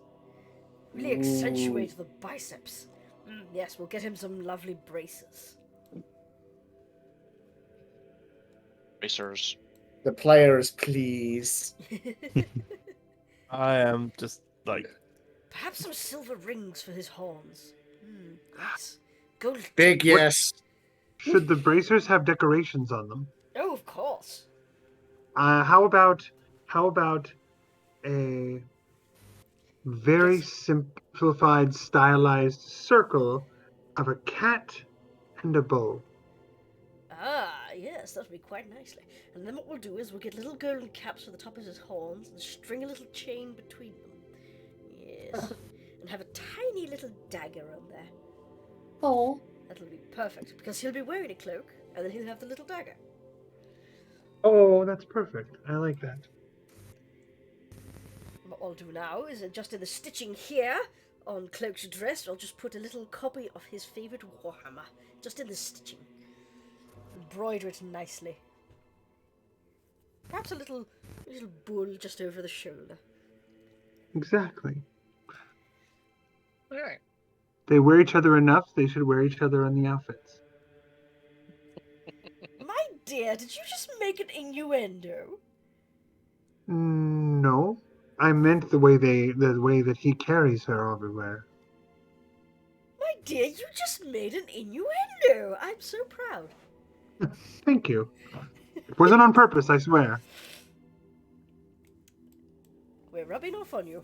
S1: Really accentuate the biceps. Yes, we'll get him some lovely braces.
S2: Racers.
S4: The players, please.
S6: I am just like
S1: Perhaps some silver rings for his horns. Yes. Gold.
S4: Big yes.
S5: Should the bracers have decorations on them?
S1: Oh, of course.
S5: How about a very simplified, stylized circle of a cat and a bow?
S1: Ah, yes, that'll be quite nicely. And then what we'll do is we'll get little golden caps for the top of his horns and string a little chain between them. Yes. And have a tiny little dagger on there.
S4: Oh.
S1: That'll be perfect, because he'll be wearing a cloak, and then he'll have the little dagger.
S5: Oh, that's perfect. I like that.
S1: What I'll do now is just in the stitching here on Cloak's dress, I'll just put a little copy of his favourite warhammer, just in the stitching. Embroider it nicely. Perhaps a little bull just over the shoulder.
S5: Exactly.
S2: Alright.
S5: They wear each other enough, they should wear each other on the outfits.
S1: My dear, did you just make an innuendo?
S5: No. I meant the way that he carries her everywhere.
S1: My dear, you just made an innuendo! I'm so proud.
S5: Thank you. It wasn't on purpose, I swear.
S1: We're rubbing off on you.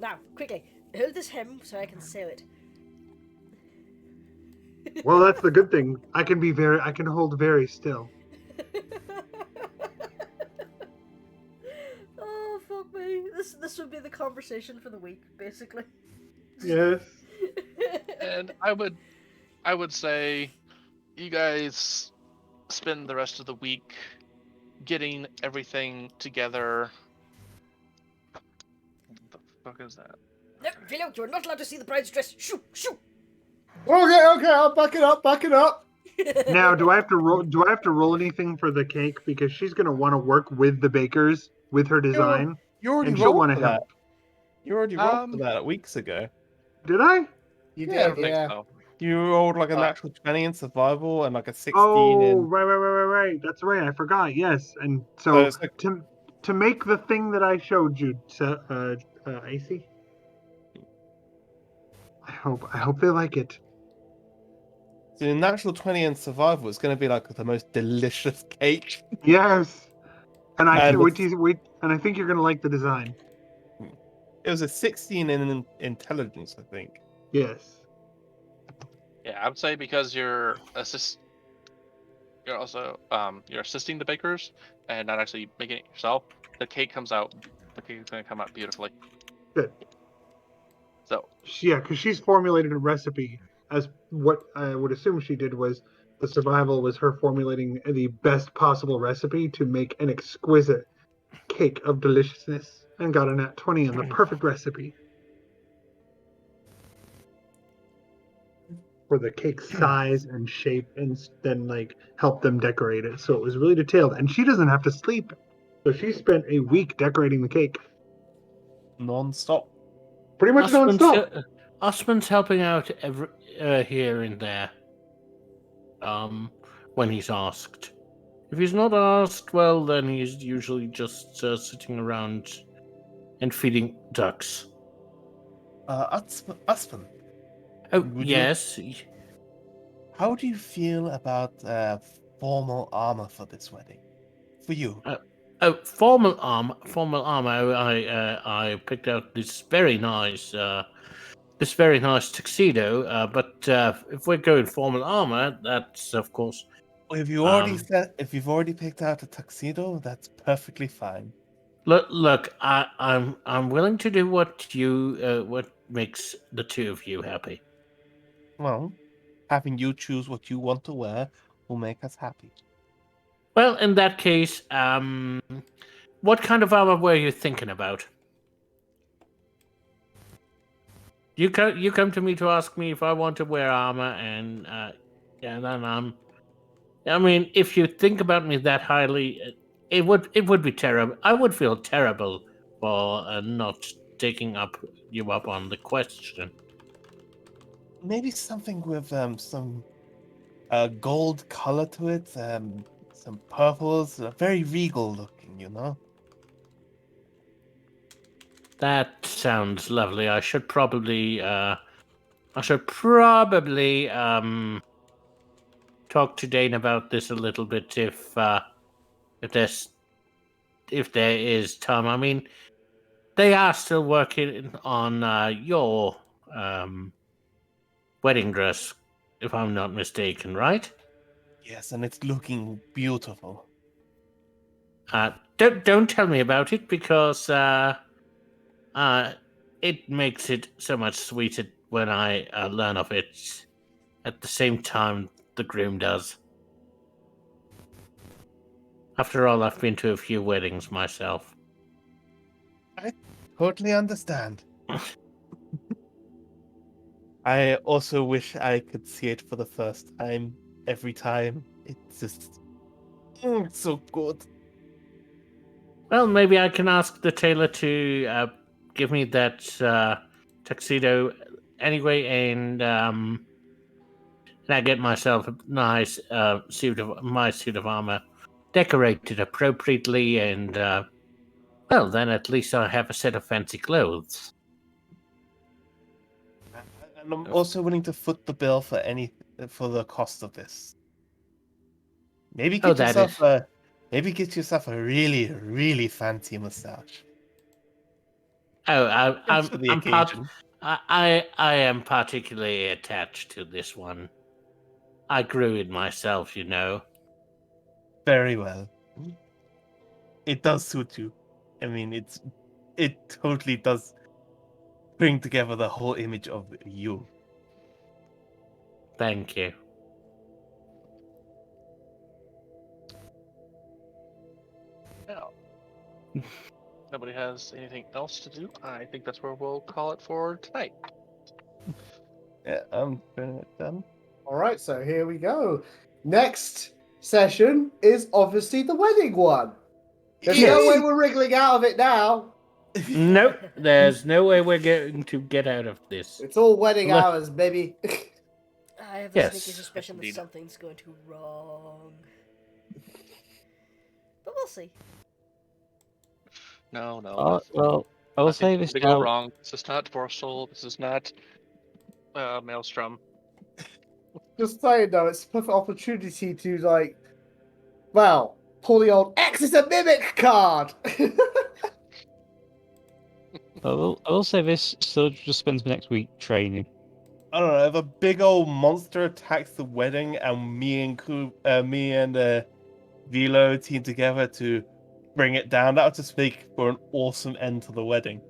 S1: Now, quickly, hold this hem so I can sew it.
S5: Well, that's the good thing. I can hold very still.
S1: Oh, fuck me. This would be the conversation for the week, basically.
S5: Yes.
S2: And I would say you guys spend the rest of the week getting everything together. What the fuck is that?
S1: No, Vilo, you're not allowed to see the bride's dress. Shoo, shoo.
S4: Okay, I'll back it up.
S5: Now, do I have to roll anything for the cake, because she's gonna want to work with the bakers with her design,
S6: you already
S5: and she'll
S6: rolled
S5: want
S6: for
S5: to
S6: that.
S5: help.
S6: You already rolled for that weeks ago.
S5: Did I?
S4: You
S6: Yeah,
S4: did, yeah.
S2: So.
S6: You rolled like a natural 20 in survival and like a 16
S5: Oh,
S6: in.
S5: right. That's right. I forgot. Yes, and
S6: So
S5: so
S6: it's like-
S5: to make the thing that I showed you, Icey. I hope they like it.
S6: So in natural 20 in survival, it's going to be like the most delicious cake.
S5: Yes, and I
S6: And
S5: and I think you're gonna like the design.
S6: It was a 16 in intelligence, I think.
S5: Yes.
S2: Yeah, I would say because you're also you're assisting the bakers and not actually making it yourself. The cake is going to come out beautifully.
S5: Good.
S2: So
S5: Yeah, because she's formulated a recipe. As what I would assume she did was the survival was her formulating the best possible recipe to make an exquisite cake of deliciousness, and got a nat 20 on the perfect recipe for the cake size and shape, and then like help them decorate it. So it was really detailed, and she doesn't have to sleep. So she spent a week decorating the cake,
S6: Non-stop.
S5: pretty much nonstop.
S3: Uspon's helping out here and there. When he's asked. If he's not asked, well, then he's usually just sitting around and feeding ducks.
S6: Uspon,
S3: Oh, yes.
S6: how do you feel about formal armor for this wedding? For you?
S3: Oh, formal armor. I picked out this very nice tuxedo. But if we're going formal armor, that's of course.
S6: If you've already picked out a tuxedo, that's perfectly fine.
S3: Look, I'm willing to do what makes the two of you happy.
S6: Well, having you choose what you want to wear will make us happy.
S3: Well, in that case, what kind of armor were you thinking about? You come to me to ask me if I want to wear armor, and then I mean, if you think about me that highly, it would be terrible. I would feel terrible for not taking you up on the question.
S6: Maybe something with some gold color to it, some purples, very regal looking, you know?
S3: That sounds lovely. I should probably talk to Dane about this a little bit if there is time. I mean, they are still working on your wedding dress, if I'm not mistaken, right?
S6: Yes, and it's looking beautiful.
S3: Don't tell me about it, because it makes it so much sweeter when I learn of it at the same time the groom does. After all, I've been to a few weddings myself.
S6: I totally understand. I also wish I could see it for the first time every time. It's just so good.
S3: Well, maybe I can ask the tailor to give me that tuxedo anyway, and I get myself a nice suit of armor, decorated appropriately, and well, then at least I have a set of fancy clothes.
S6: And I'm also willing to foot the bill for the cost of this. Maybe get yourself a really, really fancy mustache.
S3: Oh,
S6: Just for the occasion.
S3: I am particularly attached to this one. I grew it myself, you know.
S6: Very well. It does suit you. I mean, it totally does bring together the whole image of you.
S3: Thank you.
S2: Now, nobody has anything else to do. I think that's where we'll call it for tonight.
S6: Yeah, I'm done.
S4: All right, so here we go. Next session is obviously the wedding one. There's no way we're wriggling out of it now.
S3: Nope, there's no way we're going to get out of this.
S4: It's all wedding
S3: Look.
S4: hours, baby.
S1: I have a
S3: Yes.
S1: sneaky suspicion that
S2: Indeed.
S1: something's going to wrong. But we'll see.
S2: No.
S7: Well, I will say this
S2: to go
S7: now.
S2: wrong. This is not Borstal. This is not Maelstrom.
S4: Just saying though, it's a perfect opportunity to pull the old X is a mimic card.
S7: I will say this. So just spends the next week training.
S6: I don't know, if a big old monster attacks the wedding and me and Vilo team together to bring it down, that would just make for an awesome end to the wedding.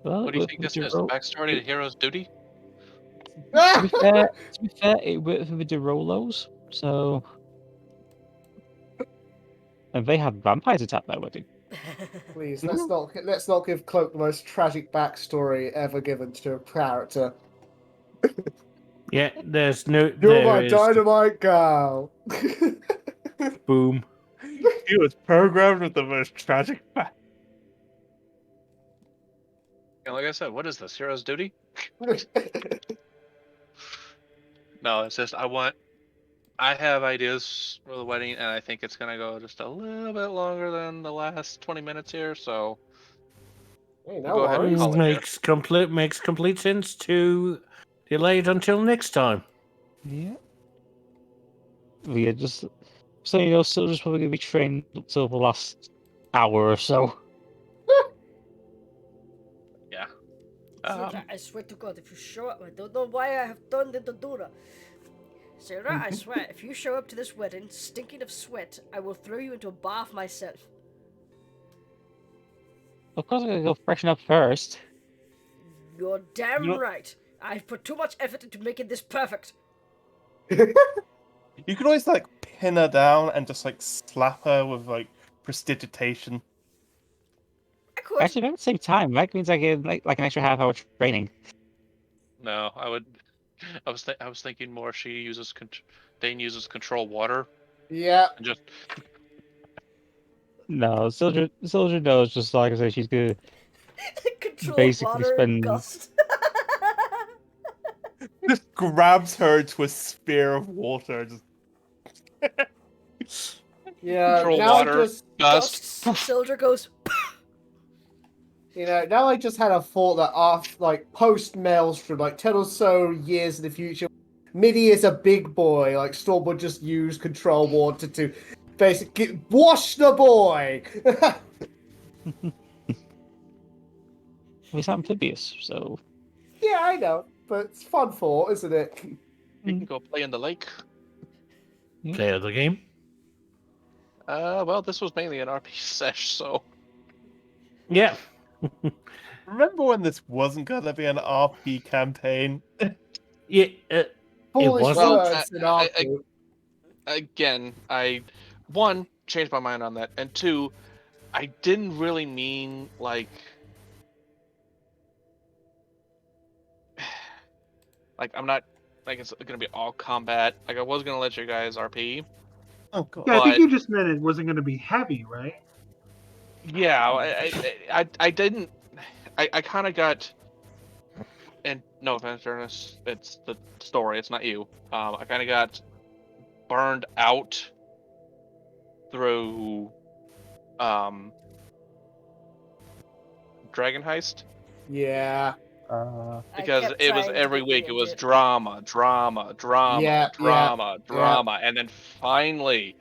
S7: Well,
S2: What do you think this is? The backstory to Hero's Duty?
S7: To be fair, it worked for the Devillos, so and they had vampires attack their wedding.
S4: Please, let's not give Cloak the most tragic backstory ever given to a character.
S3: Yeah, there's no.
S4: You're
S3: there
S4: my
S3: is-
S4: dynamite gal.
S3: Boom.
S6: He was programmed with the most tragic fact.
S2: And like I said, what is this? Hero's Duty? No, it's just I have ideas for the wedding, and I think it's gonna go just a little bit longer than the last 20 minutes here. So
S4: Hey,
S2: We'll go ahead and
S4: worries.
S2: call it here.
S3: Makes complete sense to delay it until next time.
S7: Yeah. Yeah, just so you know, Syldra's probably gonna be trained up till the last hour or so.
S2: yeah.
S1: Syldra, I swear to God, if you show up, I don't know why I have turned into Dura. Syldra, I swear, if you show up to this wedding stinking of sweat, I will throw you into a bath myself.
S7: Of course, I gotta go freshen up first.
S1: You're damn
S6: You know-
S1: right. I've put too much effort into making this perfect.
S6: You could always like pin her down and just like slap her with like prestidigitation.
S1: I could.
S7: Actually, that would save time. That means I get like an extra half-hour training.
S2: No, I would. I was thinking more. Dane uses control water
S4: Yeah.
S2: and just
S7: No, Syldra knows. Just like I say, she's good.
S1: Control
S7: Basically
S1: water and
S7: spend-
S1: gust.
S6: Just grabs her to a spear of water. Just
S4: Yeah.
S2: control
S4: Now
S2: water,
S4: I just,
S2: gust.
S1: Syldra goes.
S4: now I just had a thought that after, like, post Maelstrom, like 10 or so years in the future, Midi is a big boy. Like, Storm would just use control water to basically wash the boy.
S7: He's amphibious, so
S4: Yeah, I know, but it's fun thought, isn't it?
S2: You can go play in the lake.
S3: Play of the game.
S2: Well, this was mainly an RP sesh, so
S3: Yeah.
S6: remember when this wasn't gonna be an RP campaign?
S3: Yeah.
S4: Foolish
S3: wasn't?
S4: words in our
S2: I-
S4: group.
S2: again, I one changed my mind on that, and two, I didn't really mean like I'm not like it's gonna be all combat. Like I was gonna let you guys RP.
S6: Oh god.
S5: Yeah, I think
S2: But-
S5: you just meant it wasn't going to be heavy, right?
S2: Yeah, I didn't. I kind of got. And no offense, Jurnis, it's the story. It's not you. I kind of got burned out through Dragon Heist
S4: Yeah.
S1: I
S2: because
S1: kept
S2: it was
S1: trying to
S2: every
S1: get you
S2: week. It was
S1: into
S2: drama,
S4: Yeah,
S2: drama, and then finally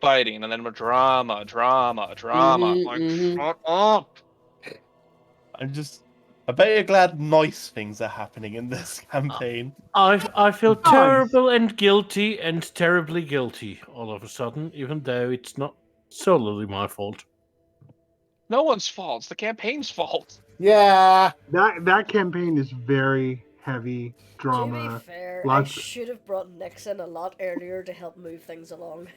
S2: fighting, and then drama. Like, shut up.
S6: I bet you're glad nice things are happening in this campaign.
S3: I feel
S5: Nice.
S3: terrible and guilty and terribly guilty all of a sudden, even though it's not solely my fault.
S2: No one's fault. It's the campaign's fault.
S4: Yeah.
S5: That campaign is very heavy
S1: To be
S5: drama.
S1: fair, I
S5: lots-
S1: should have brought Nix in a lot earlier to help move things along.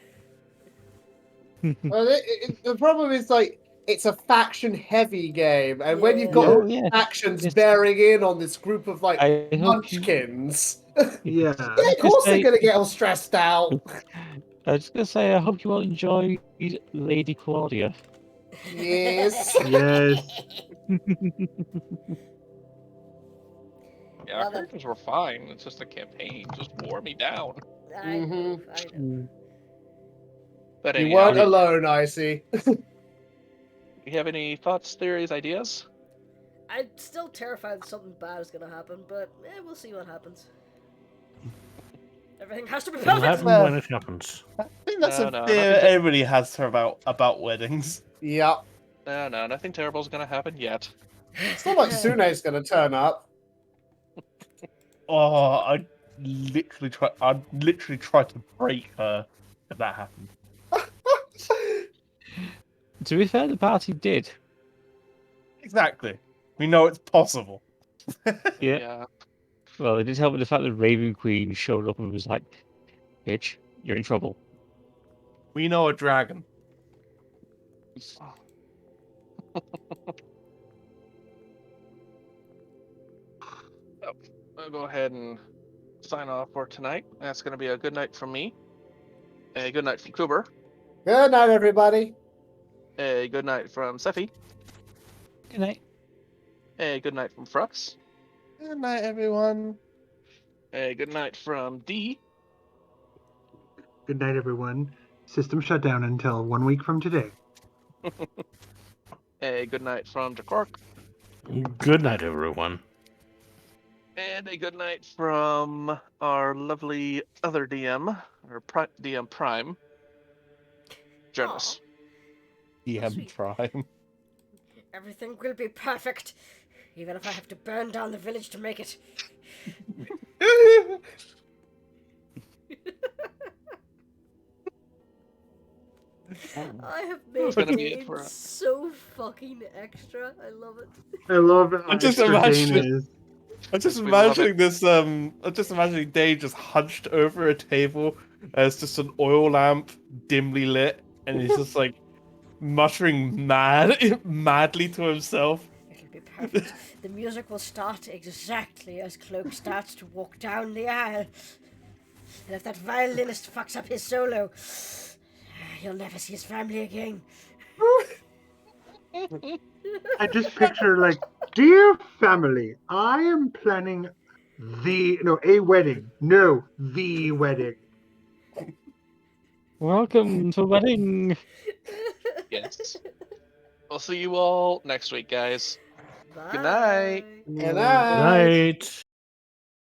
S4: Well, the problem is, like, it's a faction-heavy game, and when you've got
S1: Yeah.
S7: Oh, yeah.
S4: factions
S7: Yes.
S4: bearing in on this group of, like,
S7: I hope you.
S4: munchkins,
S5: Yeah.
S4: yeah, of course they're gonna get all stressed out.
S7: I was gonna say, I hope you all enjoy Lady Claudia.
S4: Yes.
S5: Yes.
S2: Yeah,
S1: Well,
S2: our
S1: then.
S2: characters were fine. It's just the campaign just wore me down.
S1: I know, I know.
S2: But
S4: You
S2: anyhow,
S4: weren't alone, Icey.
S2: you have any thoughts, theories, ideas?
S1: I'm still terrified that something bad is gonna happen, but we'll see what happens. Everything has to be
S3: It'll
S1: perfect!
S3: happen when it happens.
S6: I think that's
S2: No,
S6: a
S2: no,
S6: fear
S2: nothing-
S6: everybody has about weddings.
S4: Yep.
S2: No, nothing terrible is gonna happen yet.
S4: It's not like Sune's gonna turn up.
S6: Oh, I'd literally try to break her if that happened.
S7: To be fair, the party did.
S6: Exactly. We know it's possible.
S7: Yeah.
S2: Yeah.
S7: Well, it did help with the fact that Raven Queen showed up and was like, "Bitch, you're in trouble."
S6: We know a dragon.
S2: I'll go ahead and sign off for tonight. That's gonna be a good night from me. A good night from Kubur.
S4: Good night, everybody.
S2: A good night from Sephi.
S7: Good night.
S2: A good night from Frux.
S6: Good night, everyone.
S2: A good night from D.
S5: Good night, everyone. System shut down until 1 week from today.
S2: A good night from Derkork.
S3: Good night, everyone.
S2: And a good night from our lovely other DM, or DM Prime, Jurnis.
S6: DM
S1: Sweet.
S6: Prime.
S1: Everything will be perfect, even if I have to burn down the village to make it. I have made
S2: gonna be it
S1: Dane
S2: for us.
S1: so fucking extra. I love it.
S5: I love how
S6: I'm just
S5: extra Dane
S6: imagining-
S5: is.
S6: I'm just
S2: We love
S6: imagining this. I'm just imagining Dave just hunched over a table as just an oil lamp dimly lit, and he's just like muttering madly to himself.
S1: It'll be perfect. The music will start exactly as Cloak starts to walk down the aisle. And if that violinist fucks up his solo, he'll never see his family again.
S5: I just picture like, dear family, I am planning a wedding. No, the wedding.
S7: Welcome to wedding.
S2: Yes. We'll see you all next week, guys.
S1: Bye.
S2: Good night.
S4: Good
S3: Right.